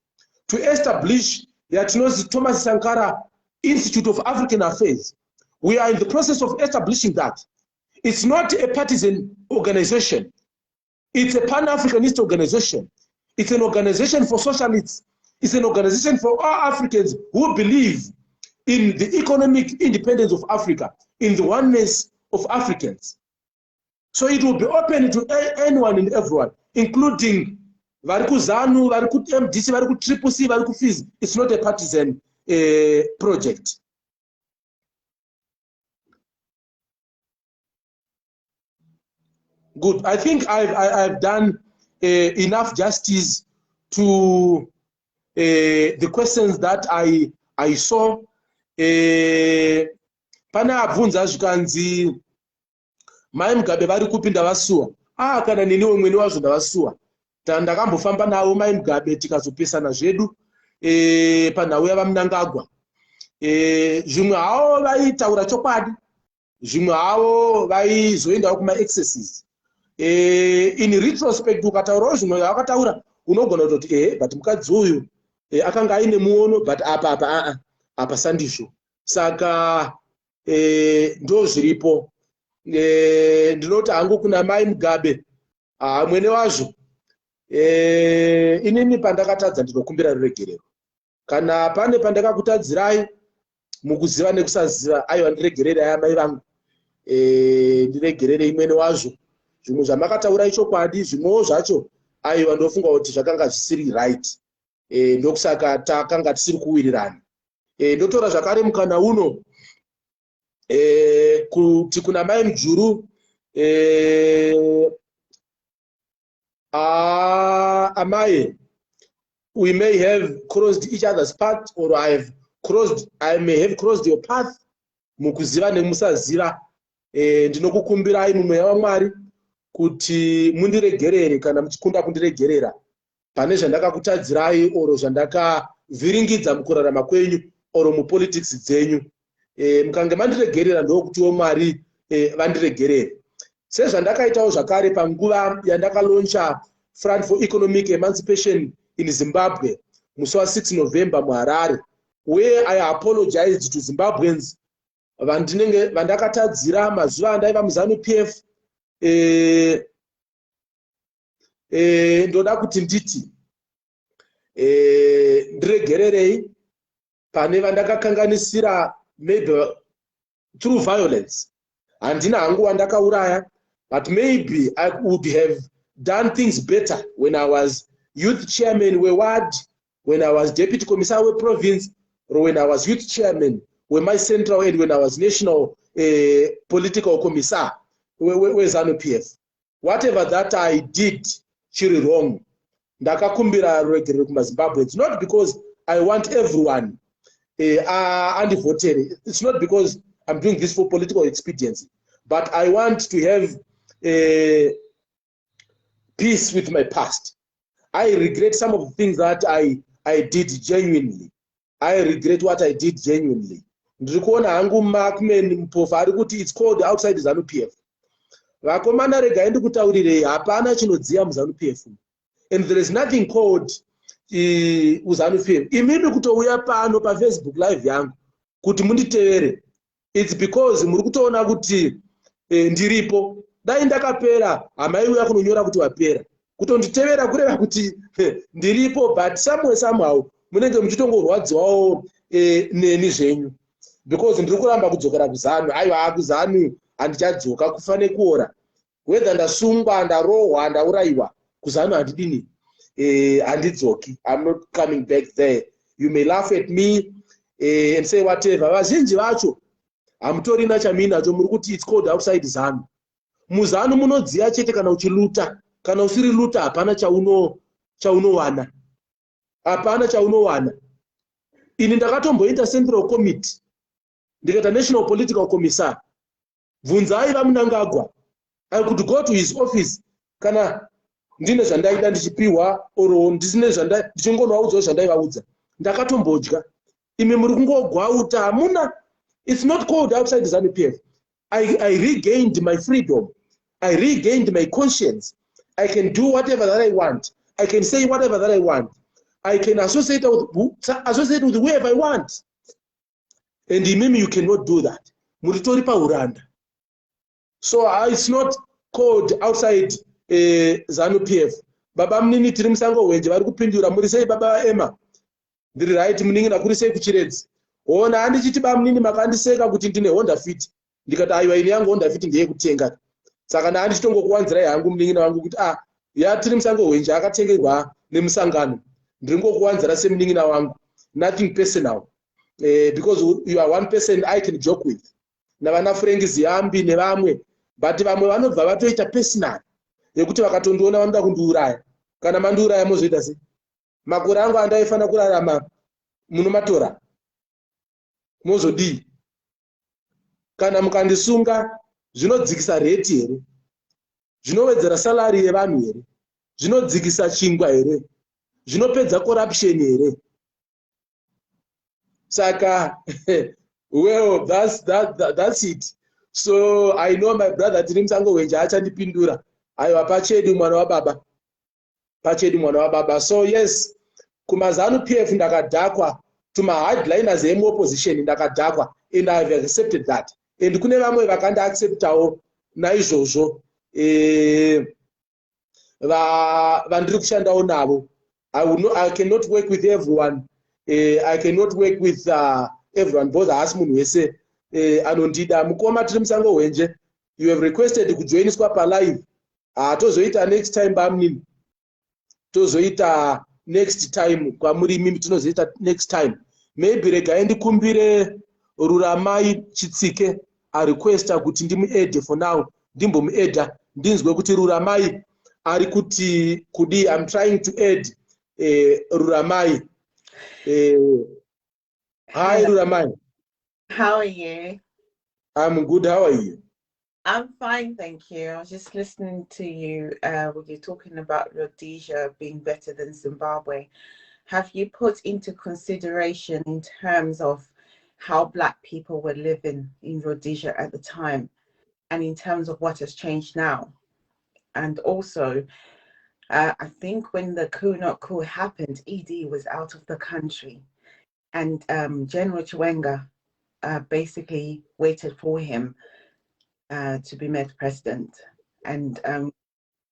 to establish the Thomas Sankara Institute of African Affairs. We are in the process of establishing that. It's not a partisan organization. It's a Pan-Africanist organization. It's an organization for socialists. It's an organization for all Africans who believe in the economic independence of Africa, in the oneness of Africans. So it will be open to anyone and everyone, including Variku Zanu, Variku MDC, Variku Triple C, Variku Fizz. It's not a partisan project. Good. I think I've done enough justice to the questions that I saw. Pana abvunza zvikanzi mai Mugabe vari kupinda vasuwa. Kana neniwo mwene wazvo ndavasuwa. Ndakambofamba navo mai Mugabe tikazopesana zvedu panhau yavaMnangagwa. Zvimwe havo vaitaura chokwadi, zvimwe havo vaizoendawo kuma excesses. In retrospect ukataurawo zvimwe zvavakataura unogona kutoti but mukadzi uyu akanga aine muono, but apa sandizvo. Saka ndo zviripo. Ndinoti hangu kuna mai Mugabe mwene wazvo, inini pandakatadza ndinokumbira ruregerero. Kana pane pandakakutadzirai mukuziva nekusaziva, aiwa ndiregerere aya mai vangu, ndiregerere imwene wazvo. Zvimwe zvamakataura ichokwadi, zvimwewo zvacho aiwa ndofunga kuti zvakanga zvisiri right. Ndokusaka takanga tisiri kuwirirana. Ndotora zvakare mukana uno kuti kuna mai Mujuru amai, we may have crossed each other's path, or I may have crossed your path. Mukuziva nemusaziva, ndinokukumbirai mumweya waMwari kuti mundiregerere kana muchikunda kundiregerera pane zvandakakutadzirai oro zvandakavhiringidza mukurarama kwenyu oro mupolitics dzenyu. Mukange mandiregerera ndokutiwo Mwari vandiregerere. Sezvandakaitawo zvakare panguva yandakaloncha Front for Economic Emancipation in Zimbabwe musi wa6 November muHarare, where I apologized to Zimbabweans vandakatadzira mazuva andaiva muZanu PF. Ndoda kuti nditi ndiregererei pane vandakakanganisira, maybe through violence. Handina hangu wandakauraya, but maybe I would have done things better when I was youth chairman weWard, when I was deputy commissar weProvince, or when I was youth chairman my central, and when I was national political commissar weZanu PF. Whatever that I did chiri wrong, ndakakumbira ruregerero kumaZimbabweans, not because I want everyone andivotere. It's not because I'm doing this for political expediency, but I want to have peace with my past. I regret some of the things that I did genuinely. I regret what I did genuinely. Ndiri kuona hangu Markman Mpofu ari kuti it's called outside Zanu PF. Vakomana regai ndikutaurirei, hapana chinodziya muZanu PF. And there is nothing called Zanu PF. Imimi kutouya pano pa Facebook live yangu kuti munditevere. It's because muri kutoona kuti ndiripo. Dai ndakapera hamaiuya kunonyora kuti wapera. Kutonditevera kureva kuti ndiripo, but somehow munenge muchitongorwadziwawo neni zvenyu. Because ndiri kuramba kudzokera kuZanu. Aiwa kuZanu handichadzoka kufane kuora. Whether ndasungwa, ndarohwa, ndaurayiwa, kuZanu handidini. Handidzoki. I'm not coming back there. You may laugh at me and say whatever. Vazhinji vacho hamutorina chaminacho, muri kuti it's called outside Zanu. MuZanu munodziya chete kana uchiluta. Kana usiri luta hapana chaunowana. Hapana chaunowana. Ini ndakatomboita Central Committee. Ndikaita National Political Commissar. Bvunzai vaMunangagwa. I could go to his office kana ndine zvandaida ndichipiwa oro ndisine ndichingonovaudzawo zvandaivaudza. Ndakatombodya. Imi muri kungogwauta hamuna. It's not called outside Zanu PF. I regained my freedom. I regained my conscience. I can do whatever that I want. I can say whatever that I want. I can associate with whoever I want. And imimi, you cannot do that. Muritori pa uranda. So it's not called outside Zanu PF. Baba mnini tiri musango wenje vari kupindura muri sei baba Emma. Ndiri right muningi nakuri sei kuchiredzi. Ona handichiti baba mnini makandiseka kuti ndine Honda Fit. Ndikati aiwa ini yangu Honda Fit ndeye kutenga. Saka handichitongokuwanzirai hangu muningi wangu kuti tiri musango wenje akatengerwa nemusangano. Ndiri ngokuwanzira semuningi wangu. Nothing personal. Because you are one person I can joke with. Navana Frank Ziyambi nevamwe. But vamwe vanobva vatoita personal. Yekuti vakatondiona vanoda kundiuraya. Kana mandiuraya mozoita sei? Makore angu andaifana kurarama munomatora. Mozodii? Kana mukandisunga zvinodzikisa rate here? Zvinowedzera salary yevanhu here? Zvinodzikisa chingwa here? Zvinopedza corruption here? Saka, well, that's it. So I know my brother tiri musango wenje achandipindura. Aiwa pachedi mwana wa baba. Pachedi mwana wa baba. So yes, kumaZanu PF ndakadhakwa, tuma hardliners opposition ndakadhakwa, and I have accepted that. And kune vamwe vakanda acceptawo naizvozvo vandiri kushandawo navo. I cannot work with everyone. I cannot work with everyone, both as munhu wese anondida. Mukoma tiri musango wenje, you have requested kujoiniswa palive. Tozoita next time bamnini. Tozoita next time kwamuri mimi tozoita next time. Maybe regai ndikumbire Ruramai Chitsike a requesta kuti ndimuedhe for now. Ndimbomuedha ndinzwe kuti Ruramai ari kuti kudi. I'm trying to add Ruramai. Hi Ruramai. How are you? I'm good. How are you? I'm fine, thank you. I was just listening to you when you're talking about Rhodesia being better than Zimbabwe. Have you put into consideration in terms of how Black people were living in Rhodesia at the time and in terms of what has changed now? And also, I think when the coup happened, ED was out of the country and General Chiwenga basically waited for him to be made president. And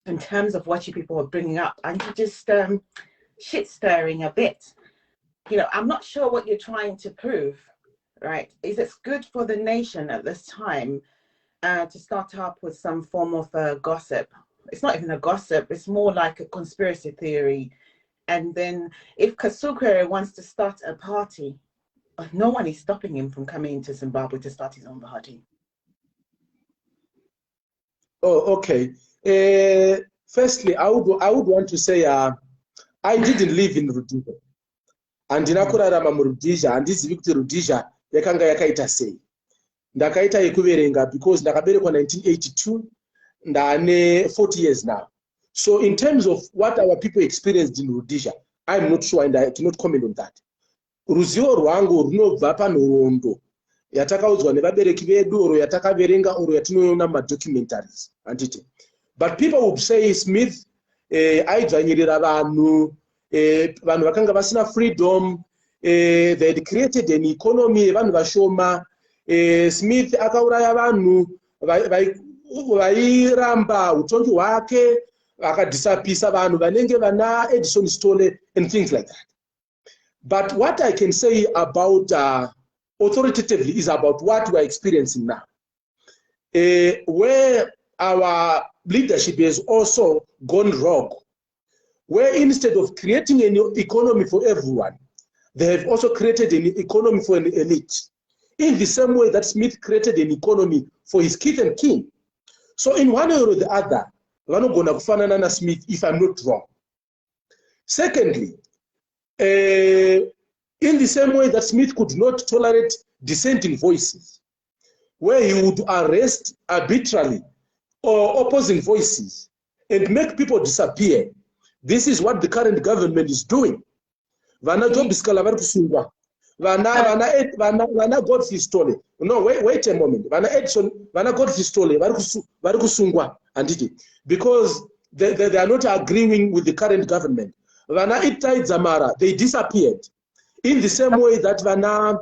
in terms of what you people are bringing up, and you just shit stirring a bit. You know, I'm not sure what you're trying to prove, right? Is it good for the nation at this time to start up with some form of gossip? It's not even a gossip, it's more like a conspiracy theory. And then if Kasukere wants to start a party, no one is stopping him from coming into Zimbabwe to start his own party. Oh, okay. Firstly, I would want to say I didn't live in Rhodesia. Andina kurarama mu Rhodesia, handizivi kuti Rhodesia yakanga yakaita sei. Ndakaita yekuverenga because ndakaberekwa 1982, ndane 40 years now. So in terms of what our people experienced in Rhodesia, I'm not sure, and I cannot comment on that. Ruzivo rwangu runobva panhoroondo yatakaudzwa nevabereki vedu oro yatakaverenga oro yatinoona madocumentaries handiti. But people would say Smith aidzvanyirira vanhu, vanhu vakanga vasina freedom, they had created an economy yevanhu vashoma. Smith akauraya vanhu vairamba utongi hwake, akadisapisa vanhu vanenge vana Edison Stole and things like that. But what I can say about authoritatively is about what we're experiencing now, where our leadership has also gone rogue, where instead of creating an economy for everyone, they have also created an economy for an elite, in the same way that Smith created an economy for his kith and kin. So in one way or the other, vanogona kufanana na Smith, if I'm not wrong. Secondly, in the same way that Smith could not tolerate dissenting voices, where he would arrest arbitrarily or opposing voices and make people disappear. This is what the current government is doing. Vana Jobiskala vari kusungwa. Vana Godfrey Tsenengamu. No, wait a moment. Vana Edson, vana Godfrey Tsenengamu vari kusungwa handiti, because they are not agreeing with the current government. Vana Itai Zamara, they disappeared. In the same way that Vana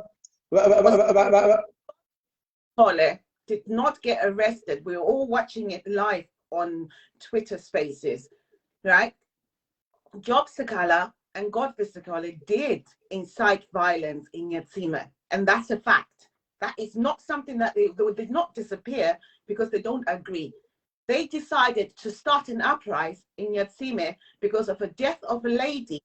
did not get arrested. We were all watching it live on Twitter Spaces, right? Job Sakala and Godfrey Tsenengamu did incite violence in Nyatsime, and that's a fact. That is not something that they did not disappear because they don't agree. They decided to start an uprising in Nyatsime because of a death of a lady.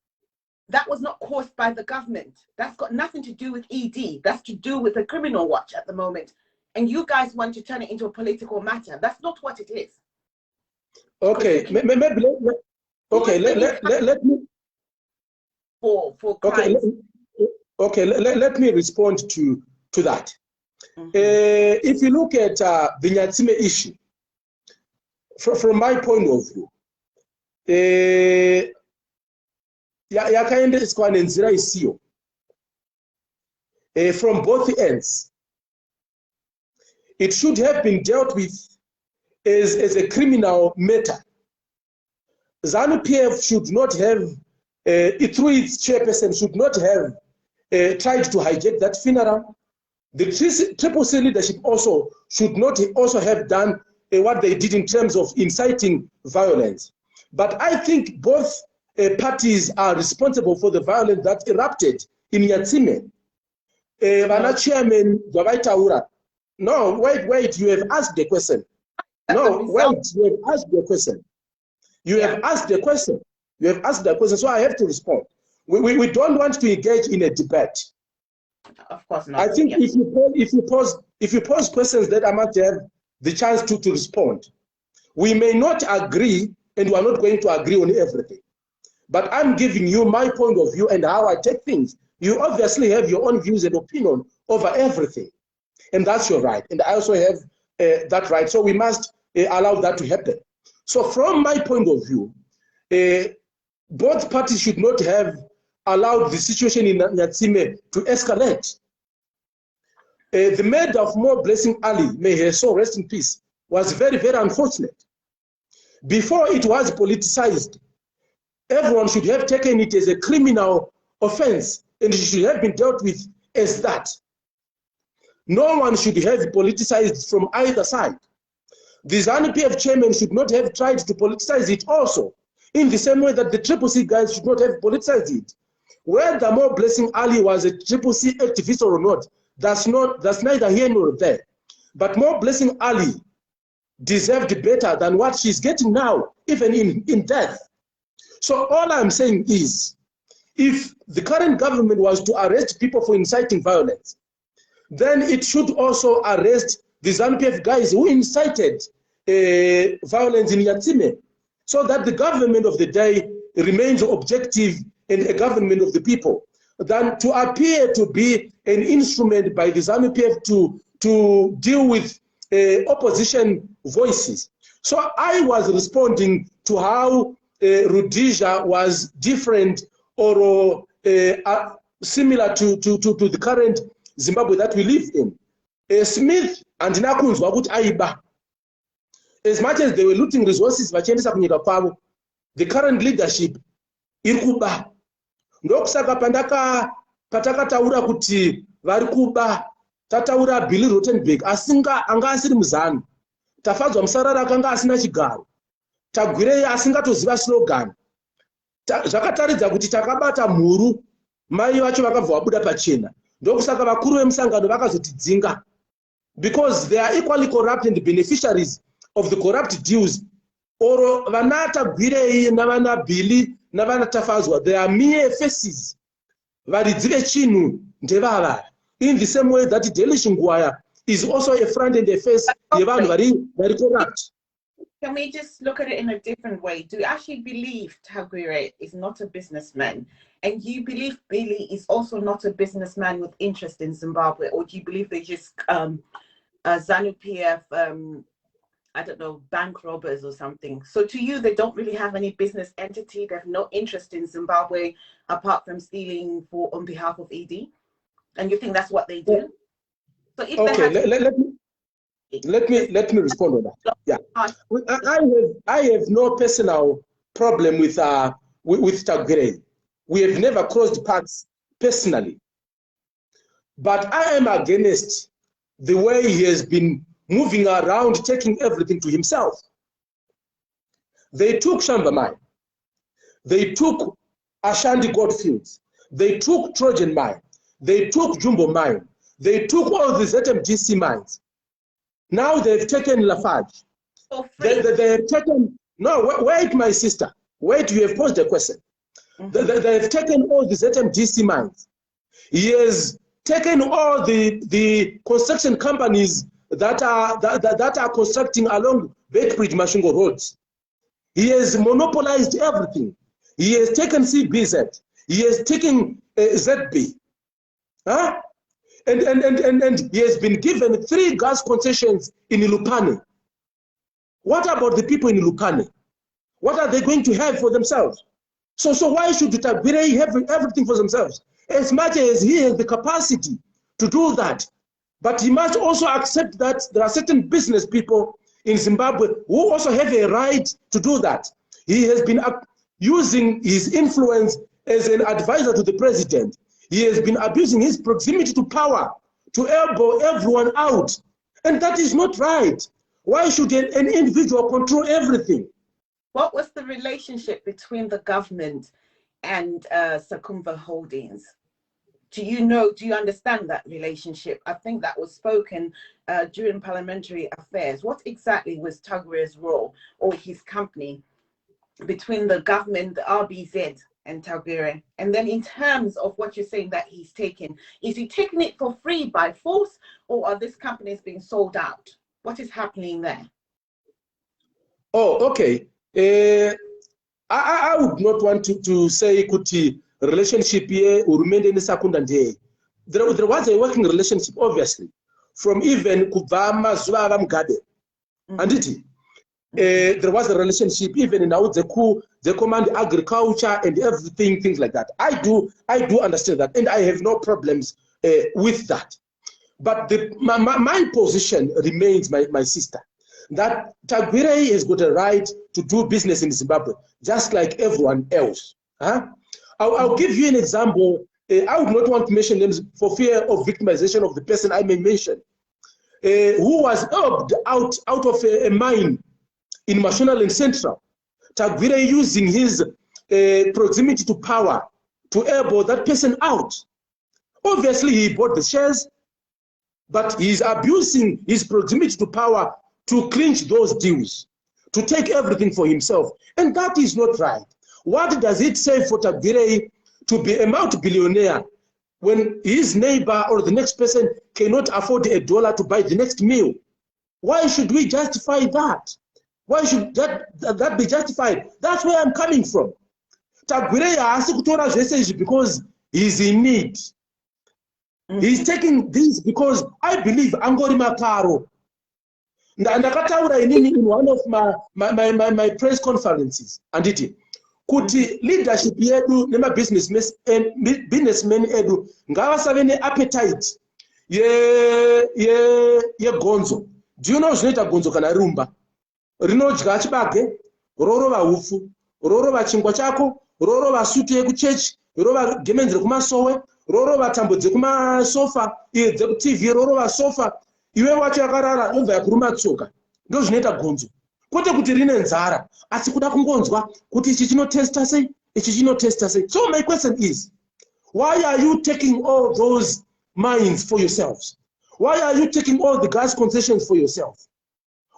That was not caused by the government. That's got nothing to do with ED. That's to do with the criminal watch at the moment. And you guys want to turn it into a political matter. That's not what it is. Okay, maybe let me. For crimes. Let me respond to that. If you look at the Nyatsime issue, from my point of view, yakaendeswa nenzira isiyo from both ends. It should have been dealt with as a criminal matter. Zanu PF should not have, through its chairperson, should not have tried to hijack that funeral. The Triple C leadership also should not also have done what they did in terms of inciting violence. But I think both parties are responsible for the violence that erupted in Nyatsime. Chairman no, wait, you have asked the question. No, wait, you have asked the question. You have asked the question. You have asked the question, so I have to respond. We don't want to engage in a debate. Of course not. I think if you pose questions that I might have the chance to respond. We may not agree, and we are not going to agree on everything. But I'm giving you my point of view and how I take things. You obviously have your own views and opinion over everything. And that's your right. And I also have that right. So we must allow that to happen. So from my point of view, both parties should not have allowed the situation in Nyatsime to escalate. The murder of More Blessing Ali, may her soul rest in peace, was very, very unfortunate. Before it was politicized, everyone should have taken it as a criminal offense, and it should have been dealt with as that. No one should have politicized from either side. The Zanu PF chairman should not have tried to politicize it also, in the same way that the Triple C guys should not have politicized it. Whether More Blessing Ali was a Triple C activist or not, that's neither here nor there. But More Blessing Ali deserved better than what she's getting now, even in death. So all I'm saying is, if the current government was to arrest people for inciting violence, then it should also arrest the Zanu PF guys who incited violence in Nyatsime, so that the government of the day remains objective and a government of the people, than to appear to be an instrument by the Zanu PF to deal with opposition voices. So I was responding to how Rhodesia was different or similar to the current Zimbabwe that we live in. Smith and Nakunzwa kuti aiba. As much as they were looting resources, the current leadership irikuba. Ndokusaka patakataura kuti vari kuba, tataura Billy Rottenberg anga asiri muzanu. Tafadzwa musarara akanga asina chigaro. Tagwirei asingatoziva slogan. Zvakataridza kuti takabata mhuru, mai vacho vakabva vabuda pachena. Ndokusaka vakuru vemusangano vakazotidzinga. Because they are equally corrupt and the beneficiaries of the corrupt deals. Or vana Tagwirei navana Billy navana Tafadzwa, they are mere faces. Varidzive chinhu ndevava. In the same way that Delish Ngwaya is also a front and a face. Very corrupt. Can we just look at it in a different way? Do you actually believe Tagwire is not a businessman? And you believe Billy is also not a businessman with interest in Zimbabwe? Or do you believe they just Zanu PF, I don't know, bank robbers or something? So to you, they don't really have any business entity. They have no interest in Zimbabwe apart from stealing on behalf of ED? And you think that's what they do? So if let me respond on that. Yeah, I have no personal problem with Tagwire. We have never crossed paths personally, but I am against the way he has been moving around, taking everything to himself. They took Shamba Mine, they took Ashandi Goldfields, they took Trojan Mine, they took Jumbo Mine, they took all the ZMDC mines. Now they've taken Lafarge. They have taken, no, wait, my sister. Wait, you have posed a question. They've taken all the ZMDC mines. He has taken all the construction companies that are constructing along Beckbridge Mashingo roads. He has monopolized everything. He has taken CBZ. He has taken ZB. Huh? And he has been given 3 gas concessions in Lupane. What about the people in Lupane? What are they going to have for themselves? So why should Tagwire have everything for themselves? As much as he has the capacity to do that, but he must also accept that there are certain business people in Zimbabwe who also have a right to do that. He has been using his influence as an advisor to the president. He has been abusing his proximity to power to elbow everyone out. And that is not right. Why should an individual control everything? What was the relationship between the government and Sakumva Holdings? Do you understand that relationship? I think that was spoken during parliamentary affairs. What exactly was Tagwire's role or his company between the government, the RBZ, and Tagwire? And then in terms of what you're saying that he's taken, is he taking it for free by force, or are these companies being sold out? What is happening there? Oh, okay. I would not want to say kuti relationship here or remain in the second day. There was a working relationship, obviously, from even Kubama Zwara Mgade. And there was a relationship even in the command agriculture and everything, things like that. I do understand that, and I have no problems with that. But my position remains, my sister, that Tagwire has got a right to do business in Zimbabwe, just like everyone else. Huh? I'll give you an example. I would not want to mention names for fear of victimization of the person I may mention, who was out of a mine in Mashonaland Central. Tagwire using his proximity to power to elbow that person out. Obviously, he bought the shares, but he's abusing his proximity to power to clinch those deals, to take everything for himself. And that is not right. What does it say for Tagwire to be a multi-billionaire when his neighbor or the next person cannot afford $1 to buy the next meal? Why should we justify that? Why should that be justified? That's where I'm coming from. Tagwire has to because he's in need. He's taking this because I believe Angori Makaro. Ndakataura inini in one of my press conferences anditi kuti leadership yedu businessmen edu ngavasave neappetite yegonzo. Do you know zvinoita gonzo kana rumba? Rinodya chibage, rorova upfu, rorova chingwa chako, rorova sutu yekuchechi, rorova gemenzi rekumasowe, rorova tambo dzekumasofa, dzekutv, rorova sofa, iwe wacho yakarara obva yakuruma tsoka. Ndo zvinoita gonzo. Kwete kuti rine nzara, asi kuda kungonzwa kuti ichi chinotesta sei, ichi chinotesta sei. So my question is, why are you taking all those mines for yourselves? Why are you taking all the gas concessions for yourself?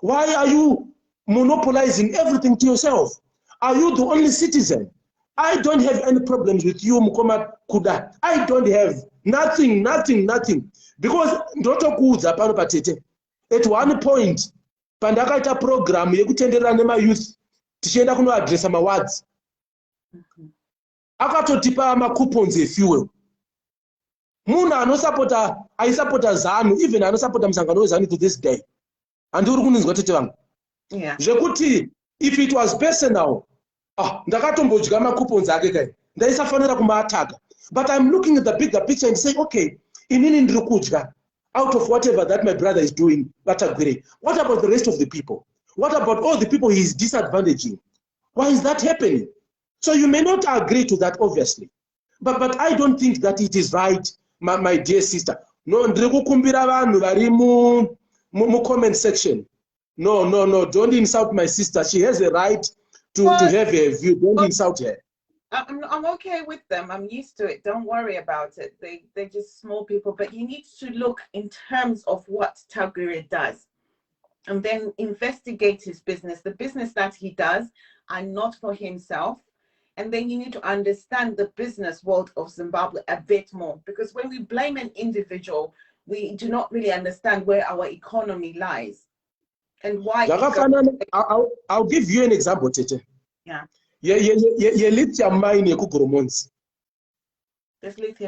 Why are you monopolizing everything to yourself? Are you the only citizen? I don't have any problems with you, Mukoma Kuda. I don't have nothing. Because ndotokuudza pano patete. At one point, pandakaita program yekutenderera nema-youth, tichienda kunoadresa mawards. Akatotipa ma-coupons efuel. Munhu aisapota Zanu, even anosapota musangano weZanu to this day. Andiri kuninzwa tete vangu. Zvekuti if it was personal, ndakatombodya ma-coupons ake kai. Ndaisafanira kumaataka. But I'm looking at the bigger picture and saying, okay, inini ndiri kudya out of whatever that my brother is doing, what about the rest of the people? What about all the people he is disadvantaging? Why is that happening? So you may not agree to that, obviously. But I don't think that it is right, my dear sister. No, ndiri kukumbira vanhu vari mu comment section. No, don't insult my sister. She has a right to have a view. Don't insult her. I'm okay with them. I'm used to it. Don't worry about it. They're just small people. But you need to look in terms of what Tagore does and then investigate his business, the business that he does, and not for himself. And then you need to understand the business world of Zimbabwe a bit more, because when we blame an individual, we do not really understand where our economy lies and why. I'll give you an example, Tete. Yeah. Lithium mine yekugoromonzi.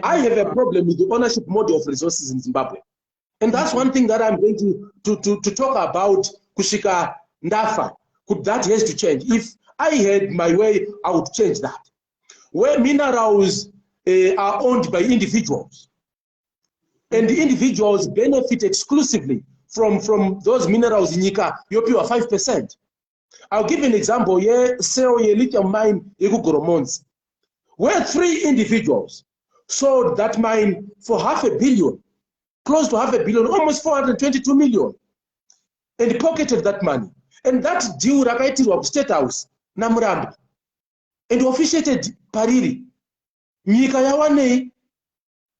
I have a problem with the ownership model of resources in Zimbabwe. And that's one thing that I'm going to talk about, Kushika Ndafa. That has to change. If I had my way, I would change that. Where minerals are owned by individuals, and the individuals benefit exclusively from those minerals in Nika, you pay 5%. I'll give an example here, lithium mine Goromonzi, where 3 individuals sold that mine for $500 million, close to $500 million, almost 422 million, and pocketed that money. And that deal rakaitirwa State House naMurambi, and officiated Pariri. Nyika yawanei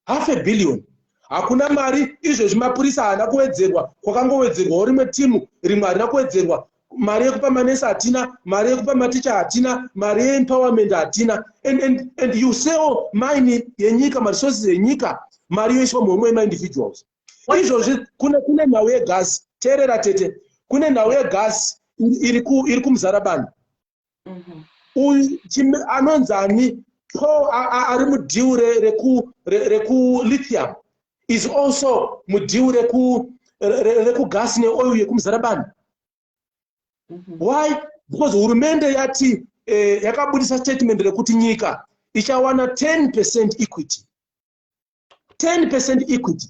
$500 million. Hakuna mari izvo zvimapurisa haana kuwedzerwa, kwakangowedzerwa rimwe timu rimwe harina kuwedzerwa. Mari yekupa manesi hatina, mari yekupa maticha hatina, mari yeempowerment hatina. And you sell mine yenyika, resources yenyika, mari yoiswa muhomwe yema-individuals. Izvozvi kune nhau yegas, teerera Tete, kune nhau yegas iri kumuzarabani. Anonzani ari mudeal reku lithium is also mudeal reku gas neoil yekumuzarabani. Why? Because hurumende yati yakabudisa statement rekuti nyika ichawana 10% equity. 10% equity.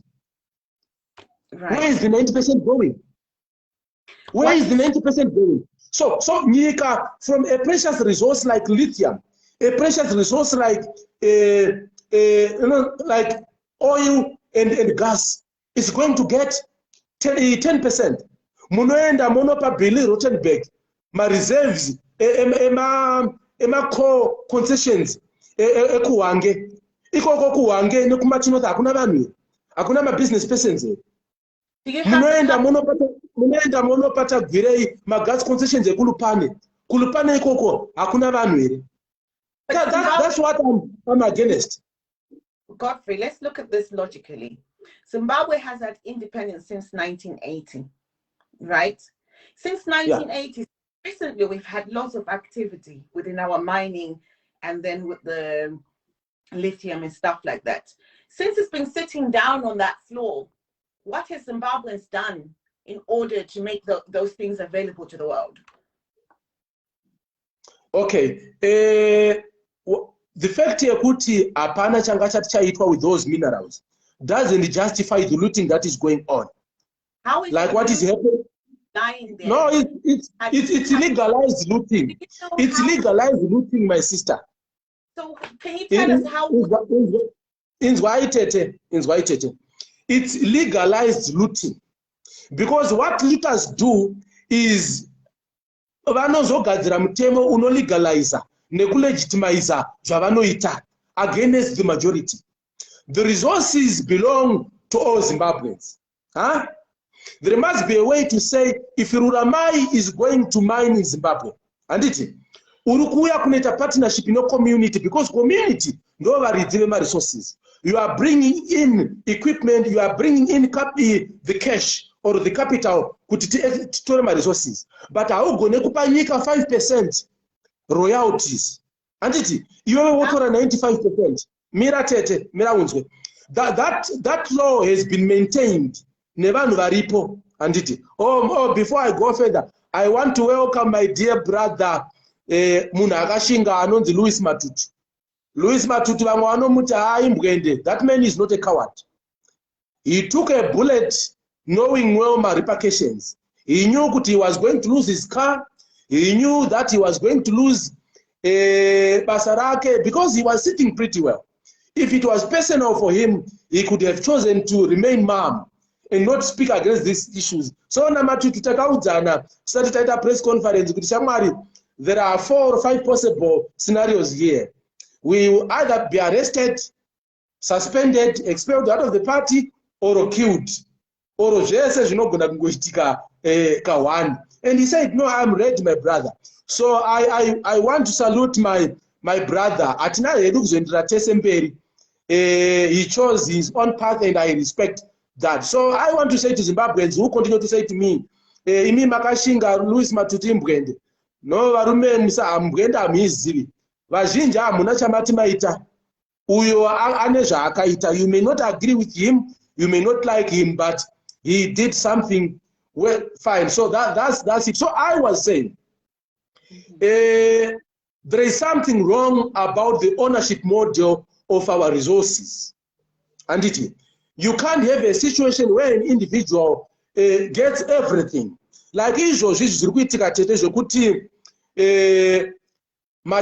Right. Where is the 90% going? Where is the 90% going? So nyika, from a precious resource like lithium, a precious resource like like oil and gas, is going to get 10%. Munoenda monopa Billy Rottenberg, my reserves, core concessions, ekuwange. Iko kuwange nekumatino hakuna vanhu. Hakuna ma business persons. Munoenda monopata gwirei gas concessions ekulupane. Kulupane ikoko hakuna vanhu here. That's what I'm against. Godfrey, let's look at this logically. Zimbabwe has had independence since 1980. Right? Since 1980, recently we've had lots of activity within our mining and then with the lithium and stuff like that. Since it's been sitting down on that floor, what has Zimbabweans done in order to make those things available to the world? Okay. The fact yekuti apana changa chati chaitwa with those minerals doesn't justify the looting that is going on. How is like what is happening? Lying there? No, it's legalized looting. It's legalized looting, my sister. So can you tell us how? It's legalized looting, because what looters do is vanozogadzira mutemo unolegaliza nekulegitimiza zvavanoita against the majority. The resources belong to all Zimbabweans. Huh? There must be a way to say, if Ruramai is going to mine in Zimbabwe, and it urukuya kuneta partnership in a community, because community no resources. You are bringing in equipment, you are bringing in the cash or the capital to my resources. But I will go nekupa 5% royalties. And it you have 95%. Mira tete, mira unzwe. That law has been maintained. Never varipo. And it before I go further, I want to welcome my dear brother Munagashinga Anonzi Louis Matutu. Louis Matutu that man is not a coward. He took a bullet knowing well my repercussions. He knew that he was going to lose his car. He knew that he was going to lose Basarake, because he was sitting pretty well. If it was personal for him, he could have chosen to remain mum and not speak against these issues. So Namatutu Takaudzana started at a press conference with Shamari. There are 4 or 5 possible scenarios here. We will either be arrested, suspended, expelled out of the party, or killed. Or and he said, no, I'm ready, my brother. So I want to salute my brother. He chose his own path, and I respect that. So I want to say to Zimbabweans who continue to say to me, Imi Makashinga, Louis Matutu Mbwende. No, varume musa Mbwende amizivi. Vazhinji hamuna chamati maita. Uyo ane zvaakaita. You may not agree with him, you may not like him, but he did something well, fine. So that's it. So I was saying, there is something wrong about the ownership model of our resources. And you can't have a situation where an individual gets everything. Like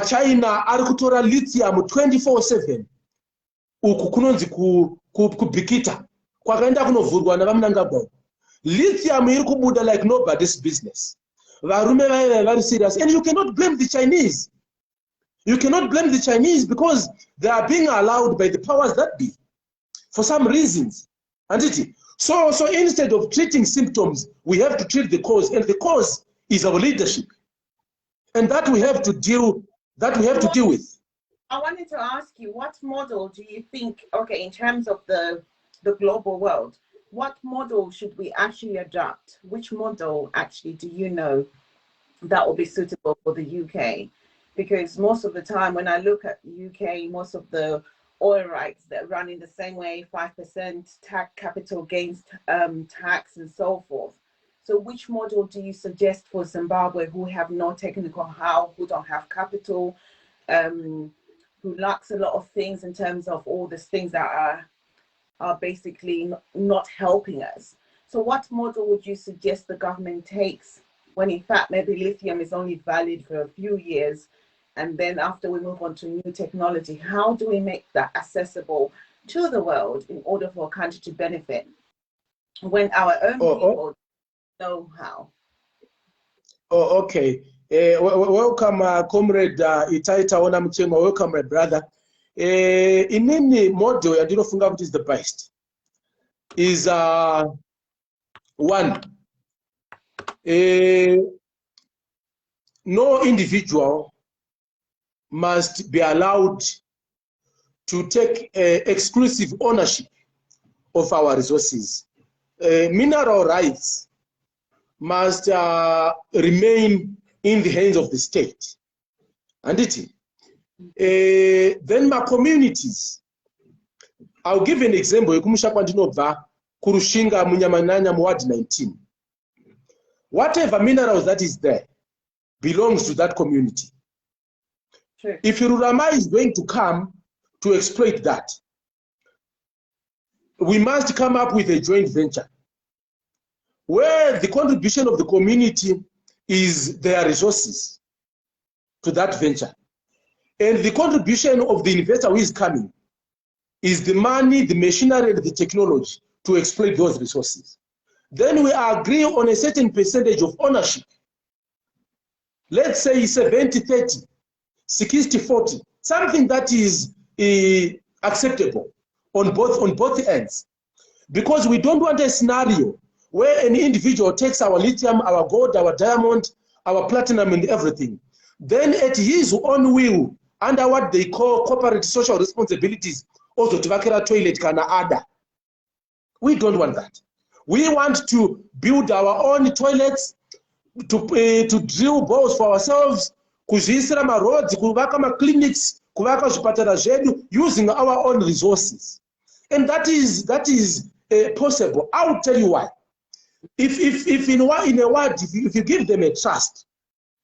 China ari kutora lithium 24/7 uku kunonzi kubhikita kwakaenda kunovhurwa navamunangagwa. Lithium iri kubuda like nobody's business. Varume vaiva very serious, and you cannot blame the Chinese. You cannot blame the Chinese because they are being allowed by the powers that be for some reasons. And so instead of treating symptoms, we have to treat the cause, and the cause is our leadership, and that we have to deal with. I wanted to ask you, what model do you think, okay, in terms of the global world, what model should we actually adopt? Which model actually do you know that will be suitable for the UK? Because most of the time when I look at UK, most of the oil rights that run in the same way, 5% tax, capital gains tax, and so forth. So which model do you suggest for Zimbabwe, who have no technical how, who don't have capital, who lacks a lot of things in terms of all these things that are basically not helping us? So what model would you suggest the government takes when in fact maybe lithium is only valid for a few years, and then after we move on to new technology? How do we make that accessible to the world in order for a country to benefit when our own people know how? Oh, okay. Welcome, comrade Itaita Ona Mchema. Welcome, my brother. In any model, I don't think it is the best. Is one, no individual must be allowed to take exclusive ownership of our resources. Mineral rights must remain in the hands of the state. And then my communities, I'll give an example. Kurushinga Munyamananya Ward 19. whatever minerals that is there belongs to that community. True. If Rurama is going to come to exploit that, we must come up with a joint venture where the contribution of the community is their resources to that venture. And the contribution of the investor who is coming is the money, the machinery, and the technology to exploit those resources. Then we agree on a certain percentage of ownership. Let's say 70-30, 60-40, something that is acceptable on both ends. Because we don't want a scenario where an individual takes our lithium, our gold, our diamond, our platinum, and everything. Then at his own will, under what they call corporate social responsibilities, also to vakera toilet kana ada. We don't want that. We want to build our own toilets, to drill balls for ourselves, kuzisira ma roads, kuvaka ma clinics, kuvaka zvipatara zvedu, using our own resources. And that is possible. I'll tell you why. If in a word, if you give them a trust,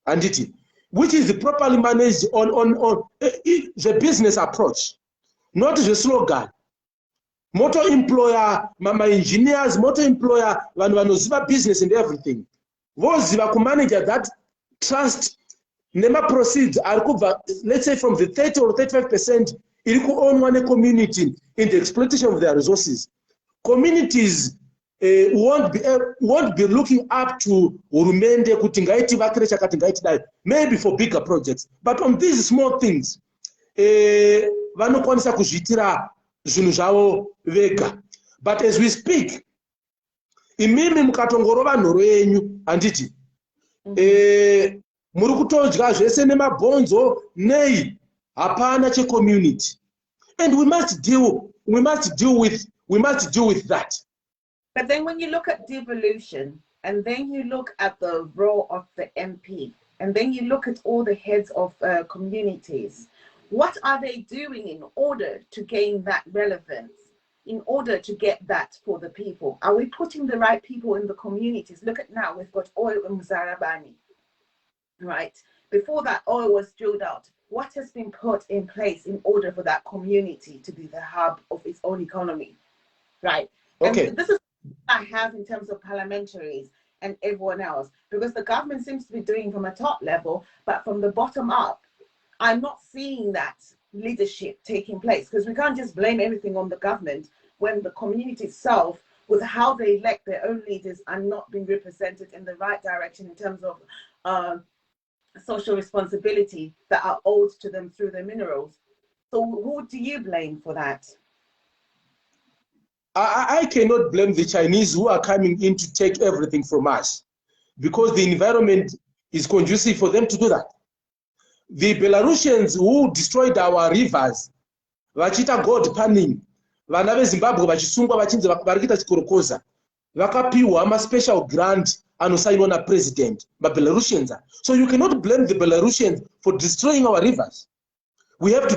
and it, which is properly managed on the business approach, not the slogan. Motor employer, mama engineers, motor employer, vanoziva business and everything. Voziva ku manage that trust. Nema proceeds are let's say from the 30 or 35%, it could own one community in the exploitation of their resources. Communities won't be looking up to Urumende, Kutingaiti, Vakrecha, Katingaiti, maybe for bigger projects. But on these small things, vanokwanisa kuzvitira zvinhu zvavo vega. But as we speak, imimi mukatongorova nhoro yenyu handiti muri kutodya zvese nemabhonzo nei hapana checommunity, and we must deal with that. But then when you look at devolution, and then you look at the role of the MP, and then you look at all the heads of communities, what are they doing in order to gain that relevance, in order to get that for the people? Are we putting the right people in the communities? Look at now, we've got oil in Mzarabani, right? Before that oil was drilled out, what has been put in place in order for that community to be the hub of its own economy, right? Okay. And this is what I have in terms of parliamentaries and everyone else, because the government seems to be doing from a top level, but from the bottom up, I'm not seeing that leadership taking place, because we can't just blame everything on the government when the community itself, with how they elect their own leaders, are not being represented in the right direction in terms of social responsibility that are owed to them through their minerals. So who do you blame for that? I cannot blame the Chinese who are coming in to take everything from us, because the environment is conducive for them to do that. The Belarusians who destroyed our rivers, vachita gold panning, vana veZimbabwe vachisungwa vachinzi varikuita chikorokoza, vakapiwa ma special grant anosainwa na president, Belarusians. So you cannot blame the Belarusians for destroying our rivers. We have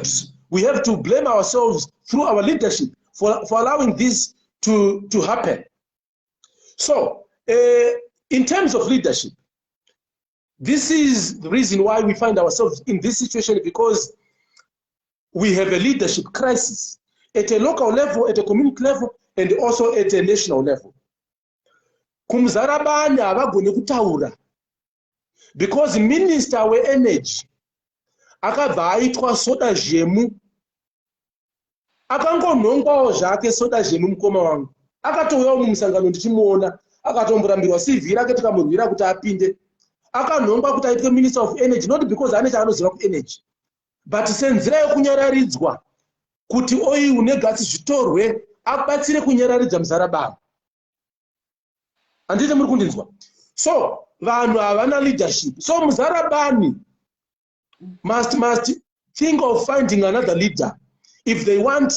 to blame ourselves through our leadership for allowing this to happen. So in terms of leadership, this is the reason why we find ourselves in this situation, because we have a leadership crisis at a local level, at a community level, and also at a national level. Kumzarabani havagoni kutaura, because Minister weEnergy akabva aitwa soda zhemu, akangonhongwawo zvake soda zhemu mukoma wangu, akatouyawo mumusangano ndichimuona, akatomborambirwa CV rake tikamurwira kuti apinde. Akanhongwa kuti aitwe Minister of Energy, not because ane chaanoziva kuenergy, but senzira yekunyararidzwa kuti oil negasi zvitorwe abatsire kunyararidza Mzarabani. Handiti muri kundinzwa? So vanhu havana leadership. So Mzarabani must think of finding another leader if they want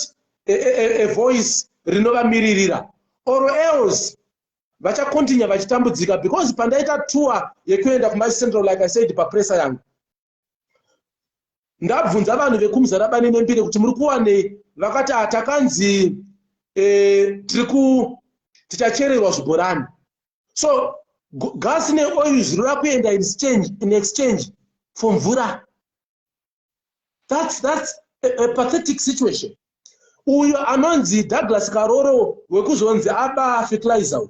a voice rinovamiririra, or else vachakontinya vachitambudzika, because pandaita tour yekuenda kumaCentral, like I said, papresa yangu ndabvunza vanhu vekumzarabani nembire kuti muri kuwanei, vakati atakanzi tichachererwa zvibhorani. So gas neoil zvirora kuenda in exchange for mvura. That's a pathetic situation. Uyo anonzi Douglas Karoro wekuzonzi aba fertilizer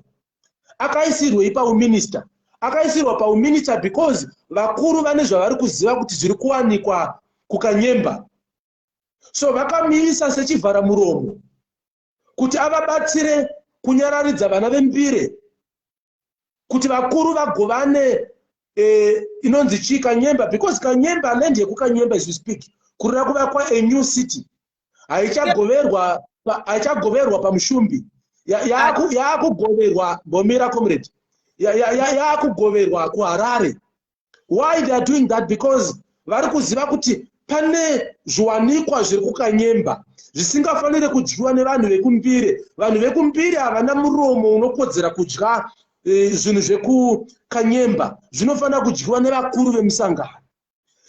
akaisirwa ipauminister. Akaisirwa pauminister because vakuru vane zvavari kuziva kuti zviri kuwanikwa kukanyemba. So vakamisa sechivhara muromo kuti avabatsire kunyararidza vana vembire kuti vakuru vagovane inonzi chi Kanyemba, because Kanyemba land yekukanyemba as we speak kurira kuvakwa a new city haichagoverwa pamushumbi yakugoverwa Bomira comrade yakugoverwa kuHarare. Why they are doing that? Because vari kuziva kuti pane zviwanikwa zviri kukanyemba zvisingafanire kudyiwa nevanhu vekumbire. Vanhu vekumbire havana muromo unokodzera kudya zvinhu zvekukanyemba, zvinofanira kudyiwa nevakuru vemusangano.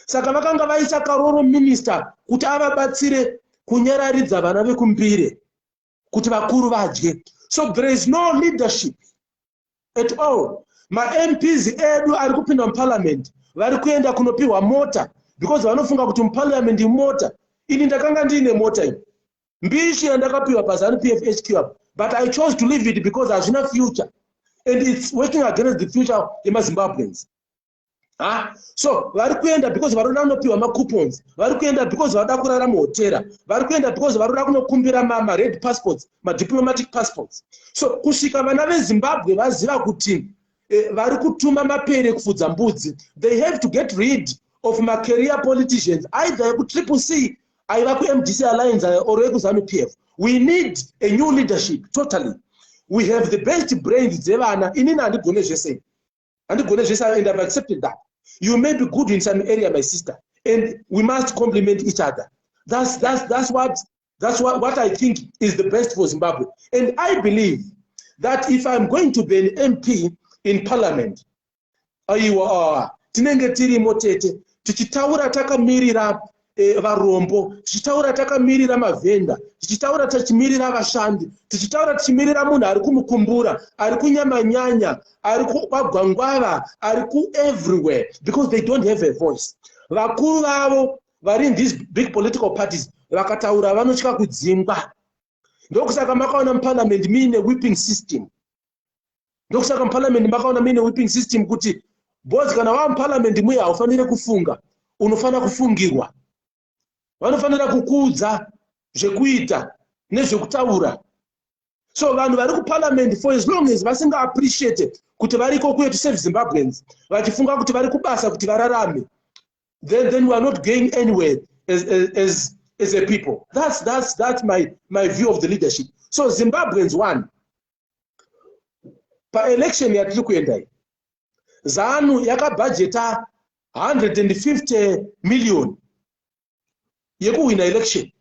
Saka vakanga vaisa Karoro minister kuti avabatsire kunyararidza vana vekumbire kuti vakuru vadye. So there is no leadership at all. Ma MPs edu ari kupinda muparliament vari kuenda kunopiwa mota because vanofunga kuti muparliament mota. Ini ndakanga ndine mota iyi mbishi yandakapiwa paZanu PF HQ, but I chose to leave it because hazvina future and it's working against the future yemaZimbabweans. So vari kuenda because varoda kunopiwa macoupons, vari kuenda because varoda kurara muhotera, vari kuenda because varoda kunokumbira red passports, diplomatic passports. So kusvika vana veZimbabwe vaziva kuti vari kutuma mapere kufudza mbudzi, they have to get rid of career politicians, either ku-CCC aiva ku-MDC Alliance or ku-Zanu PF. We need a new leadership, totally. We have the best brains dzevana. Inini handigone zvese. Handigone zvese, and I've accepted that. You may be good in some area, my sister, and we must complement each other. That's what I think is the best for Zimbabwe. And I believe that if I'm going to be an MP in parliament, tinenge tiri motete tichitaura takamirira varombo, tichitaura takamirira mavhenda, tichitaura tichimirira vashandi, tichitaura tichimirira munhu ari kumukumbura, ari kunyamanyanya, ari kwagwangwava, ari everywhere, because they don't have a voice. Vakuru vavo vari in these big political parties vakataura vanotya kudzingwa. Ndokusaka makaona muparliament muine whipping system. Ndokusaka muparliament makaona muine whipping system kuti bozi kana wa muparliament muya haufanire kufunga, unofanira kufungirwa. Vanofanira kukuudza zvekuita nezvekutaura. So vanhu vari kuparliament for as long as vasinga appreciate kuti variko kuye to serve Zimbabweans, vachifunga kuti vari kubasa kuti vararame, then we are not going anywhere as a people. That's my view of the leadership. So Zimbabweans won. Pa election yatiri kuenda iyi, Zanu yakabudgeta 150 million yekuwina election.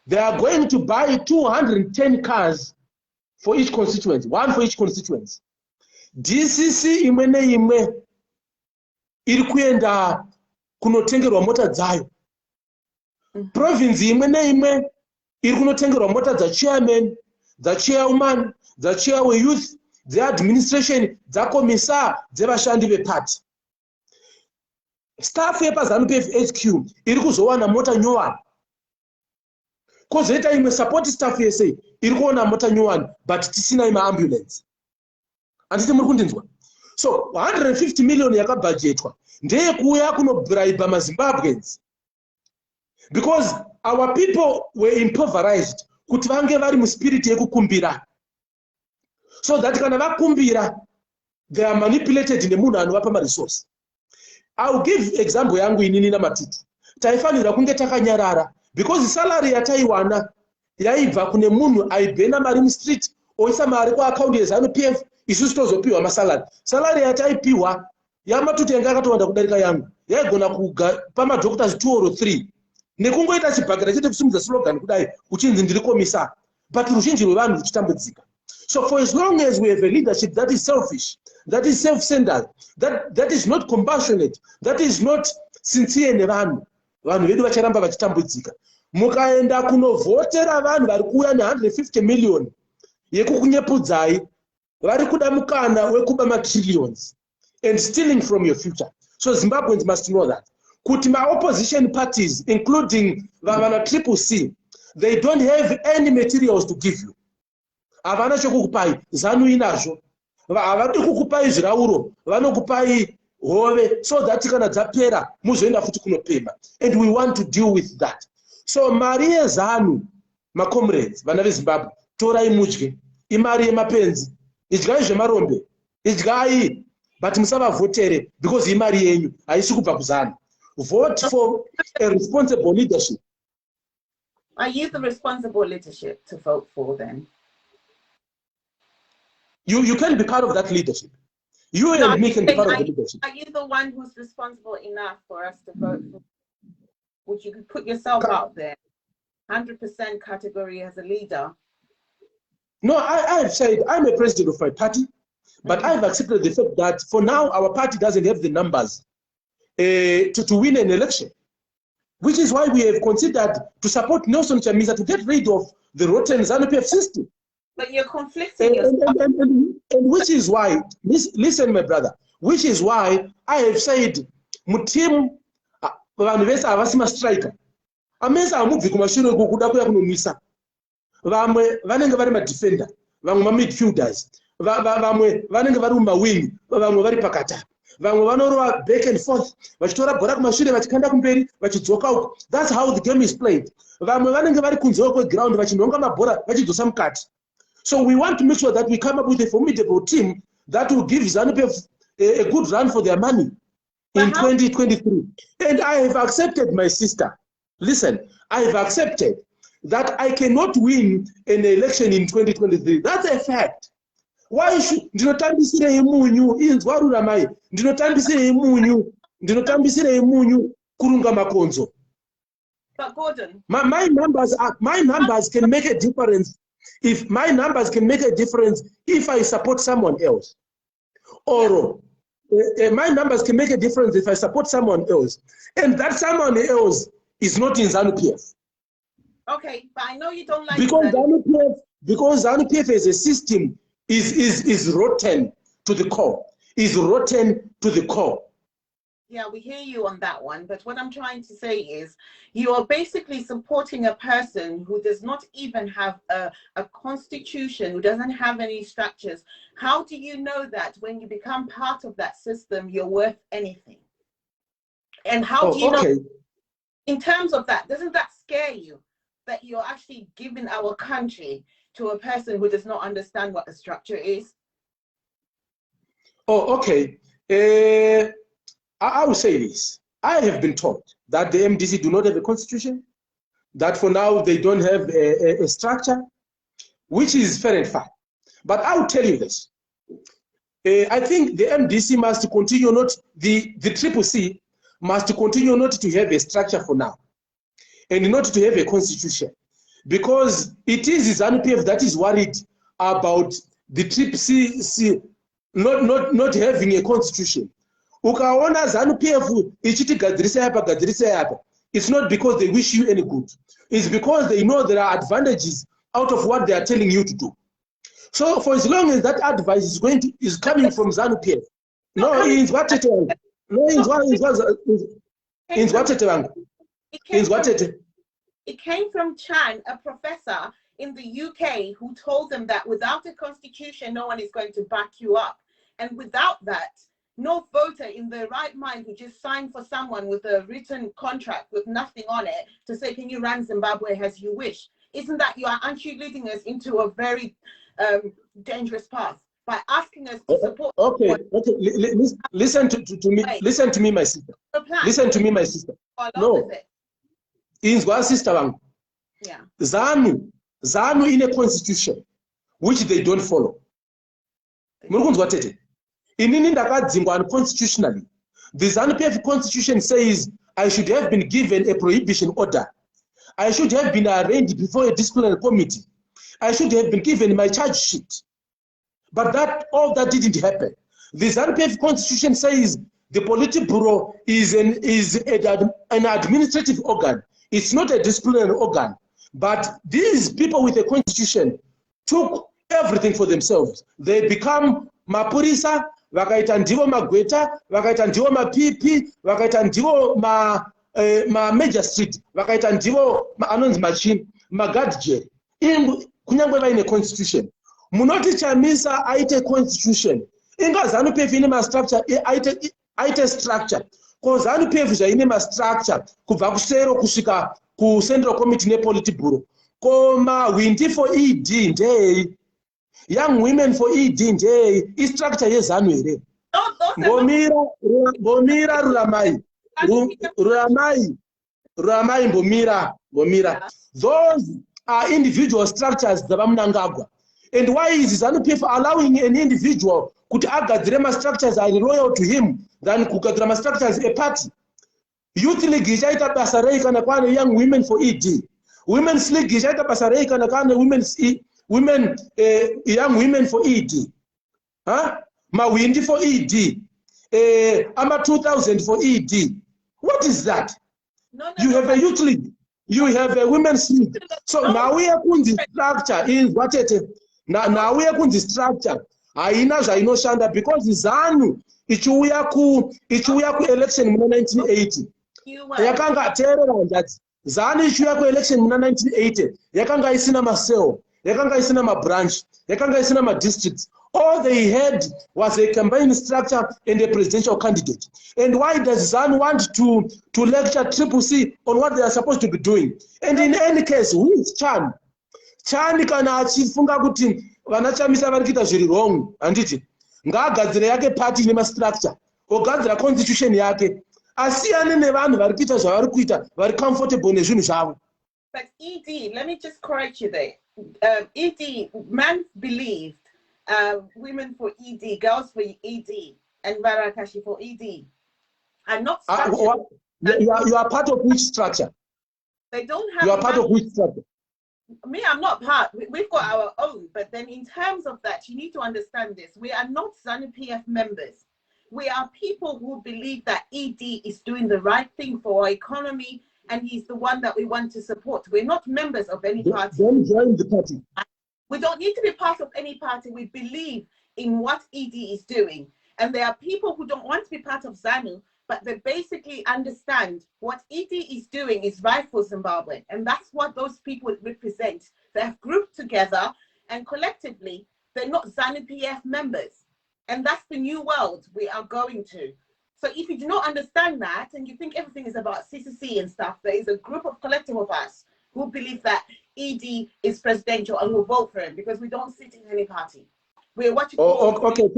They are going to buy 210 cars for each constituency, one for each constituency. DCC imwe neimwe iri kuenda kunotengerwa mota dzayo. Province imwe neimwe iri kunotengerwa mota dzachairman, dzachairwoman, dzachair weyouth, dzeadministration, dzakomisa, dzevashandi vepati. Staff yepaZanu PF HQ iri kuzowana mota nyowani. Kozoita imwe support staff yese iri kuona mota nyowani, but tisina ima ambulance. Anditi muri kundinzwa? So 150 million yakabudgetwa ndeye kuya kunobribe maZimbabweans, because our people were impoverished kuti vange vari muspirit yekukumbira, so that kana vakumbira they are manipulated nemunhu anovapa maresource. I'll give example yangu inini naMatutu. Taifanira kunge takanyarara because salary yataiwana yaibva kune munhu aibhena mari mustreet oisa mari kuaccount yeZanu PF, isusu tozopiwa masalary. Salary yataipiwa yaMatutu yanga yakatowanda kudarika yangu yaigona kupa madoctors 2 or 3 nekungoita chibhakera chete kusimudza slogan kudai uchinzi ndiri komisa, but ruzhinji rwevanhu ruchitambudzika. So for as long as we have a leadership that is selfish, that is self-centered, that is not compassionate, that is not sincere nevanhu, vanhu vedu vacharamba vachitambudzika. Mukaenda kunovhotera vanhu vari kuuya ne150 million yekukunyepudzai, vari kuda mukana wekuba matrillions and stealing from your future. So Zimbabweans must know that. Kuti my opposition parties, including Vavana Triple C, they don't have any materials to give you. Havana chokukupai, Zanu inazvo. Havadi kukupai zvirauro, vanokupai hove, so that kana dzapera muzoenda futi kunopemba. And we want to deal with that. So Maria Zanu, my comrades, vana veZimbabwe, torai mudye, imari yemapenzi, idyai zvemarombe, idyai, but musavavhotere because imari yenyu haisi kubva kuZanu. Vote for a responsible leadership. Are you the responsible leadership to vote for then? You can be part of that leadership. You and me can be part of the leadership. Are you the one who's responsible enough for us to vote for? Would you put yourself out there? 100% category as a leader? No, I have said I'm a president of my party, but I've accepted the fact that for now our party doesn't have the numbers to win an election, which is why we have considered to support Nelson Chamisa to get rid of the rotten Zanu PF system. But you're conflicting and which is why, listen, my brother, which is why I have said, Mutim, vanhu avasima striker. Amesa amubvi kumashure kukuda kuya kunomisa. Vamwe vanenge vari madefender, vamwe midfielders, vamwe vanenge vari mumawing, vamwe vari pakata. Vamwe vanorova back and forth, vachitora bhora kumashure vachikanda kumberi, vachidzoka uko. That's how the game is played. Vamwe vanenge vari kunze kweground vachinhonga mabhora vachidzosa mukati. So we want to make sure that we come up with a formidable team that will give Zanu PF a good run for their money in 2023. And I have accepted, my sister, listen, I have accepted that I cannot win an election in 2023. That's a fact. Why should ndinotambisire imunyu inzwa ruramai ndinotambisire imunyu kurunga makonzo. But Gordon, my numbers can make a difference. If my numbers can make a difference if I support someone else, or my numbers can make a difference if I support someone else, and that someone else is not in Zanu PF. Okay, but I know you don't like because Zanu PF as a system is rotten to the core. Is rotten to the core. Yeah, we hear you on that one. But what I'm trying to say is you are basically supporting a person who does not even have a constitution, who doesn't have any structures. How do you know that when you become part of that system, you're worth anything? And how do you know, in terms of that, doesn't that scare you that you're actually giving our country to a person who does not understand what a structure is? Oh, okay. I will say this. I have been told that the MDC do not have a constitution, that for now they don't have a structure, which is fair and fine. But I will tell you this. I think the MDC must continue the Triple C must continue not to have a structure for now, and not to have a constitution, because it is Zanu PF that is worried about the Triple C not having a constitution. Ukaona Zanu PF ichiti gadzirisa yapa, it's not because they wish you any good. It's because they know there are advantages out of what they are telling you to do. So for as long as that advice is coming from Zanu PF, it came from Chan, a professor in the UK, who told them that without a constitution, no one is going to back you up. And without that, no voter in their right mind who just signed for someone with a written contract with nothing on it to say, can you run Zimbabwe as you wish? Isn't that aren't you leading us into a very dangerous path by asking us to support? Listen to me. Listen to me, my sister. Listen to me, my sister. No, inzwa sister wangu. Yeah. Zanu in a constitution which they don't follow. Murukunzwa tete. Inini ndakadzingwa unconstitutionally. The Zanu PF constitution says I should have been given a prohibition order. I should have been arraigned before a disciplinary committee. I should have been given my charge sheet. But all that didn't happen. The Zanu PF constitution says the Politburo is an administrative organ. It's not a disciplinary organ. But these people with a constitution took everything for themselves. They become mapurisa, vakaita ndivo magweta, vakaita ndivo mapipi, vakaita ndivo major street, vakaita ndivo anonzi machine, magadje. Kunyangwe vaine constitution. Munoti Chamisa aite constitution. Inga Zanu PF ine ma structure, aite structure. Ko Zanu PF ine ma structure, kubva kusero kusvika ku Central Committee ne Politburo. Ko ma Windy for ED ndei. Young women for ED ndei. I structure ye Zanu ere. Bomira Ruramai Bomira. Those are individual structures dzavamunangagwa. And why is Zanu PF allowing an individual kuti agadzire structures are loyal to him than kugadzira structures a party? Youth League ichaita basa rei kana kwane young women for ED. Women's League ichaita basa rei kana kwane young women for ED. Huh? Mawindi for ED. Ama 2000 for ED. What is that? You have a youth league. You have a women's league. So now we are in the structure in what it is. Now we are in the structure. Aina zvainoshanda because Zanu ichiuya ku election in 1980. Yakanga terera that Zanu ichiuya ku election in 1980. Yakanga isina maseo, yakanga isina ma branch, yakanga isina ma districts. All they had was a campaign structure and a presidential candidate. And why does Zanu want to lecture Triple C on what they are supposed to be doing? And in any case, who is Chan? Chan kana achifunga kuti vanachamisa vari kuita zviri wrong, handiti ngaagadzire yake party ine structure, ogadzira constitution yake, asiyane nevanhu vari kuita zvavari kuita vari comfortable nezvinhu zvavo. But ED, let me just correct you there. ED, man believed women for ED, girls for ED, and Varakashi for ED are not structured. You are part of which structure? They don't have. You are part of which structure? Me, I'm not part. We've got our own. But then in terms of that, you need to understand this. We are not Zanu PF members. We are people who believe that ED is doing the right thing for our economy and he's the one that we want to support. We're not members of any party. Don't join the party. We don't need to be part of any party. We believe in what ED is doing. And there are people who don't want to be part of Zanu, but they basically understand what ED is doing is right for Zimbabwe. And that's what those people represent. They have grouped together and collectively, they're not Zanu PF members. And that's the new world we are going to. So if you do not understand that and you think everything is about CCC and stuff, there is a group of collective of us who believe that ED is presidential and will vote for him because we don't sit in any party. We're watching. Okay,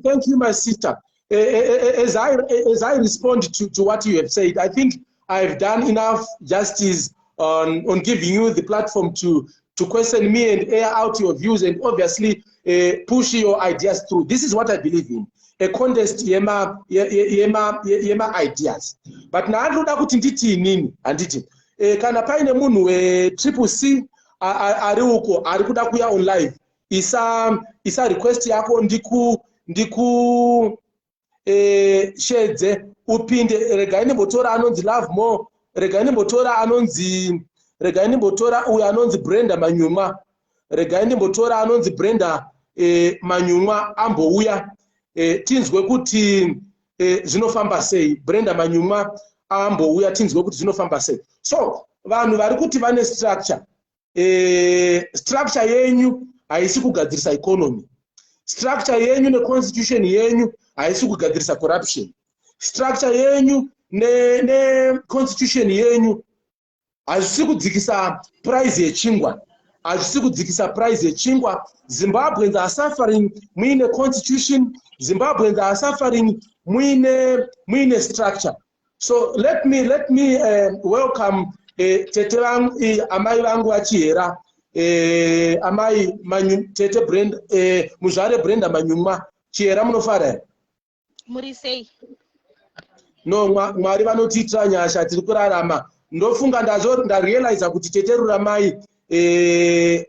thank you, my sister. As I respond to what you have said, I think I've done enough justice on giving you the platform to question me and air out your views and obviously push your ideas through. This is what I believe in. A contest yema ideas. But now ndoda kuti nditi nini anditi kana paine munhu we Triple C ari uko ari kuda kuya on live isa request yako ndiku shedze upinde regaini botora anonzi Love More, regaini botora anonzi uyu anonzi Brenda Manyumwa, regaini botora anonzi Brenda Manyumwa ambouya tinzwe kuti zvinofamba sei. Brenda Manyumwa ambouya tinzwe kuti zvinofamba sei. So vanhu vari kuti vane structure yenyu haisi kugadzirisa economy, structure yenyu neconstitution yenyu haisi kugadzirisa corruption, structure yenyu neconstitution yenyu hazvisi kudzikisa price yechingwa, hazvisi kudzikisa price yechingwa. Zimbabweans are suffering muine constitution, Zimbabweans are suffering muine structure. So let me welcome tete amai vangu vachihera amai tete Brenda muzvare Brenda Manyumwa chihera munofara here? Muri sei? No, Mwari vanotiitira nyasha tiri kurarama. Ndofunga ndarealize kuti tete Ruramai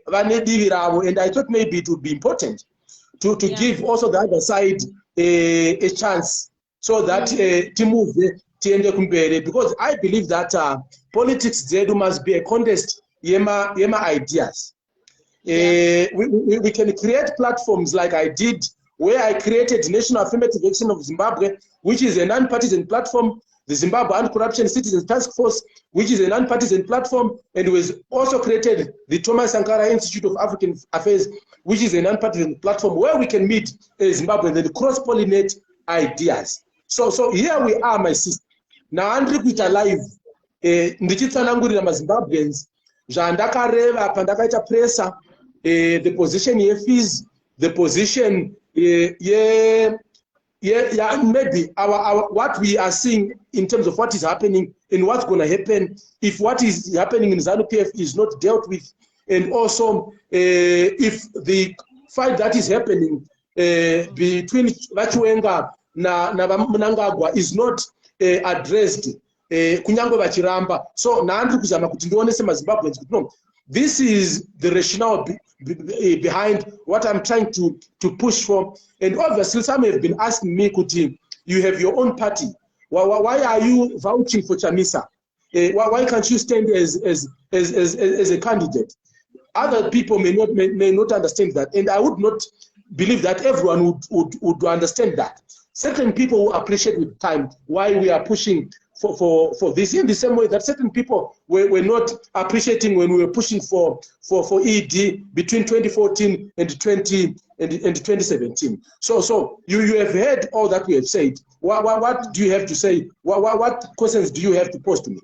vane divi ravo, and I thought maybe it would be important to give also the other side a chance so that timove tiende kumbere, because I believe that politics zedu must be a contest yema ideas. We can create platforms like I did, where I created National Affirmative Action of Zimbabwe, which is a non-partisan platform, the Zimbabwe Anti-Corruption Citizens Task Force, which is a non-partisan platform, and was also created the Thomas Sankara Institute of African Affairs, which is a non-partisan platform where we can meet Zimbabweans and cross-pollinate ideas. So here we are, my sister. Now, Andrew Kuita Live, ndichitsanangurira maZimbabweans, zvandakareva pandakaita presa, the position fees, the position maybe our what we are seeing in terms of what is happening and what's going to happen if what is happening in Zanu PF is not dealt with, and also if the fight that is happening between Vachiwenga na Mnangagwa is not addressed, kunyangwe vachiramba. So naandri kuzama kuti ndionese maZimbabweans kuti no, this is the rationale behind what I'm trying to push for. And obviously some have been asking me, Kuti, you have your own party, why are you vouching for Chamisa? Why can't you stand as a candidate? Other people may not understand that, and I would not believe that everyone would understand that. Certain people will appreciate with time why we are pushing for this, in the same way that certain people were not appreciating when we were pushing for ED between 2014 and 2017. So you have heard all that we have said. What do you have to say? What questions do you have to pose to me?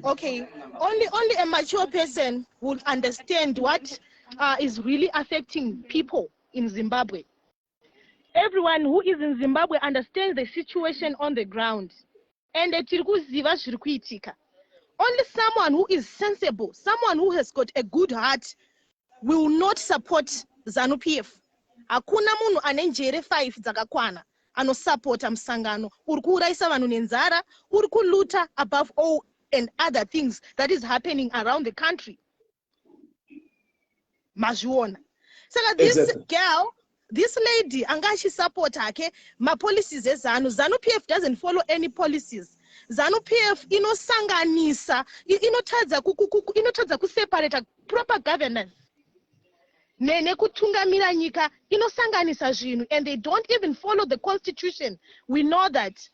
Okay, only a mature person will understand what is really affecting people in Zimbabwe. Everyone who is in Zimbabwe understands the situation on the ground. And only someone who is sensible, someone who has got a good heart, will not support Zanu PF. Hakuna munhu ane njere 5 dzakakwana anosupporta musangano uri kuuraisa vanhu nenzara, uri kuluta above all and other things that is happening around the country. Mazviona. Saka this girl, this lady, angashi support hake ma policies ezanu. Zanu PF doesn't follow any policies. Zanu PF inosanganisa, inotadza kuseparate proper governance. Nene kutungamira nyika inosanganisa zvinhu, and they don't even follow the constitution. We know that.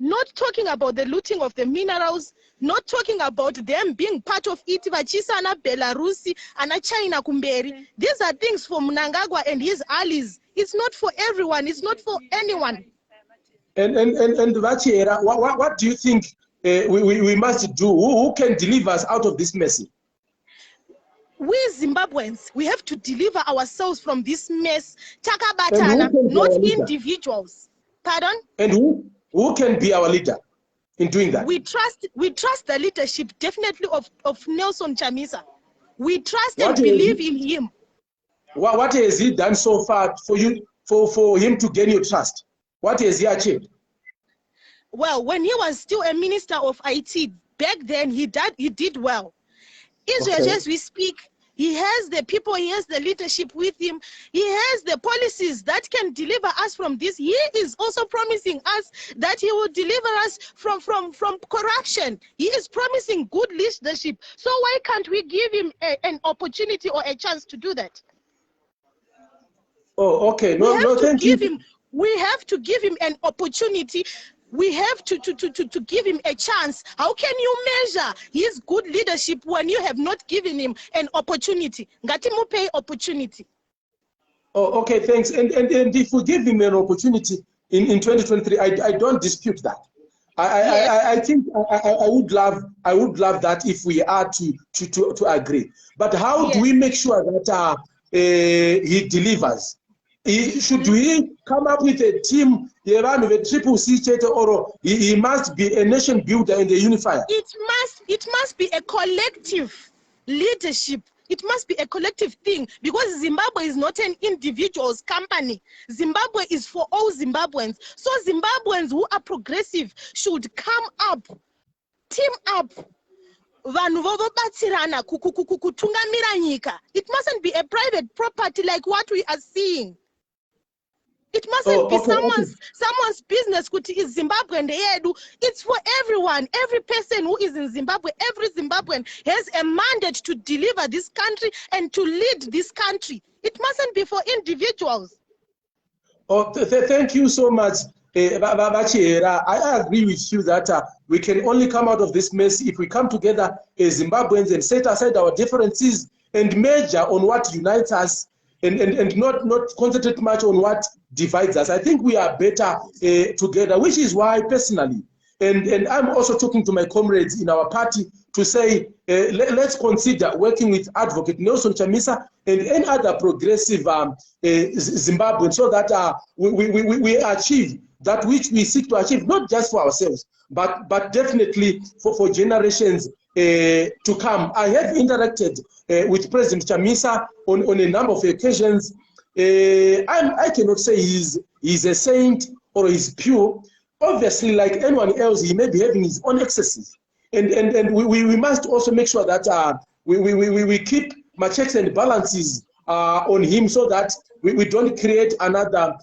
Not talking about the looting of the minerals, not talking about them being part of it, vachisa na Belarusi, ana China kumberi. These are things for Mnangagwa and his allies. It's not for everyone. It's not for anyone. And Vachiera, what do you think we must do? Who can deliver us out of this mess? We Zimbabweans, we have to deliver ourselves from this mess. Chakabatana, not individuals. Pardon? And who can be our leader in doing that? We trust the leadership definitely of Nelson Chamisa. We trust and believe in him. What has he done so far for you, for him to gain your trust? What has he achieved? Well, when he was still a minister of IT, back then he did well. Israel, as we speak, he has the people, he has the leadership with him, he has the policies that can deliver us from this. He is also promising us that he will deliver us from corruption. He is promising good leadership. So why can't we give him an opportunity or a chance to do that? Oh, okay. No, thank you. We have to give him an opportunity. We have to give him a chance. How can you measure his good leadership when you have not given him an opportunity? Ngati mupe opportunity. Oh, okay, thanks. And if we give him an opportunity in 2023, I don't dispute that. I think I would love that if we are to agree. But how do we make sure that he delivers? Should we come up with a team, with triple C, or he must be a nation builder and a unifier? It must be a collective leadership. It must be a collective thing, because Zimbabwe is not an individual's company. Zimbabwe is for all Zimbabweans. So Zimbabweans who are progressive should come up, team up. It mustn't be a private property like what we are seeing. It mustn't be okay. someone's business. Kuti is Zimbabwe and it's for everyone. Every person who is in Zimbabwe, every Zimbabwean has a mandate to deliver this country and to lead this country. It mustn't be for individuals. Oh, thank you so much, Bachira. I agree with you that we can only come out of this mess if we come together as Zimbabweans and set aside our differences and measure on what unites us and not concentrate much on what divides us. I think we are better together, which is why personally, and I'm also talking to my comrades in our party to say, let's consider working with Advocate Nelson Chamisa and any other progressive Zimbabwean so that we achieve that which we seek to achieve, not just for ourselves, but definitely for generations to come. I have interacted with President Chamisa on a number of occasions. I cannot say he's a saint or he's pure. Obviously, like anyone else, he may be having his own excesses. And we must also make sure that we keep my checks and balances on him so that we don't create another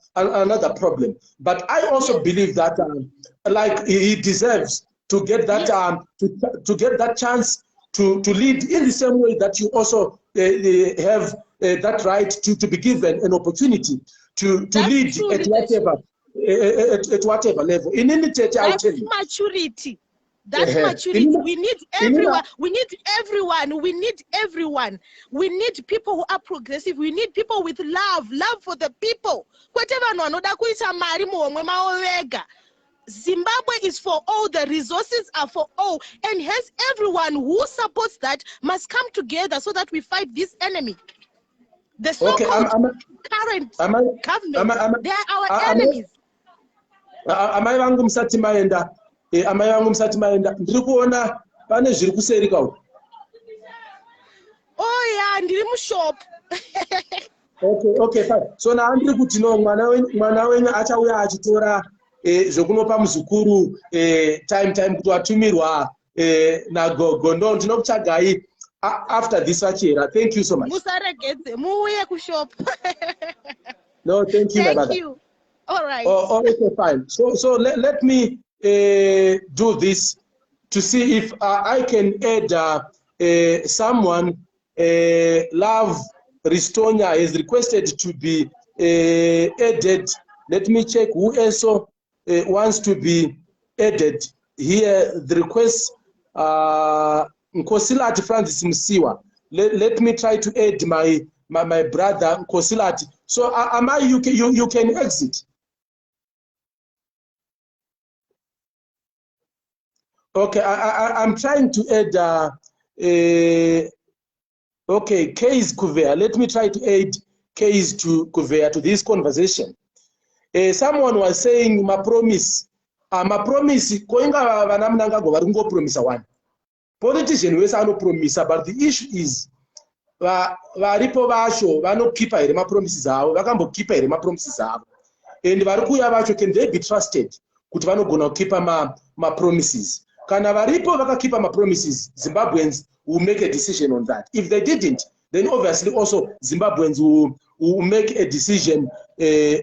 problem. But I also believe that like he deserves to get that to get that chance to lead in the same way that you also have that right to be given an opportunity to lead at whatever level. In any case, I'll tell you. Maturity. That's maturity. We need everyone. We need everyone. We need everyone. We need people who are progressive. We need people with love for the people. Zimbabwe is for all. The resources are for all, and hence everyone who supports that must come together so that we fight this enemy. The so-called current government, they are our enemies. Amai vangu musati maenda, amai vangu musati maenda. Ndiri kuona pane zviri kuseri kauko. Oh yeah, ndiri mushop. Okay, fine. So now ndiri kuti no mwana wenyu achauya achitora zvokunopa muzukuru time kuti watumirwa nagogo. No, ndinokuchagai after this achera. Thank you so much. Musaregedze muuye kushop. No, thank you, my brother. Thank you. All right. Oh, okay, fine. So let me do this to see if I can add someone. Love Ristonia is requested to be added. Let me check who also wants to be added here. The request, Nkosilati Francis Msiwa. Let me try to add my brother Nkosilati. So Amai, you can exit. Okay, I'm trying to add. Okay, Case Kuvea. Let me try to add Case to Kuvea to this conversation. Someone was saying my promise. My promise. Koinga vanamnanga go varungo promise one. Politician we say no promise, but the issue is varipo vasho vano keeper ere ma promises avo vakambo keeper ere ma promises avo, and varikuya vacho can they be trusted kuti vanogona kukeepa ma promises. Kana varipo vakakeepa ma promises, Zimbabweans will make a decision on that. If they didn't, then obviously also Zimbabweans will make a decision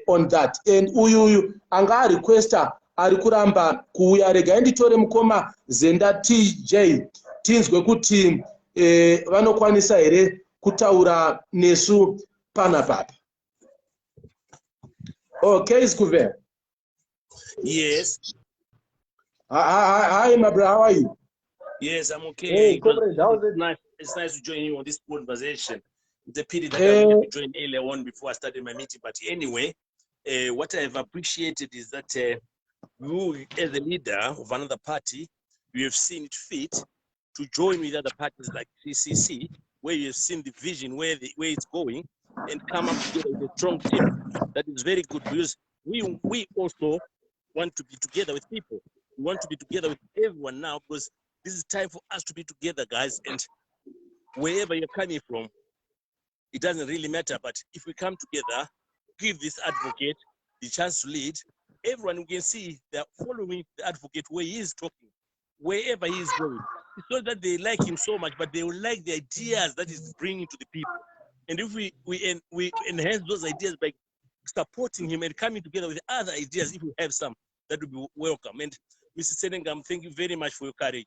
on that. And uyu anga requester ari kuramba kuuya, rega nditore mukoma Zenda TJ tinzwe kuti vanokwanisa here kutaura nesu panapapa. Okay, is Kuver. Yes. Hi, my brother. How are you? Yes, I'm okay. Hey, comrade, how is it? It's nice to join you on this conversation. It's a pity that I didn't join earlier on before I started my meeting. But anyway, what I've appreciated is that you, as a leader of another party, you have seen it fit to join with other parties like CCC, where you have seen the vision, where it's going, and come up together with a strong team. That is very good, because we also want to be together with people. We want to be together with everyone now, because this is time for us to be together, guys. And wherever you're coming from, it doesn't really matter. But if we come together, give this advocate the chance to lead, everyone we can see they're following the advocate where he is talking, wherever he is going. It's not that they like him so much, but they will like the ideas that he's bringing to the people. And if we enhance those ideas by supporting him and coming together with other ideas if we have some, that would be welcome. And Mr. Tsenengamu, thank you very much for your courage.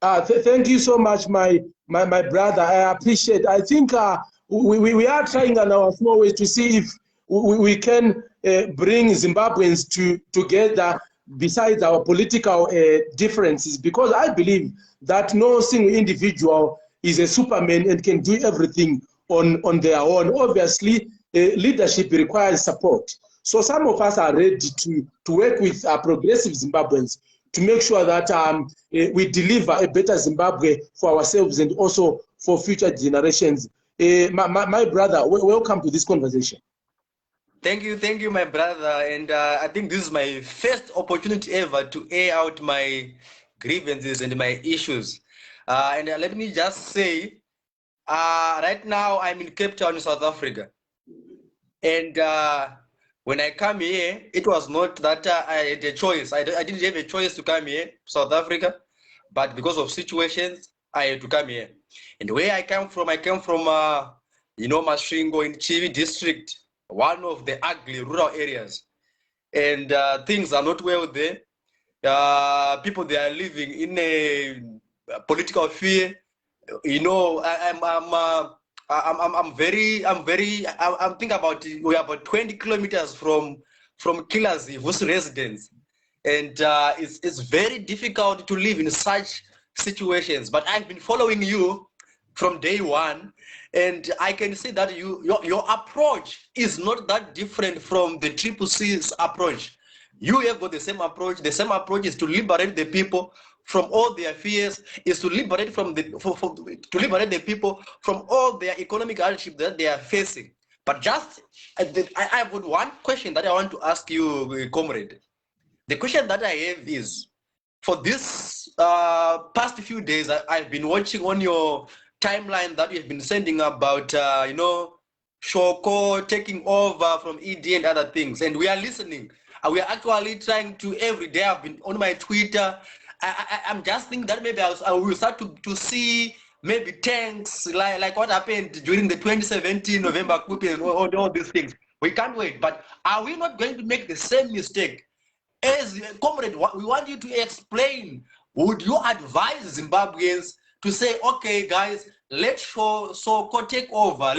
Thank you so much, my brother. I appreciate. I think we are trying in our small ways to see if we can bring Zimbabweans together besides our political differences, because I believe that no single individual is a Superman and can do everything on their own. Obviously, leadership requires support. So some of us are ready to work with progressive Zimbabweans to make sure that we deliver a better Zimbabwe for ourselves and also for future generations. My brother, welcome to this conversation. Thank you, my brother. And I think this is my first opportunity ever to air out my grievances and my issues. And let me just say, right now I'm in Cape Town, South Africa. And when I come here, it was not that I had a choice. I didn't have a choice to come here to South Africa, but because of situations, I had to come here. And where I came from Masvingo in Chivi district, one of the ugly rural areas. And things are not well there. People, they are living in a political fear. You know, I'm thinking about, we're about 20 kilometers from Kilazi, whose residence. And it's very difficult to live in such situations. But I've been following you from day one, and I can see that your approach is not that different from the CCC's approach. You have got the same approach. The same approach is to liberate the people from all their fears, is to liberate the people from all their economic hardship that they are facing. But just, I have one question that I want to ask you, comrade. The question that I have is, for this past few days, I've been watching on your timeline that you've been sending about, Shoko taking over from ED and other things, and we are listening. We are actually trying to, every day I've been on my Twitter, I'm just thinking that maybe I will start to see maybe tanks like what happened during the 2017 November coup and all these things. We can't wait, but are we not going to make the same mistake? As comrade, we want you to explain, would you advise Zimbabweans to say, okay, guys, let Soko take over,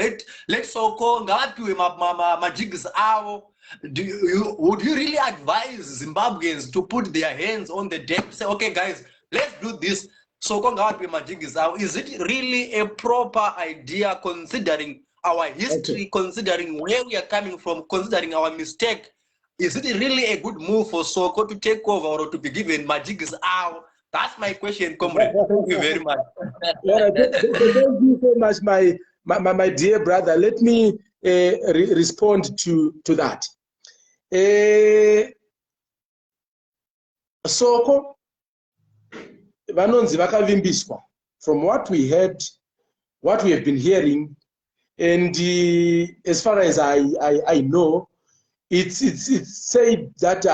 let Soko ngapiwe majigs awo. Would you really advise Zimbabweans to put their hands on the deck, say, okay, guys, let's do this? Soko ngapiwe majigs awo. Is it really a proper idea, considering our history, considering where we are coming from, considering our mistake? Is it really a good move for Soko to take over or to be given majigs awo? That's my question, comrade. Thank you very much. Thank you so much, my dear brother. Let me respond to that. Soko vanonzi vakavimbiswa. From what we heard, what we have been hearing, and as far as I know, it's said that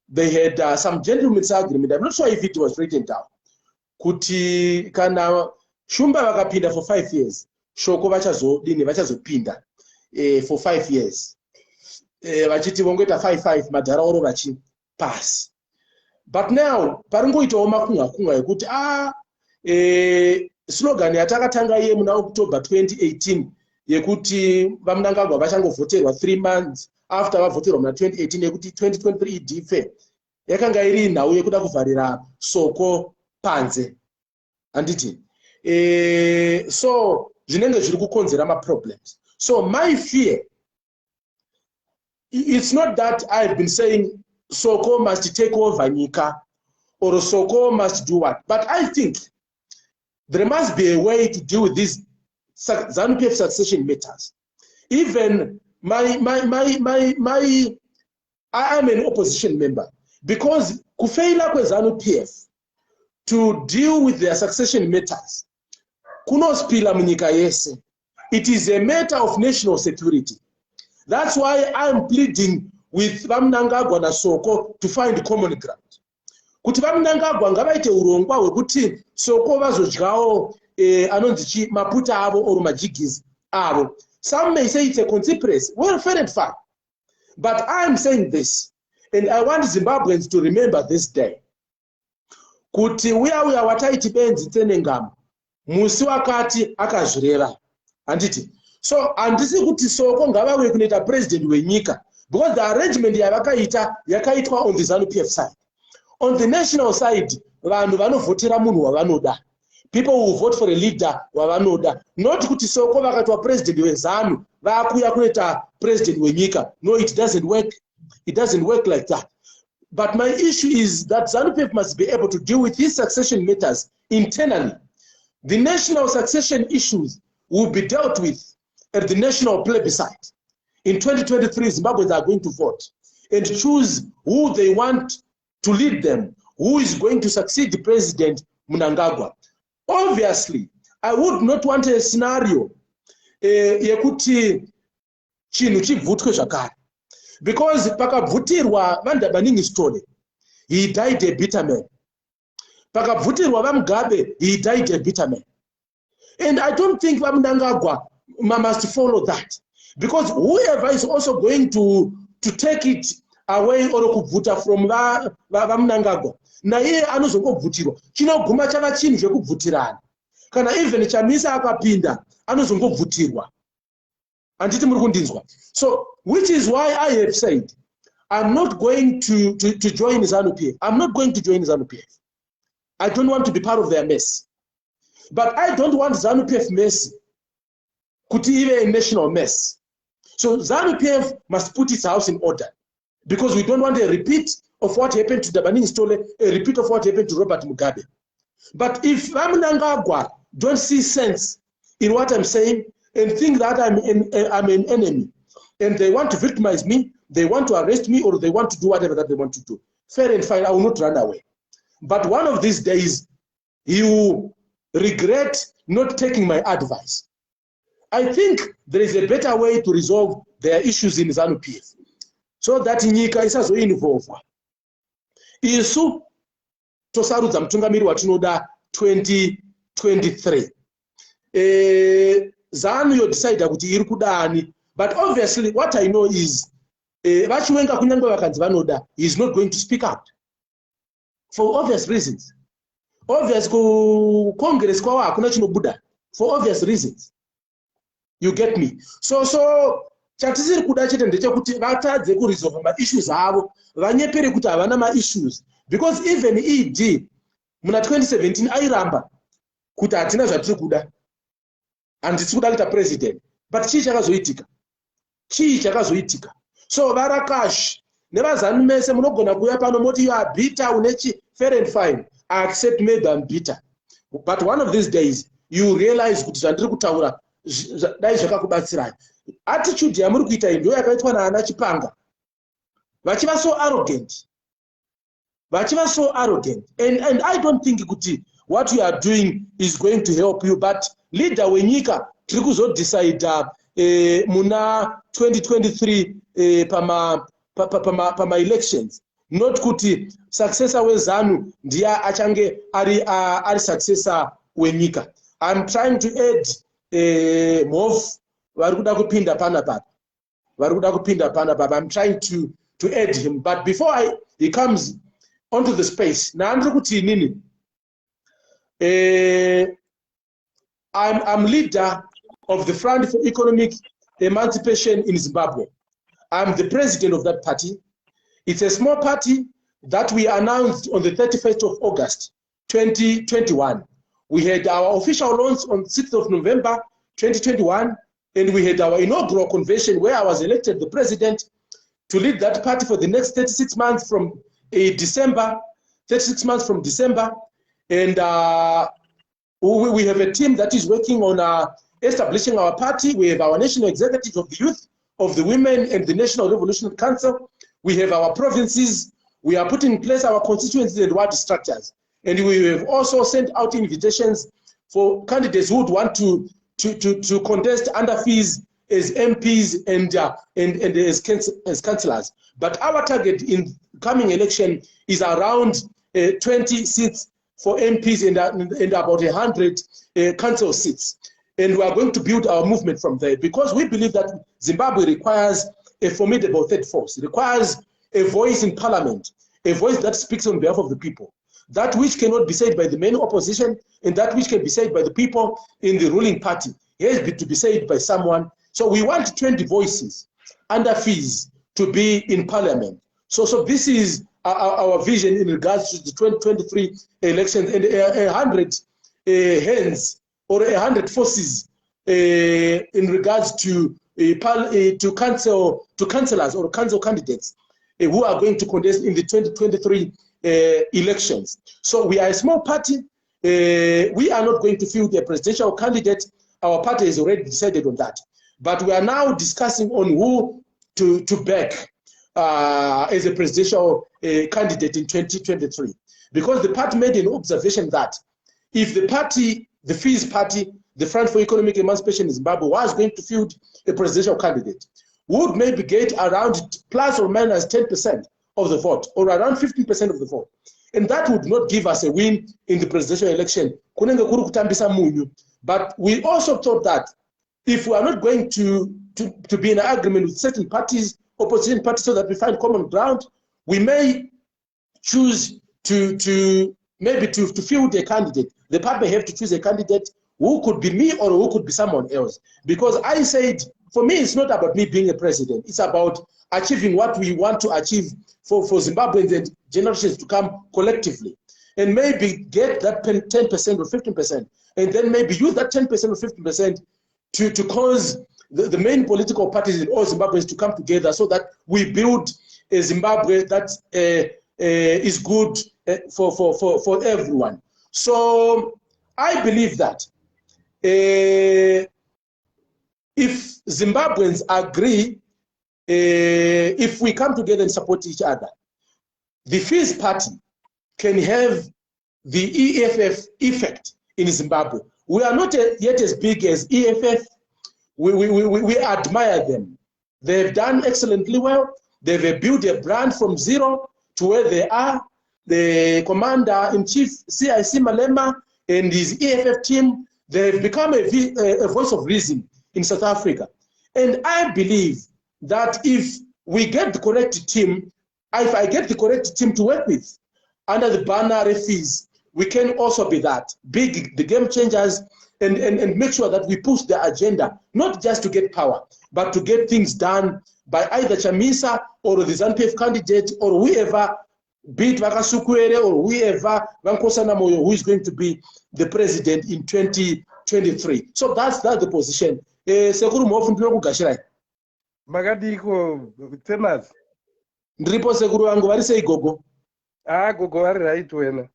they had some gentleman's agreement. I'm not sure if it was written down. Kuti kana Shumba vakapinda for 5 years, Shoko vachazopinda for 5 years. Vachiti vongeta 5-5 madharauro vachi pass. But now paringoitawo makunga yekuti slogan yatakatanga iye muna October 2018 yekuti vamunangagwa vachangovhoterwa 3 months after vavhoterwa muna 2018 yekuti 2023 idife yakanga iri nhau yekuda kuvharira Soko panze handiti. So zvinenge zviri kukonzera ma-problems. So my fear, it's not that I've been saying Soko must take over Nyika or Soko must do what, but I think there must be a way to deal with these Zanu PF succession matters. Even I am an opposition member, because kufeila kwe Zanu PF to deal with their succession matters kunospila munyika yese. It is a matter of national security. That's why I'm pleading with Vamunangagwa na Soko to find common ground. Kuti Vamunangagwa ngavaite urongwa hwekuti Soko vazodyawo anonzi maputa avo or majigis avo. Some may say it's a conspiracy. Well, fair and fine. But I'm saying this, and I want Zimbabweans to remember this day. Kuti uya wataiti benzi Tsenengamu, musi wakati akazvireva. Handiti? So, handisi kuti soko ngavawe kunoita president wenyika, because the arrangement yakaitwa on the Zanu PF side. On the national side, vanhu vanovhotera munhu wavanoda. People who vote for a leader wavanoda. Not kuti soko vakatwa president weZanu, vakuya kunoita president wenyika. No, it doesn't work. It doesn't work like that. But my issue is that Zanu PF must be able to deal with his succession matters internally. The national succession issues will be dealt with at the national plebiscite. In 2023, Zimbabweans are going to vote and choose who they want to lead them, who is going to succeed President Mnangagwa. Obviously, I would not want a scenario yekuti chinhu chibvutwe zvakare, because pakabvutirwa vaNdabaningi Stole, he died a bitter man. Pakabvutirwa vaMugabe, he died a bitter man. And I don't think Mnangagwa must follow that, because whoever is also going to take it away or kubvuta from vaMnangagwa, na iye anozongobvutirwa, chinoguma chava chinhu zvekubvutirana. Kana even Chamisa akapinda, anozongobvutirwa. Anditi muri kundinzwa. So, which is why I have said, I'm not going to join Zanu PF. I'm not going to join Zanu PF. I don't want to be part of their mess. But I don't want Zanu PF mess could even a national mess. So Zanu PF must put its house in order, because we don't want a repeat of what happened to Ndabaningi Stole, a repeat of what happened to Robert Mugabe. But if Mnangagwa don't see sense in what I'm saying and think that I'm an enemy, and they want to victimize me, they want to arrest me, or they want to do whatever that they want to do, fair and fine, I will not run away. But one of these days, you regret not taking my advice. I think there is a better way to resolve their issues in Zanu PF, so that nyika isazoinvolvwa. Isu tosarudza mutungamiri watinoda 2023. Zanu yodecide kuti iri kudani, but obviously what I know is vachiwenga kunyangwe vakanzi vanoda, he is not going to speak out for obvious reasons. Obvious ku Congress kwawa hakuna chinobuda for obvious reasons. You get me? So chatisiri kuda chete ndechekuti vatadze kuresolve ma issues avo, vanyepere kuti havana ma issues, because even ED muna 2017 airamba kuti hatina zvatiri kuda and tiri kuda kuita president, but chii chakazoitika. So varakash nevazanu mese munogona kuuya pano moti you are bitter unechi, fair and fine, I accept maybe I'm bitter, but one of these days you realize kuti zvandiri kutaura dai zvakakubatsirai. Attitude yamuri kuita iyi ndiyo yakaitwa naana Chipanga, vachiva so arrogant, and I don't think kuti what you are doing is going to help you. But leader wenyika tiri kuzodecide muna 2023 pama elections, not kuti successor weZanu ndiye achange ari successor wenyika. I'm trying to add move varikuda kupinda panapa. I'm trying to add him, but before he comes onto the space, na andiri kuti nini, I'm leader of the Front for Economic Emancipation in Zimbabwe. I'm the president of that party. It's a small party that we announced on the 31st of August 2021. We had our official launch on 6th of November 2021, and we had our inaugural convention where I was elected the president to lead that party for the next 36 months from December. And we have a team that is working on establishing our party. We have our national executive of the youth, of the women, and the National Revolutionary Council. We have our provinces. We are putting in place our constituencies and ward structures. And we have also sent out invitations for candidates who would want to contest under fees as MPs and as councillors. But our target in coming election is around 20 seats for MPs and about 100 council seats. and we are going to build our movement from there, because we believe that Zimbabwe requires a formidable third force. It requires a voice in parliament, a voice that speaks on behalf of the people. That which cannot be said by the main opposition and that which can be said by the people in the ruling party has to be said by someone. So we want 20 voices under fees to be in parliament. So this is our vision in regards to the 2023 elections, and 100 hands or 100 forces in regards to councillors or council candidates who are going to contest in the 2023 elections. So we are a small party. We are not going to field a presidential candidate. Our party has already decided on that. But we are now discussing on who to back as a presidential candidate in 2023. Because the party made an observation that if the party, the FEES party, the Front for Economic Emancipation in Zimbabwe, was going to field a presidential candidate, would maybe get around plus or minus 10% of the vote, or around 15% of the vote. And that would not give us a win in the presidential election. But we also thought that if we are not going to be in agreement with certain parties, opposition parties, so that we find common ground, we may choose to field a candidate. The party may have to choose a candidate who could be me or who could be someone else. Because I said, for me, it's not about me being a president. It's about achieving what we want to achieve for Zimbabweans and generations to come collectively. And maybe get that 10% or 15%, and then maybe use that 10% or 15% to cause the main political parties in all Zimbabweans to come together so that we build a Zimbabwe that is good for everyone. So I believe that if Zimbabweans agree, if we come together and support each other, the FEES party can have the EFF effect in Zimbabwe. We are not yet as big as EFF. We admire them. They've done excellently well. They've built a brand from zero to where they are. The commander-in-chief, CIC Malema, and his EFF team, they've become a voice of reason in South Africa. And I believe that if we get the correct team, if I get the correct team to work with under the banner FEES, we can also be that big, the game changers, and make sure that we push the agenda, not just to get power, but to get things done by either Chamisa or the Zanu PF candidate or whoever, be it Vakasukwere or whoever, Vankosana Moyo, who is going to be the president in 2023. So that's the position. Sekuru mofu ndino kugashirai. Magadiko temas. Ndripo sekuru wangu vari sei gogo. Gogo vari right wena.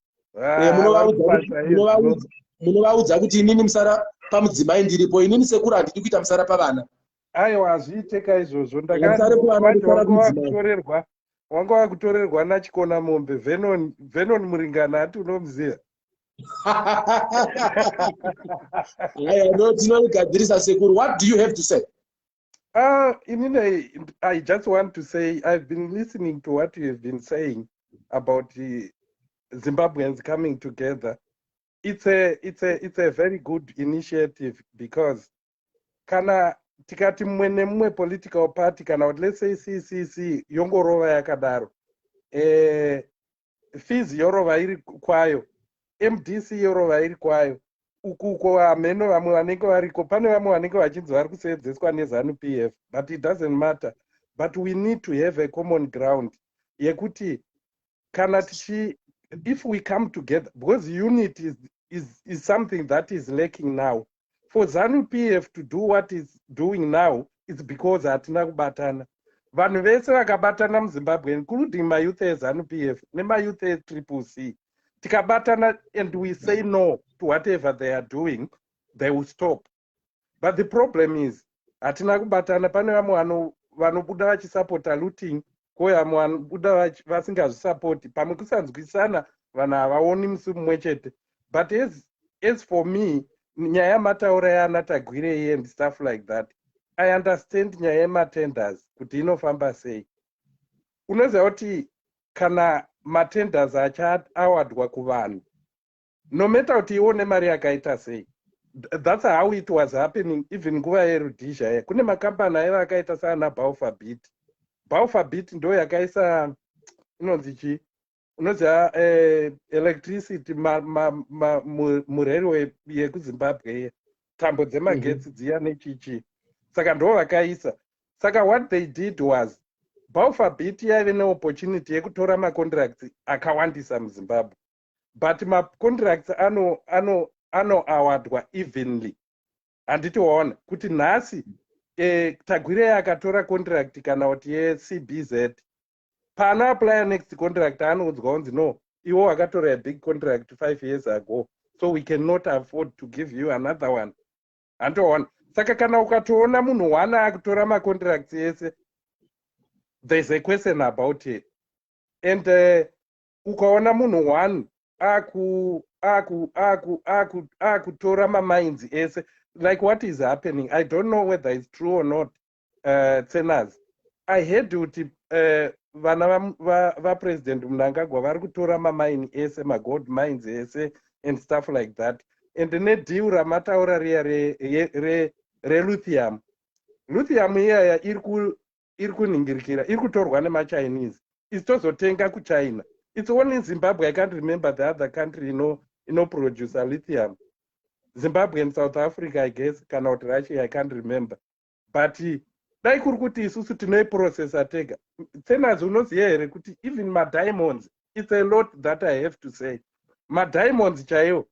Munovaudza kuti inini musara pamudzimai ndiripo, inini sekuru handidi kuita musara pavana. Aiwa azviiteka izvozvo ndakakutorerwa wanga wakutorerwa nachikona mombe Venon Muringana ati unomuziva. Tinogadzirisa sekuru. What do you have to say? I just want to say I've been listening to what you have been saying about the Zimbabweans coming together. It's a very good initiative, because kana tikati mumwe nemumwe political party kana kuti let's say CCC yongorova yakadaro, FEES yorova iri kwayo, MDC yorova iri kwayo, ukuko vameno vamwe vanenge variko, pane vamwe vanenge vachinzi vari kuseedzeswa neZanu PF, but it doesn't matter. But we need to have a common ground yekuti kana if we come together, because unity is something that is lacking now. For Zanu PF to do what it's doing now, it's because hatina kubatana. Vanhu vese vakabatana muZimbabwe, including mayouth eZanu PF nemayouth eCCC, tikabatana and we say no to whatever they are doing, they will stop. But the problem is, hatina kubatana. Pane vamwe vanobuda vachisapota looting, koya vamwe vanobuda vasingazvisapoti. Pamwe kusanzwisana, vanhu havaoni musi mumwe chete. But as for me, nyaya yamataura yaanatagwirei and stuff like that, I understand nyaya yematenders kuti inofamba sei. Unoziva kuti kana matenders achaawardwa kuvanhu, no matter kuti iwo nemari yakaita sei, That's how it was happening even nguva yerudhizha. Kune makampani aiva akaita saana Baufabit ndo yakaisa inonzi electricity murailway yekuZimbabwe, tambo dzemagetsi dziya nechichi. Saka ndo vakaisa. Saka what they did was Baufabit yaive neopportunity yekutora macontracts akawandisa muZimbabwe, but macontracts anoawadwa evenly. Handiti waona kuti nhasi Tagwire akatora contract kana kuti yeCBZ pana apply next contract anoudzwa kunzi no, iwo wakatora a big contract 5 years ago, so we cannot afford to give you another one. Antoona, saka kana ukatoona munhu wana akutora macontracts ese, there's a question about it. And ukaona munhu one akutora mamines ese, like what is happening, I don't know whether it's true or not. Tsenas, I heard kuti vana va-president Mnangagwa vari kutora mamine ese, magold mines ese and stuff like that. And nedeal ramataura re-lithium. Lithium iyaya iri kuningirikira, iri kutorwa nema-Chinese. Isitozotenga kuChina. It's only in Zimbabwe, I can't remember the other country produce lithium. Zimbabwe and South Africa, I guess, cannot Russia, I can't remember. But dai kuri kuti isusu tinoiprocessa tega. Tsenas unoziya here kuti even diamonds, it's a lot that I have to say. Diamonds chaiwo,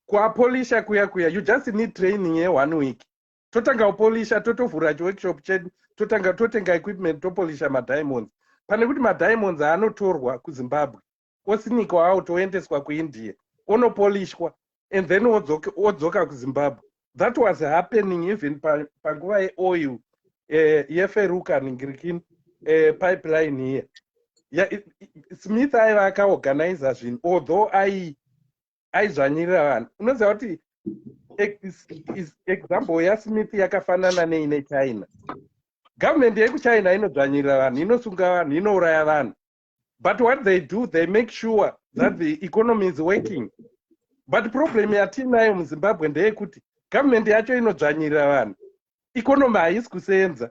kuapolisha kuya, you just need training ye 1 week. Totanga upolisha, totovhura workshop chedu, totenga equipment, topolisha diamonds. Pane kuti diamonds anotorwa kuZimbabwe, osinikwa out oendeswa kuIndia, onopolishwa, and then odzoka kuZimbabwe. That was happening even panguva yeoil yeferuka ningirikin pipeline here. Yeah, Smith aiva akaorganiza zvinhu, although aizvanyirira vanhu. Unoziva kuti example yaSmith yakafanana neine China. Government yekuChina inodzvanyirira vanhu, inosunga vanhu, inouraya vanhu. But what they do, they make sure that the economy is working. But problem yatinayo muZimbabwe ndeyekuti government yacho inodzvanyirira vanhu, economy haisi kusenza,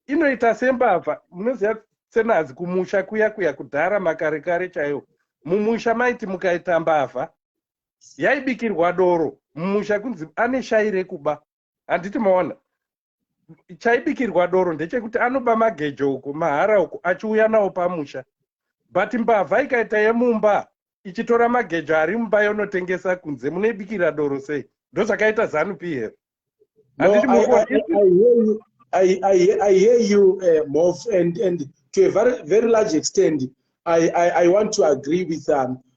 inoita sembavha. Munoziva Tsenas, kumusha kuya kudhara makare chaiwo, mumusha maiti mukaita mbavha yaibikirwa doro mumusha kunzi ane shai rekuba. Handiti maona chaibikirwa doro ndechekuti anoba magejo uko, mahara uko, achiuya nawo pamusha. But mbavha ikaita yemumba ichitora magejo ari mumba yonotengesa kunze, munoibikira doro sei? Ndozvakaita Zanu PF. I hear you, Mof, and to a very, very large extent, I want to agree with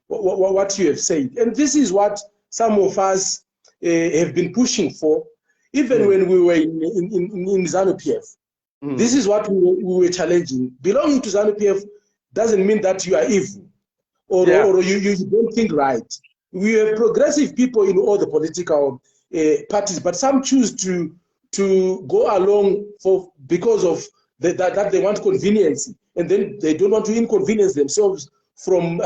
what you have said. And this is what some of us have been pushing for, even when we were in Zanu PF. This is what we were challenging. Belonging to Zanu PF doesn't mean that you are evil or you don't think right. We have progressive people in all the political parties, but some choose to go along because of that they want convenience, and then they don't want to inconvenience themselves from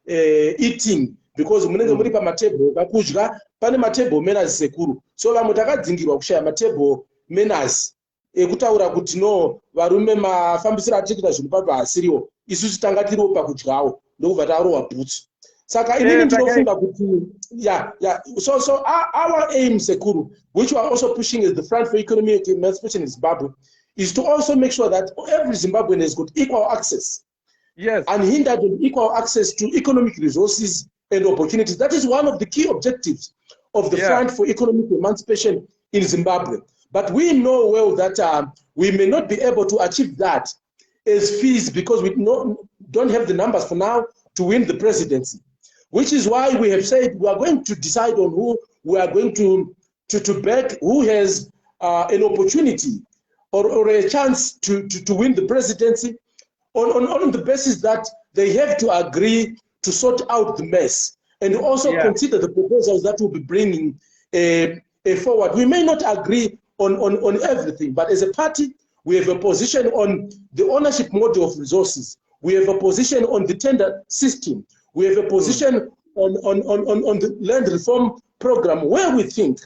eating, because munenge muri pamatable kakudya pane matable manners sekuru, so vamwe takadzingirwa kushaya matable manners ekutaura kuti no varume mafambisiro atikuita zvinhu pato hasiriwo, isusu tanga tiriwo pakudyawo ndokubva tarohwa bhutsu. Saka inini ndinofunga kuti so our aim sekuru, which we are also pushing as the Front for Economic Emancipation in Zimbabwe, is to also make sure that every Zimbabwean has got equal access, unhindered and equal access to economic resources and opportunities. That is one of the key objectives of the Front for Economic Emancipation in Zimbabwe. But we know well that we may not be able to achieve that as fees, because we don't have the numbers for now to win the presidency, which is why we have said we are going to decide on who we are going to back, who has an opportunity or a chance to win the presidency on the basis that they have to agree to sort out the mess and also consider the proposals that will be bringing forward. We may not agree on everything, but as a party, we have a position on the ownership model of resources. We have a position on the tender system. We have a position on the land reform program where we think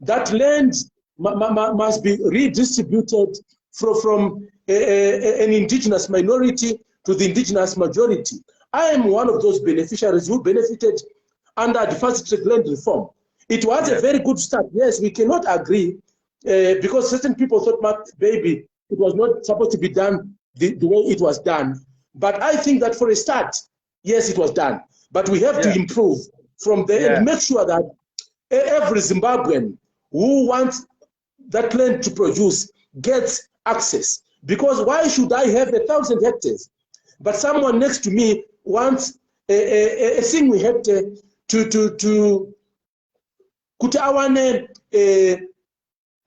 that land must be redistributed from an indigenous minority to the indigenous majority. I am one of those beneficiaries who benefited under the first track land reform. It was a very good start. Yes, we cannot agree because certain people thought, baby, it was not supposed to be done the way it was done. But I think that for a start, yes, it was done. But we have to improve from there and make sure that every Zimbabwean who wants that land to produce gets access. Because why should I have 1,000 hectares, but someone next to me wants a single hectare to kuti awane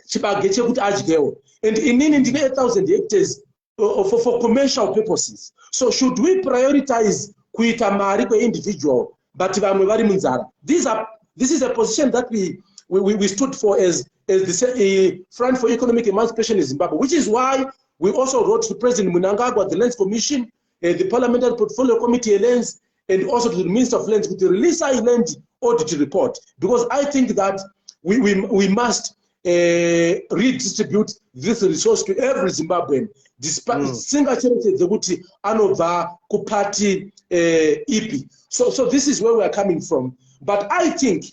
chibage chekuti adyewo, and inini ndine 1,000 hectares for commercial purposes. So should we prioritize kuita mari kwe individual but vamwe vari munzara? This is a position that we stood for as the Front for Economic Emancipation in Zimbabwe, which is why we also wrote to President Mnangagwa, the Lands Commission, the Parliamentary Portfolio Committee Lands, and also to the Minister of Lands with the release our land audit report, because I think that we must redistribute this resource to every Zimbabwean, despite single charity zekuti anobva kupati ipi. So this is where we are coming from. But I think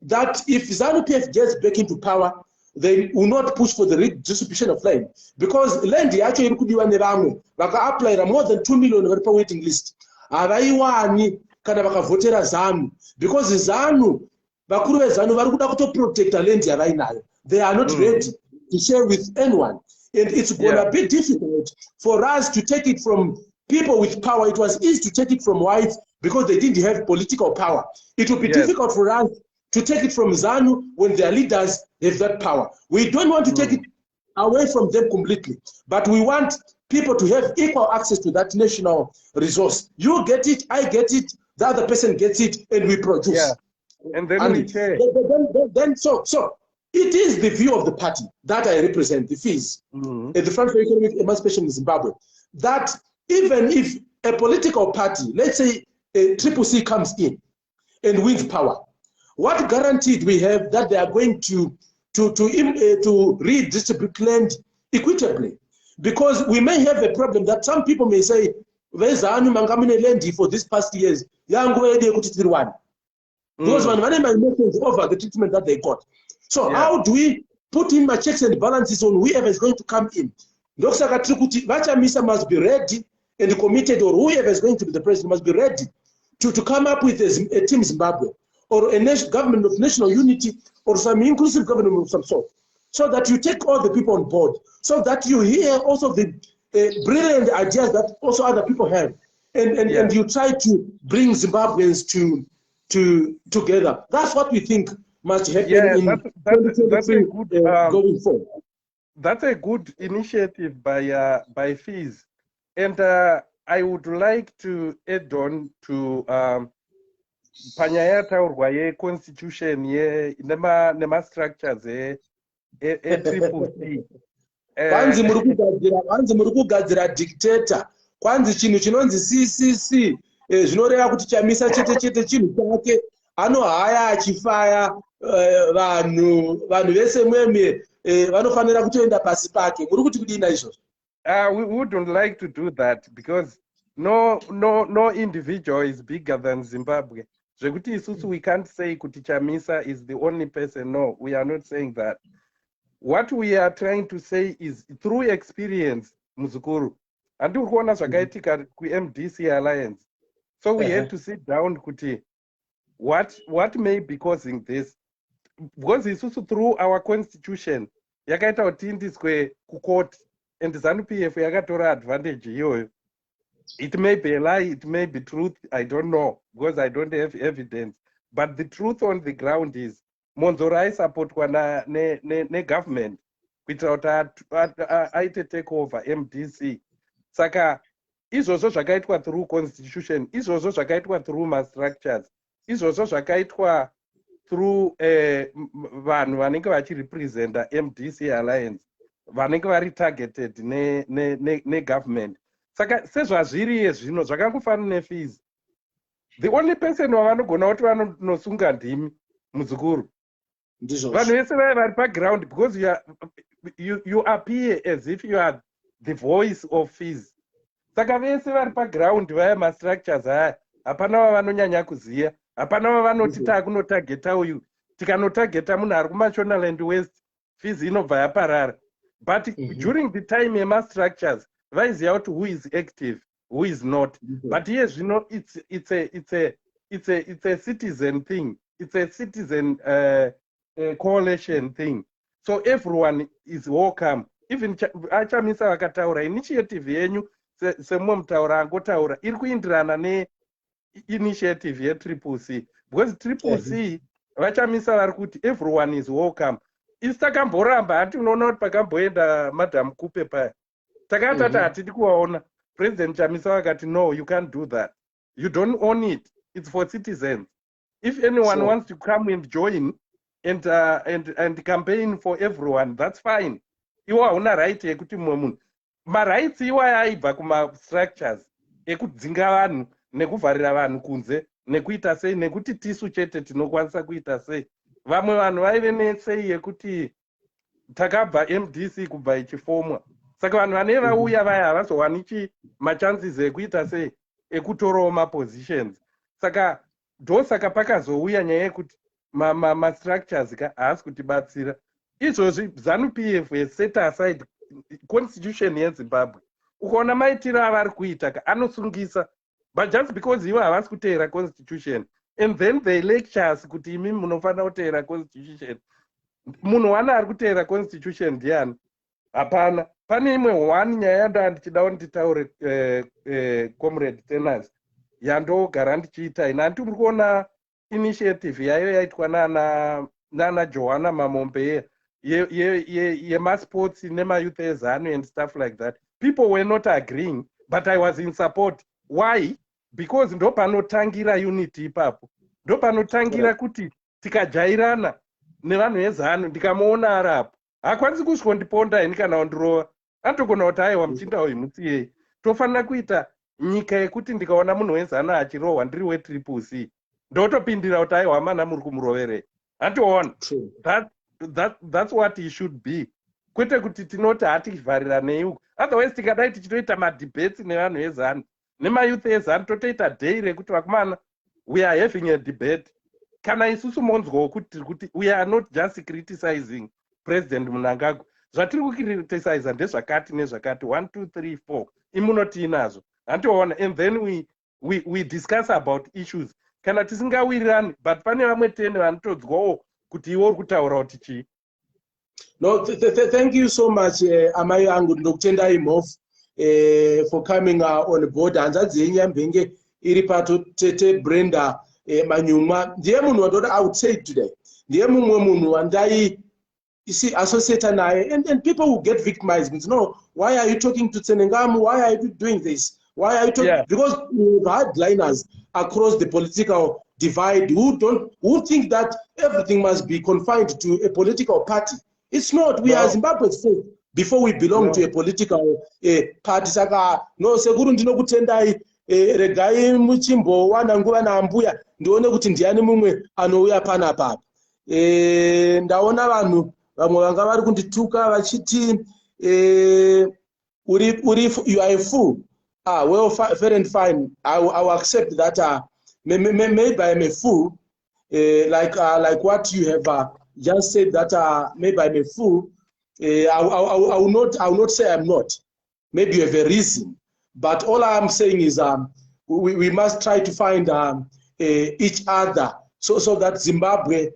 that if Zanu PF gets back into power, they will not push for the redistribution of land, because land actually ikudiwa nevamwe vaka-apply more than 2 million vari pa-waiting list havaiwani kana vakavhotera Zanu, because Zanu, vakuru vezanu vari kuda kutoprotecta land yavainayo. They are not ready to share with anyone, and it's gonna be difficult for us to take it from people with power. It was easy to take it from whites because they didn't have political power. It will be difficult for us to take it from Zanu when their leaders have that power. We don't want to take it away from them completely, but we want people to have equal access to that national resource. You get it, I get it, the other person gets it, and we produce. Yeah. And then we share. So it is the view of the party that I represent, the FEES, the Front for Economic Emancipation in Zimbabwe, that even if a political party, let's say Triple C comes in and wins power, what guaranteed we have that they are going to redistribute land equitably? Because we may have a problem that some people may say, "Vezanu mangamine land for these past years, because when my emotions over the treatment that they got." So how do we put in my checks and balances on whoever is going to come in? Vachamisa must be ready and committed, or whoever is going to be the president must be ready to come up with a Team Zimbabwe, or a government of national unity, or some inclusive government of some sort, so that you take all the people on board, so that you hear also the brilliant ideas that also other people have, and you try to bring Zimbabweans together. That's what we think must happen that's a good, going forward. That's a good initiative by FEES, and I would like to add on to panyaya taurwa ye-constitution nema structures triple C. Kwanzi muri kugadzira dictator, kwanzi chinhu chinonzi CCC zvinoreva kuti chamisa chete chinhu chake anohaya achifaya vanhu vese mwemwe vanofanira kutoenda pasi pake. Muri kuti kudina izvozvo? We wouldn't like to do that, because no individual is bigger than Zimbabwe. Zvekuti isusu we can't say kuti Chamisa is the only person. No, we are not saying that. What we are trying to say is through experience, Muzukuru, and uri kuona zvakaitika ku-MDC Alliance. So we had to sit down kuti what may be causing this, because isusu through our constitution yakaita kuti indiswe kucourt, and Zanu PF yakatora advantage iyoyo. It may be a lie, it may be truth, I don't know, because I don't have evidence. But the truth on the ground is Monzora aisupportwa ne government kuitira kuti aite take over MDC. Saka izvozvo zvakaitwa through constitution, izvozvo zvakaitwa through ma structures, izvozvo zvakaitwa through vanhu vanenge vachirepresenta MDC Alliance, vanenge vari targeted ne government. Saka sezvazviri zvino zvakangofanana neFEES, the only person wavanogona kuti vanosunga ndimi muzukuru. Ndizvo. Vanhu vese vaya vari paground, because you appear as if you are the voice of fees. Saka vese vari paground vaya mastructures aya hapana vavanonyanya kuziva, hapana vavanoti takunotageta uyu, tikanotageta munhu ari kumashonaland west fees inobva yaparara. But during the time yemastructures vaiziva kuti who is active, who is not. But here zvino it's a citizen thing, it's a citizen coalition thing, so everyone is welcome. Even achamisa vakataura initiative yenyu semumwe mutaura angotaura iri kuindirana neinitiative yetriple C, because triple C vachamisa vari kuti everyone is welcome. Isi takamboramba, hati unoona kuti pakamboenda madam Kupe paya takatati hatidi kuvaona. President Chamisa vakati no, you can't do that, you don't own it, it's for citizens. If anyone wants to come and join and campaign for everyone, that's fine. Iwo hauna right yekuti mumwe munhu. Marights iwaya aibva kuma-structures ekudzinga vanhu nekuvharira vanhu kunze nekuita sei, nekuti tisu chete tinokwanisa kuita sei. Vamwe vanhu vaive nesei yekuti takabva MDC kubva ichifomwa. Saka vanhu vanenge vauya vaya havazowani machances ekuita sei ekutorawo mapositions. Saka ndosaka pakazouya nyaya yekuti ma-structures haasi kutibatsira. Izvozvi Zanu PF has set aside constitution yeZimbabwe. Ukaona maitiro avari kuita anosungisa, but just because ivo havasi kuteera constitution and then they lectures kuti imi munofanira kuteera constitution. Munhu wana ari kuteera constitution ndiani? Hapana. Pane imwe one nyaya yanda ndichida nditaure comrade tenants yandogara ndichiita ina. Ndiri kuona initiative yayo yaitwa nana Johanna Mamombe yemasports nemayouth eZanu and stuff like that. People were not agreeing, but I was in support. Why? Because ndo panotangira unity ipapo, ndo panotangira kuti tikajairana nevanhu veZanu. Ndikamuona ari apo hakwanisi kusvikondiponda ini kana wandirova, anotogona kuti aiwa muchinda uyu musiyei. Tofanira kuita nyika yekuti ndikaona munhu weZanu achirohwa ndiri wetriple C ndotopindira kuti aiwa mana muri kumuroverei. Antoona that's what he should be, kwete kuti tinoti hativharirane uku. Otherwise tikadai tichitoita madebates nevanhu veZanu nemayouth eZanu, totoita day rekuti vakomana we are having a debate. Kana isusu monzwawo kuti we are not just criticizing President Mnangagwa, zvatiri kukriticize ndezvakati nezvakati 1 2 3 4 imunoti inazvo. Antoona, and then we discuss about issues kana tisingawirirani, but pane vamwe 10 vanotodzwawo kuti iwo uri kutaura kuti chii. No, thank you so much, amai angu ndokutendai mof for coming on board. Hanzvadzi yenyu yambenge iri pato tete Brenda Manyuma ndiye munhu wandoda outside today, ndiye mumwe munhu wandai associate naye, and people will get victimized. No, why are you talking to Tsenengamu? Why are you doing this? Why are you talking? Because we've had liners across the political divide who think that everything must be confined to a political party. It's not. We are Zimbabweans first before we belong to a political party. Saka no sekuru ndinokutendai regai muchimbo wana nguva na ambuya ndione kuti ndiani mumwe anouya pana papa. Ndaona vanhu vamwe vanga vari kundituka vachiti you are a fool. Well, fair and fine. I will accept that. Maybe I'm a fool, like what you have just said, that maybe I'm a fool. I will not say I'm not. Maybe you have a reason, but all I'm saying is we must try to find each other so that Zimbabwe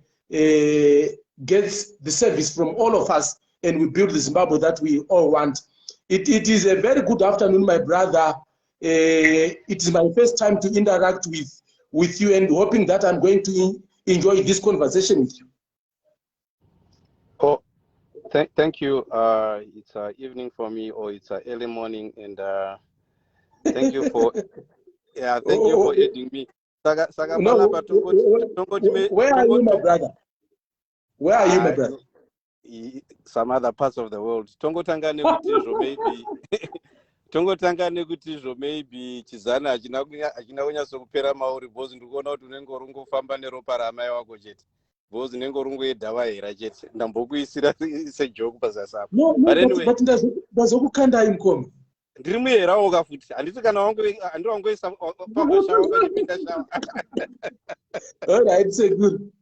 gets the service from all of us, and we build the Zimbabwe that we all want. It is a very good afternoon, my brother. It is my first time to interact with you, and hoping that I'm going to enjoy this conversation with you. Oh, thank you. It's evening for me, or it's early morning, and thank you for thank you for aiding me. Where are you, my brother? Where are you, my brother? Some other parts of the world. Tongotanga nekuti izvo maybe chizana achina kunyatso kupera mauri, because ndikuona kuti unenge uri kufamba neropa ramai wako chete. because ndengorungoedhavaira chete ndambokuisira sejoke pazasapa. No, But anyway, but ndazokukanda imkoma. Ndiri muherawoka futi handiti kana wangoisa pavhashawa pachipinda shawa. All right, so good.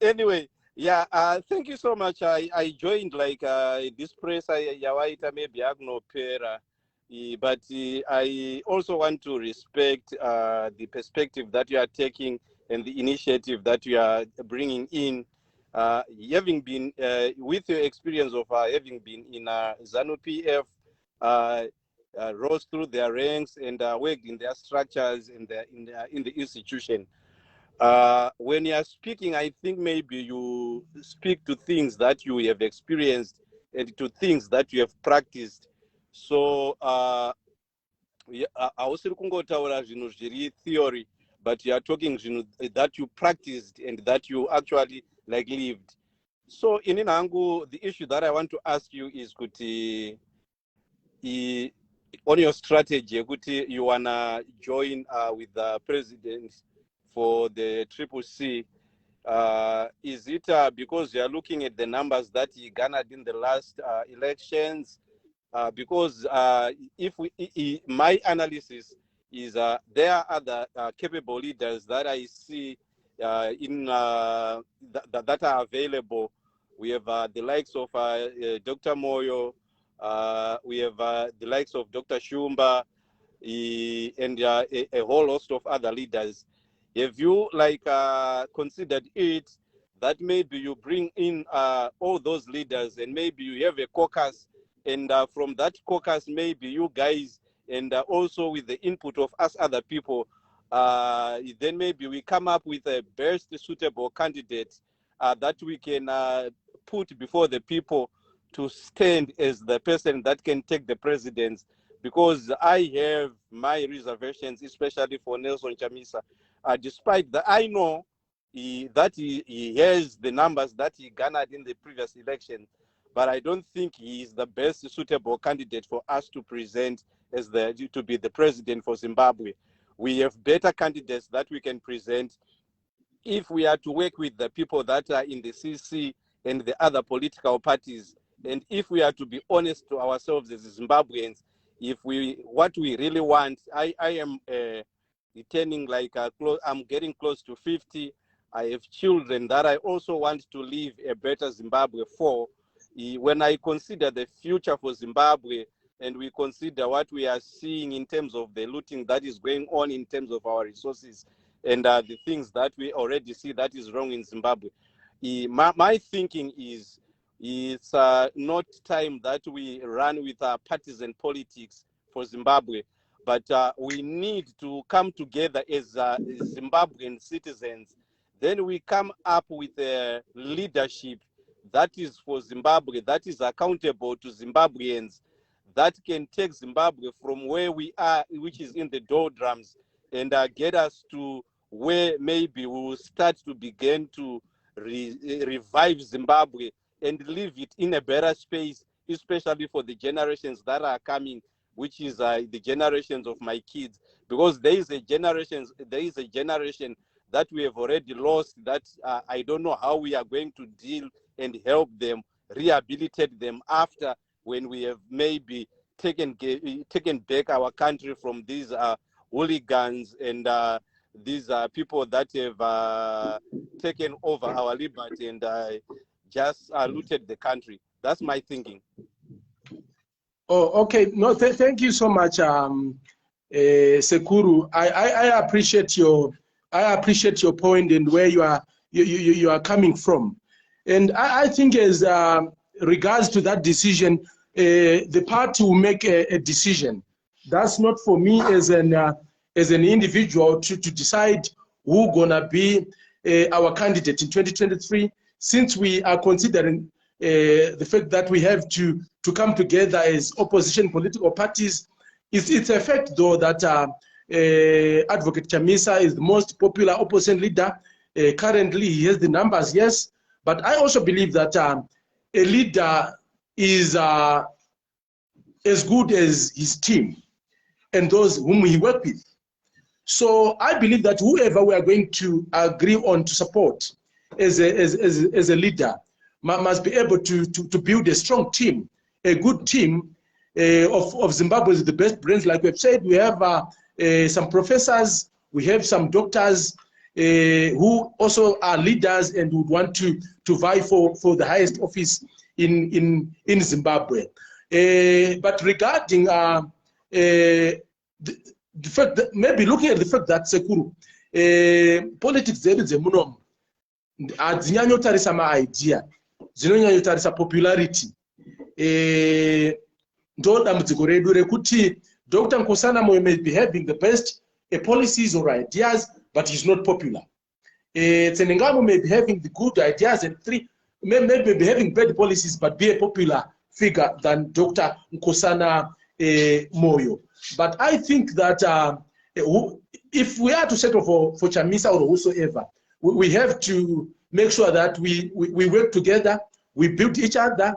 Anyway, yeah, thank you so much. I joined like this press yawaita maybe akunopera, but I also want to respect the perspective that you are taking and the initiative that you are bringing in. Having been with your experience of having been in Zanu PF, rose through their ranks and worked in their structures in the institution. When you are speaking, I think maybe you speak to things that you have experienced and to things that you have practiced. So hausiri kungotaura zvinhu zviri theory, but you are talking zvinhu that you practiced and that you actually like lived. So in Nangu, the issue that I want to ask you is kuti on your strategy, kuti you wanna join with the president for the CCC. Is it because you are looking at the numbers that he garnered in the last elections? Because my analysis is there are other capable leaders that I see in that are available. We have the likes of Dr. Moyo, we have the likes of Dr. Shumba, and a whole host of other leaders. Have you like considered it that maybe you bring in all those leaders and maybe you have a caucus, and from that caucus maybe you guys and also with the input of us other people, then maybe we come up with a best suitable candidate that we can put before the people to stand as the person that can take the presidency. Because I have my reservations, especially for Nelson Chamisa, despite that I know that he has the numbers that he garnered in the previous election, but I don't think he is the best suitable candidate for us to present as to be the president for Zimbabwe. We have better candidates that we can present if we are to work with the people that are in the CC and the other political parties, and if we are to be honest to ourselves as Zimbabweans, what we really want. I am returning like I'm getting close to 50. I have children that I also want to leave a better Zimbabwe for. When I consider the future for Zimbabwe and we consider what we are seeing in terms of the looting that is going on in terms of our resources and the things that we already see that is wrong in Zimbabwe, my thinking is it's not time that we run with partisan politics for Zimbabwe, but we need to come together as Zimbabwean citizens. Then we come up with a leadership that is for Zimbabwe, that is accountable to Zimbabweans, that can take Zimbabwe from where we are, which is in the doldrums, and get us to where maybe we will start to begin to revive Zimbabwe and leave it in a better space, especially for the generations that are coming, which is the generations of my kids. Because there is a generation that we have already lost, that I don't know how we are going to deal and help them, rehabilitate them after when we have maybe taken back our country from these hooligans and these people that have taken over our liberty and just looted the country. That's my thinking. Oh, okay. No, thank you so much, Sekuru. I appreciate your point and where you are coming from. And I think as regards to that decision, the party will make a decision. That's not for me as an individual to decide who's gonna be our candidate in 2023. Since we are considering the fact that we have to come together as opposition political parties, it's a fact though that Advocate Chamisa is the most popular opposition leader. Currently, he has the numbers, yes, but I also believe that a leader is as good as his team and those whom he works with. So I believe that whoever we are going to agree on to support, as a leader must be able to build a strong team, a good team of Zimbabwe's the best brains. Like we've said, we have some professors, we have some doctors who also are leaders and would want to vie for the highest office in Zimbabwe. But regarding the fact that maybe looking at the fact that Sekuru, politics there is a munom, adzinyanyotarisa ma-idea, dzinonyanyotarisa popularity. Ndo dambudziko redu rekuti Dr. Nkosana may be having the best policies or ideas, but he's not popular. Tsenengamu may be having the good ideas and maybe be having bad policies, but be a popular figure than Dr. Nkosana Moyo. But I think that if we are to settle for Chamisa or whosoever, we have to make sure that we work together, we build each other,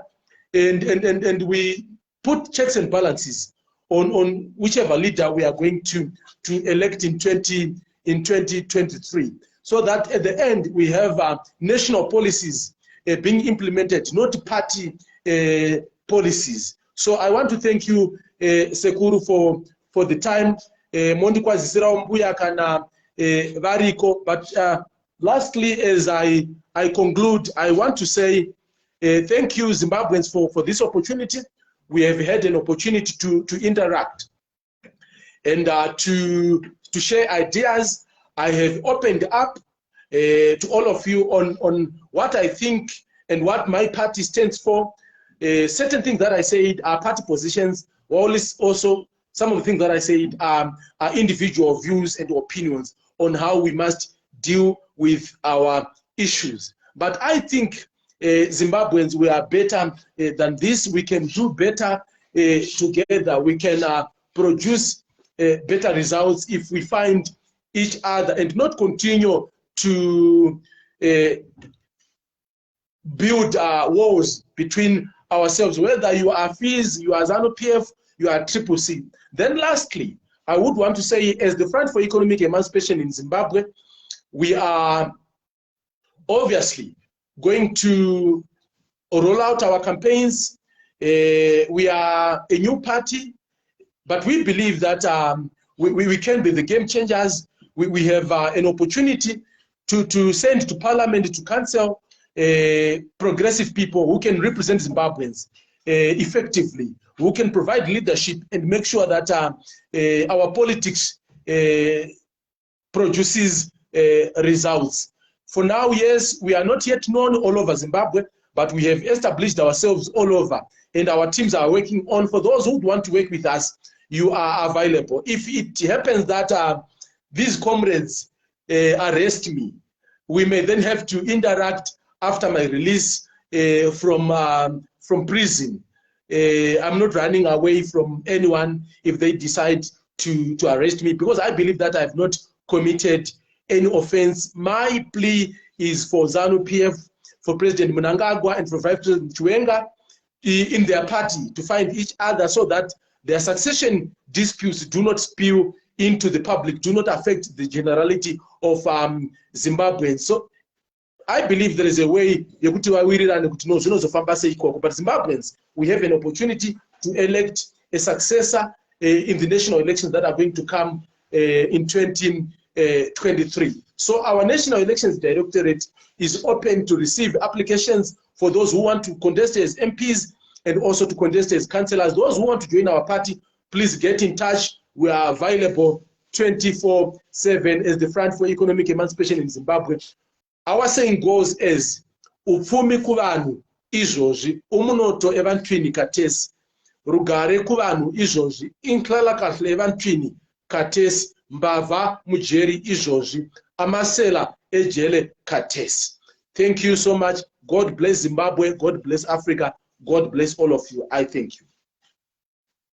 and we put checks and balances on whichever leader we are going to elect in 2023, so that at the end we have national policies being implemented, not party policies. So I want to thank you, Sekuru, for the time. Mondi kwazisira umbuya kana variko. But lastly, as I conclude, I want to say thank you, Zimbabweans, for this opportunity. We have had an opportunity to interact and to share ideas. I have opened up to all of you on what I think and what my party stands for. Certain things that I said are party positions, while also some of the things that I said are individual views and opinions on how we must deal with our issues. But I think Zimbabweans, we are better than this. We can do better together. We can produce better results if we find each other and not continue to build walls between ourselves, whether you are FIS, you are Zanu PF, you are CCC. Then lastly, I would want to say, as the Front for Economic Emancipation in Zimbabwe, we are obviously going to roll out our campaigns. We are a new party, but we believe that we can be the game changers. We have an opportunity to send to Parliament, to Council, progressive people who can represent Zimbabweans effectively, who can provide leadership and make sure that our politics produces results. For now, yes, we are not yet known all over Zimbabwe, but we have established ourselves all over, and our teams are working on. For those who want to work with us, you are available. If it happens that these comrades arrest me, we may then have to interact after my release from prison. I'm not running away from anyone if they decide to arrest me, because I believe that I have not committed any offense. My plea is for Zanu PF, for President Mnangagwa, and for Vice President Chiwenga in their party to find each other so that their succession disputes do not spill into the public, do not affect the generality of Zimbabweans. So I believe there is a way, but Zimbabweans, we have an opportunity to elect a successor in the national elections that are going to come in 2023. So our National Elections Directorate is open to receive applications for those who want to contest as MPs and also to contest as councillors. Those who want to join our party, please get in touch. We are available 24/7 as the Front for Economic Emancipation in Zimbabwe. Our saying goes as upfumi kuvanhu izvozvi umunoto evantwini katesi, rugare kuvanhu izvozvi inhlalakahle evantwini katesi, mbavha mujeri izvozvi amasela ejele katesi. Thank you so much. God bless Zimbabwe. God bless Africa. God bless all of you. I thank you.